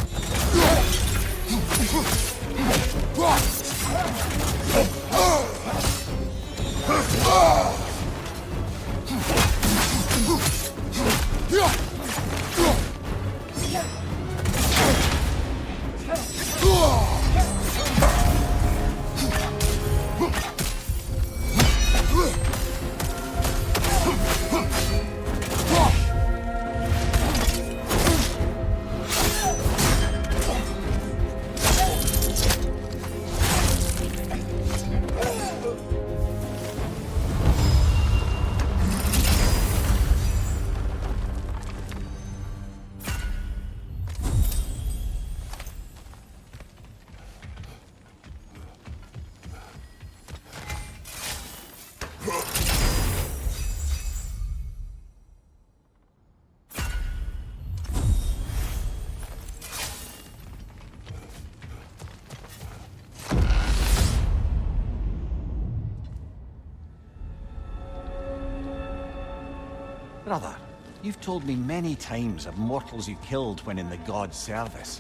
You've told me many times of mortals you killed when in the god's service.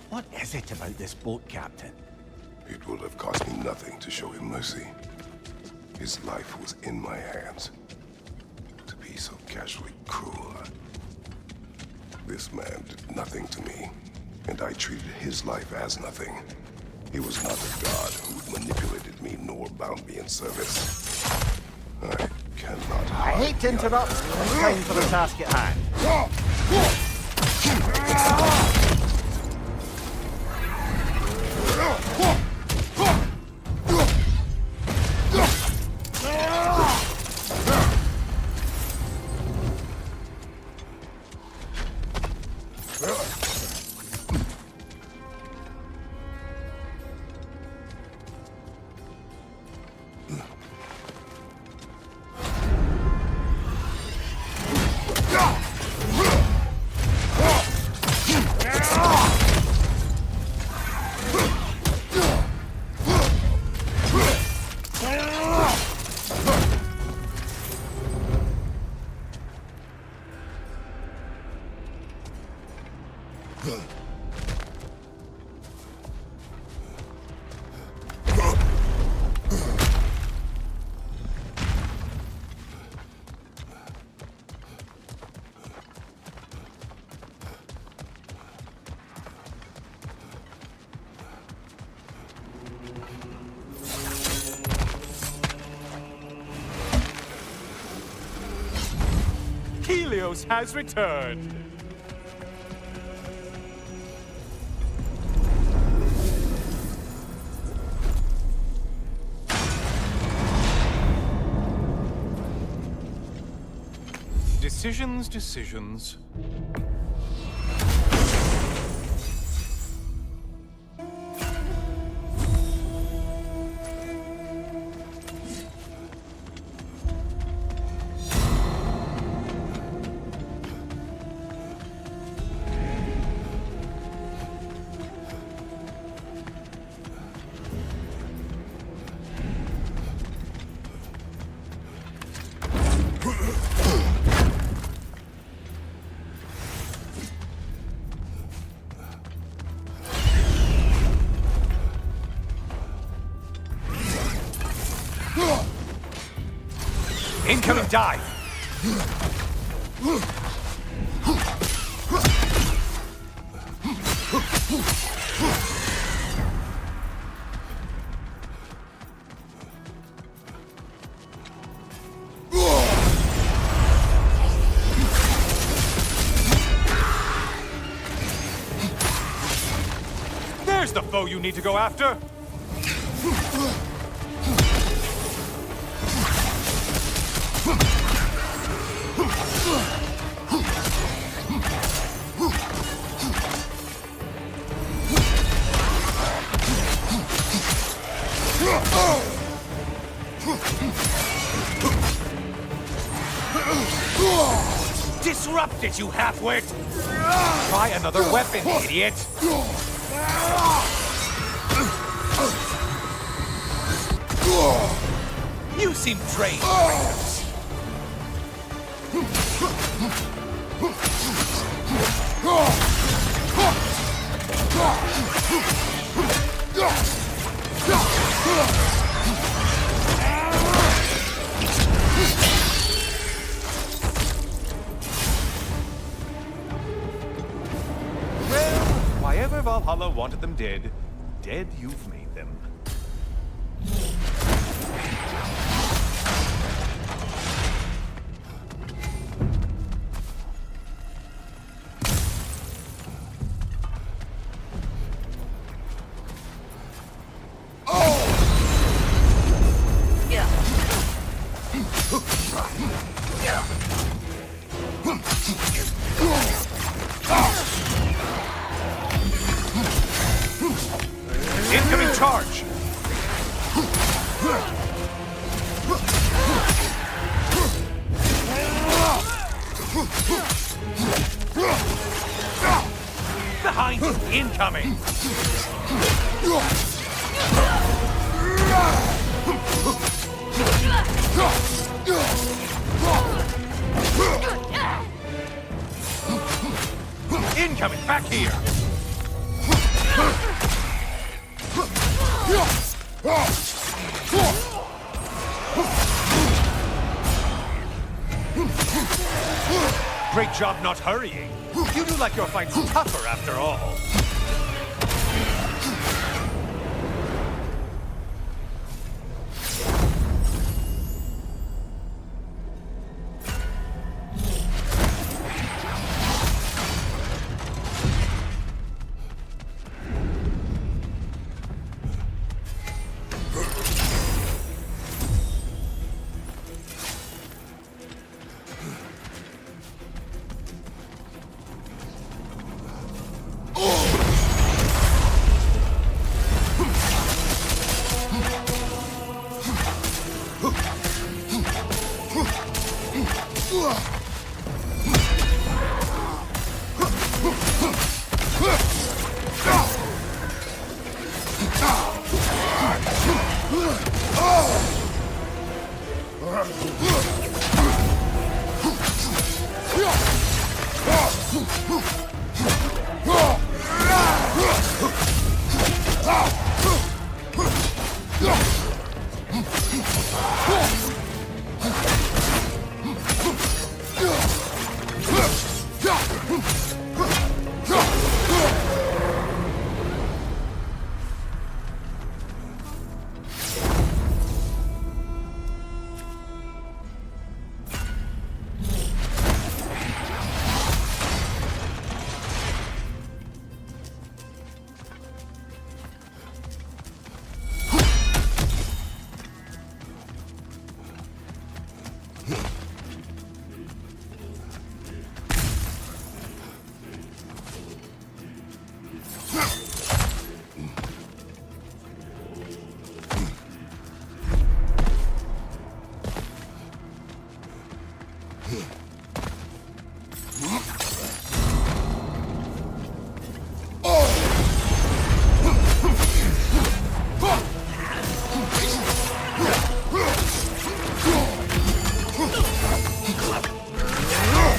What is it about this boat captain? It would have cost me nothing to show him mercy. His life was in my hands. To be so casually cruel. This man did nothing to me, and I treated his life as nothing. He was not a god who manipulated me nor bound me in service. I cannot I hate to interrupt. It's time for the task at hand. Helios has returned! Decisions. Incoming dive! There's the foe you need to go after! Disrupted, you half-wit! Try another weapon, idiot! You seem trained, Kratos. Well, why ever Valhalla wanted them dead, dead you've made them. Incoming charge! Behind you, incoming! Incoming! Back here! Great job not hurrying. You do like your fights tougher after all.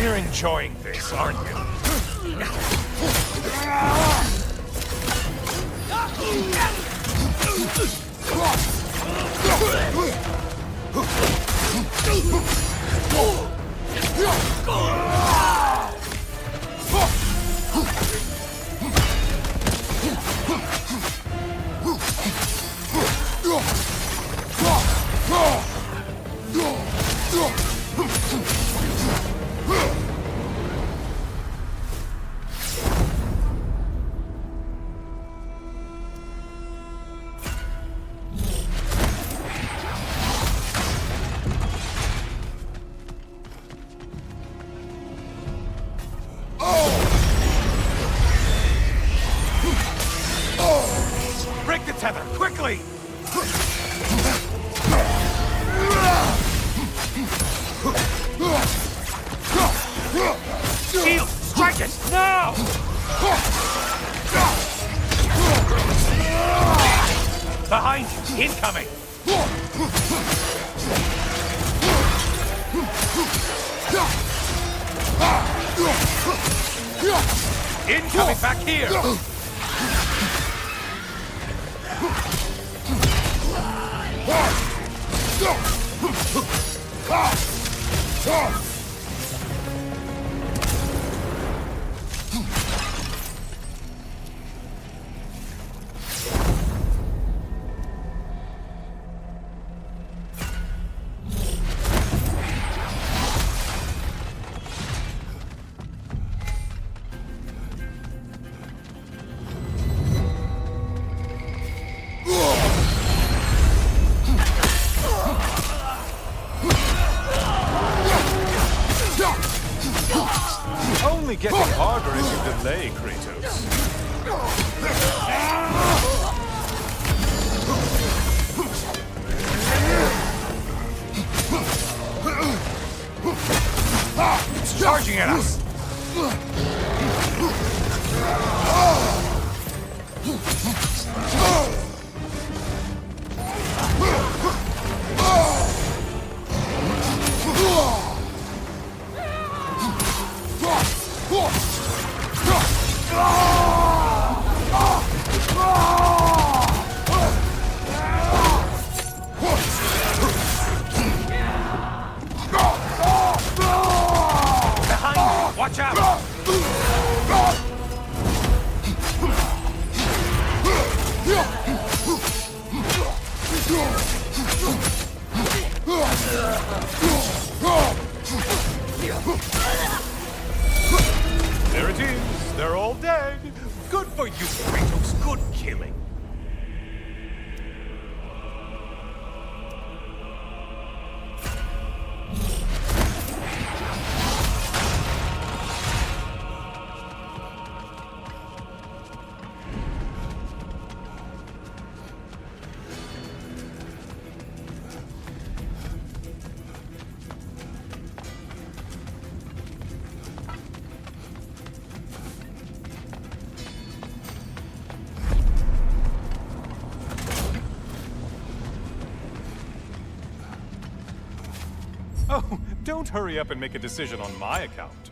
You're enjoying this, aren't you? Break the tether, quickly! Shield, strike it, now! Behind you, incoming! Incoming back here! Good for you, Kratos. Good killing. Oh, don't hurry up and make a decision on my account.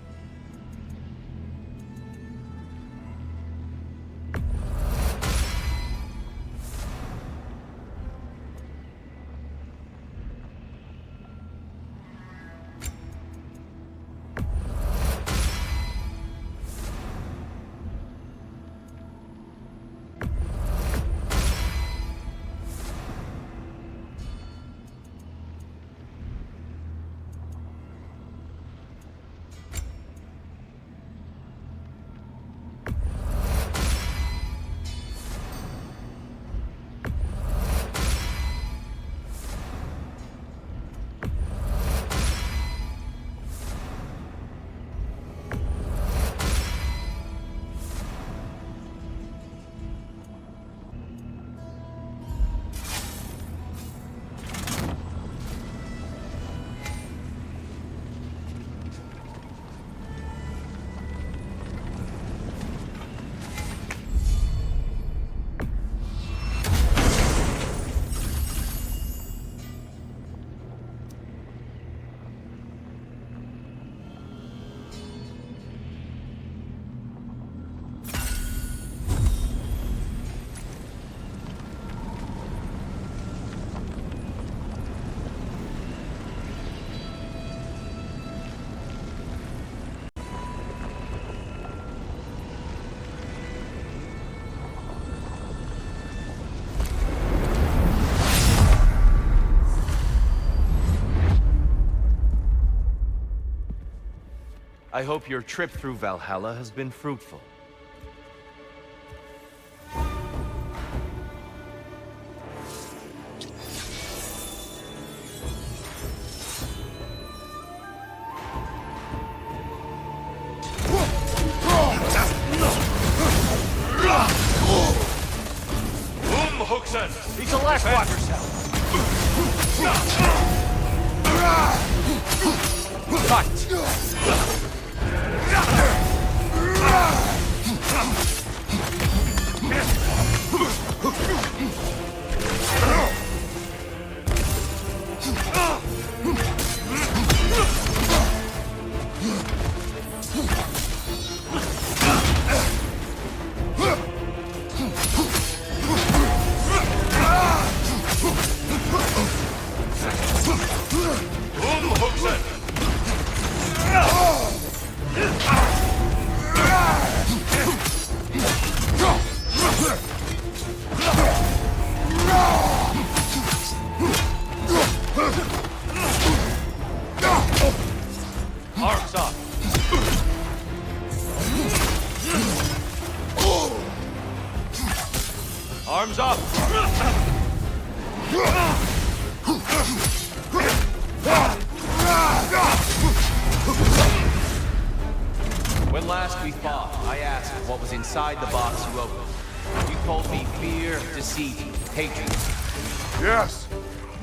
I hope your trip through Valhalla has been fruitful. He's a last watch yourself. Fight! Arms up. Arms up. When last we fought, I asked what was inside the box you opened. You told me fear, deceit, hatred. Yes,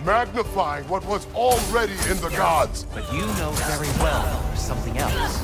magnifying what was already in the gods. But you know very well there's something else.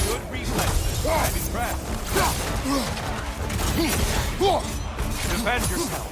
Good reflexes. Heavy breath. Defend yourself!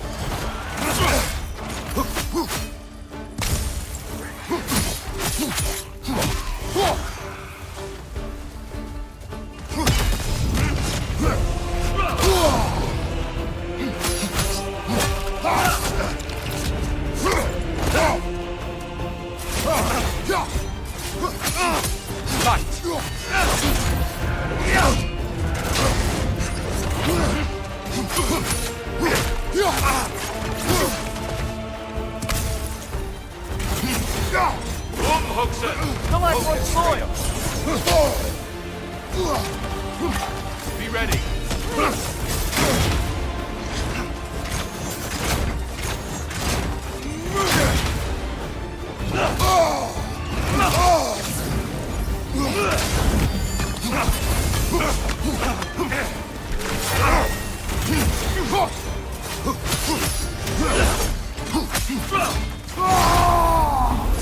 Be ready.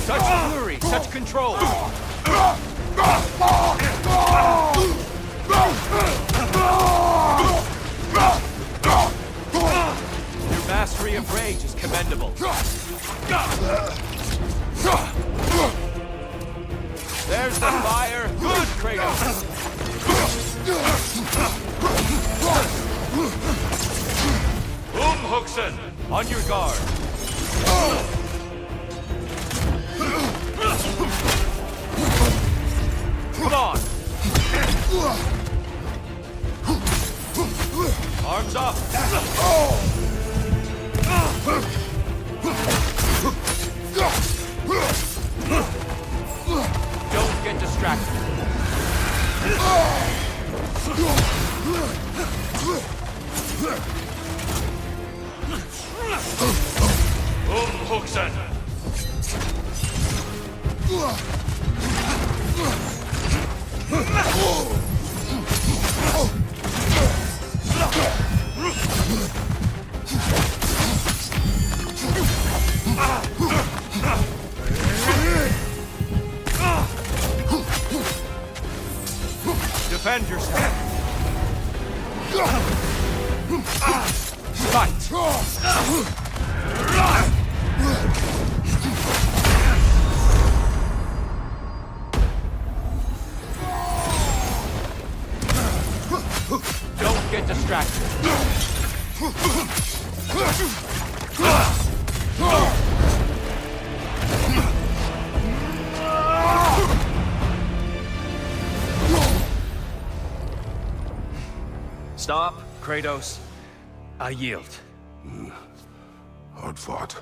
Such fury, such control. Your mastery of rage is commendable. There's the fire. Good, Kratos. Huxen, on your guard. Come on. Arms up. Don't get distracted. Huxen. Defend yourself. Fight. Don't get distracted. Stop, Kratos. I yield. Hard fought.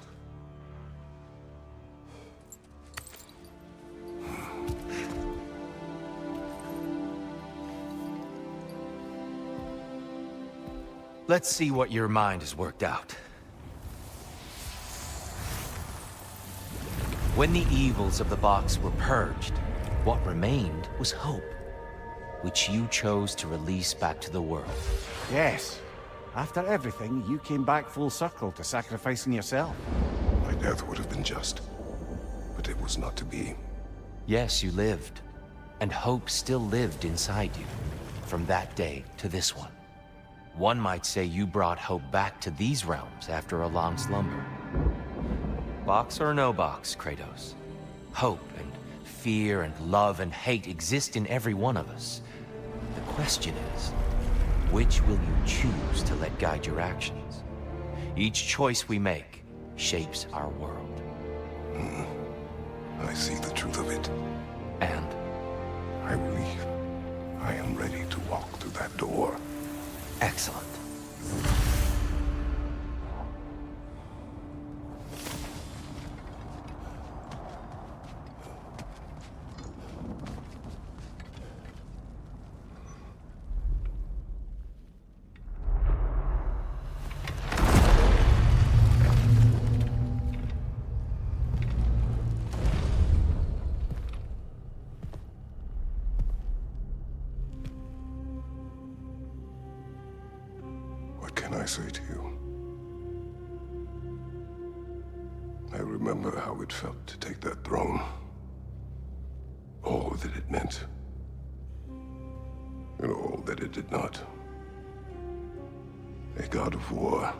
Let's see what your mind has worked out. When the evils of the box were purged, what remained was hope, which you chose to release back to the world. Yes. After everything, you came back full circle to sacrificing yourself. My death would have been just, but it was not to be. Yes, you lived, and hope still lived inside you, from that day to this one. One might say you brought hope back to these realms after a long slumber. Box or no box, Kratos. Hope and fear and love and hate exist in every one of us. The question is, which will you choose to let guide your actions? Each choice we make shapes our world. I see the truth of it. And? I believe I am ready to walk through that door. Excellent. What can I say to you? I remember how it felt to take that throne. All that it meant. And all that it did not. A god of war,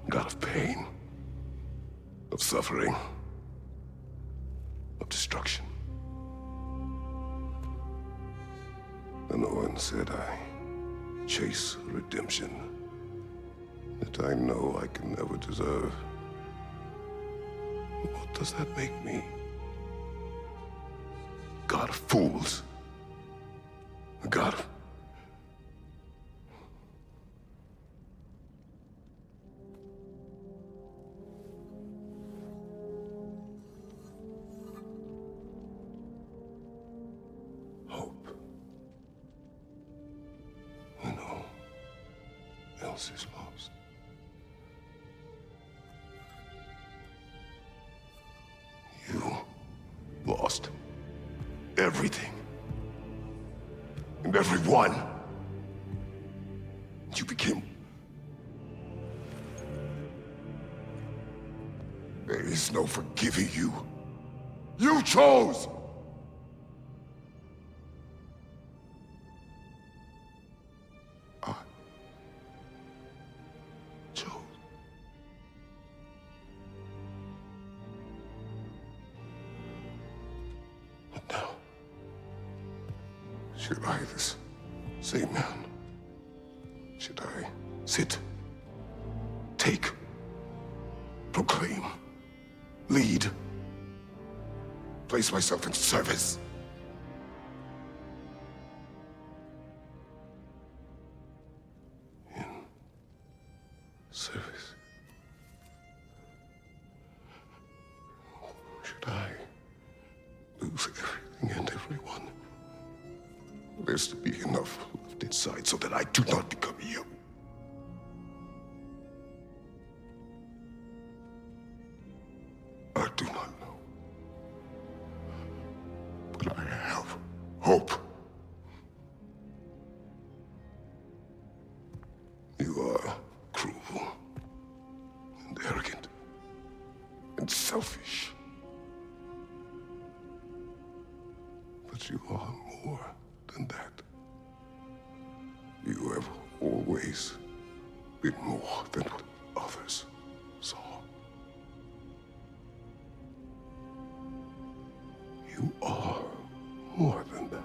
God of pain, of suffering, of destruction. And Owen said I chase redemption that I know I can never deserve. What does that make me? God of fools. A god of... hope. When all else is lost. You lost everything. And everyone. You became... There is no forgiving you. You chose! I chose. But now, should I, this same man, should I sit, take, proclaim, lead, place myself in service? In service? Should I lose everything and everyone? There's to be enough left inside so that I do not become you. I do not know. But I have hope. You are cruel and arrogant and selfish. But you are more than that. You have always been more than what others saw. You are more than that.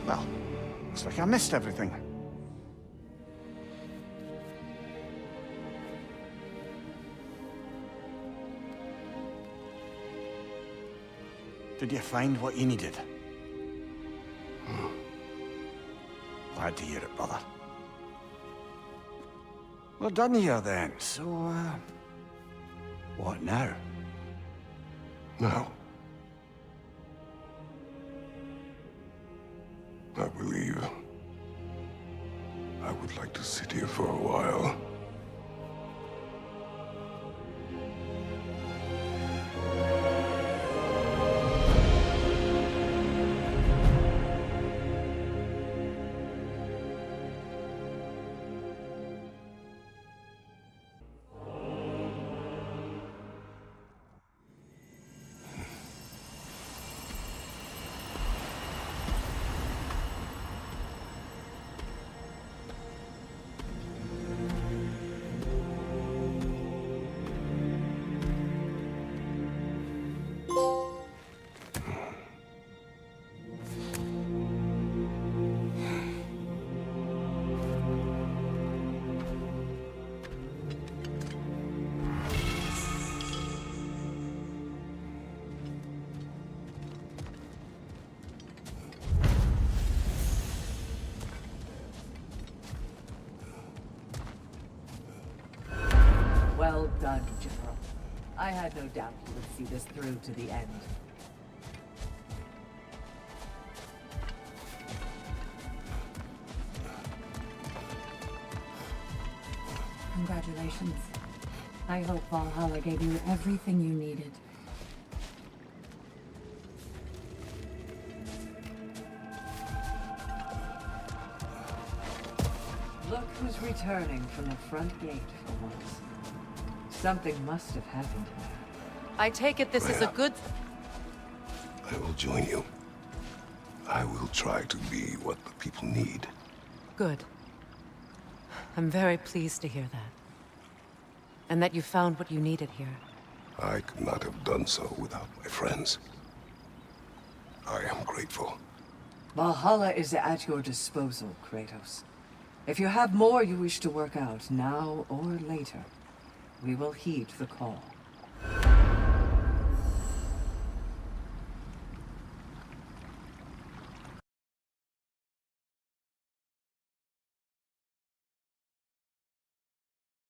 Well, looks like I missed everything. Did you find what you needed? Glad to hear it, brother. Well done here then, so, what now? Now, I believe I would like to sit here for a while. I had no doubt you would see this through to the end. Congratulations. I hope Valhalla gave you everything you needed. Look who's returning from the front gate for once. Something must have happened here. I take it this is a good... I will join you. I will try to be what the people need. Good. I'm very pleased to hear that. And that you found what you needed here. I could not have done so without my friends. I am grateful. Valhalla is at your disposal, Kratos. If you have more you wish to work out, now or later, we will heed the call.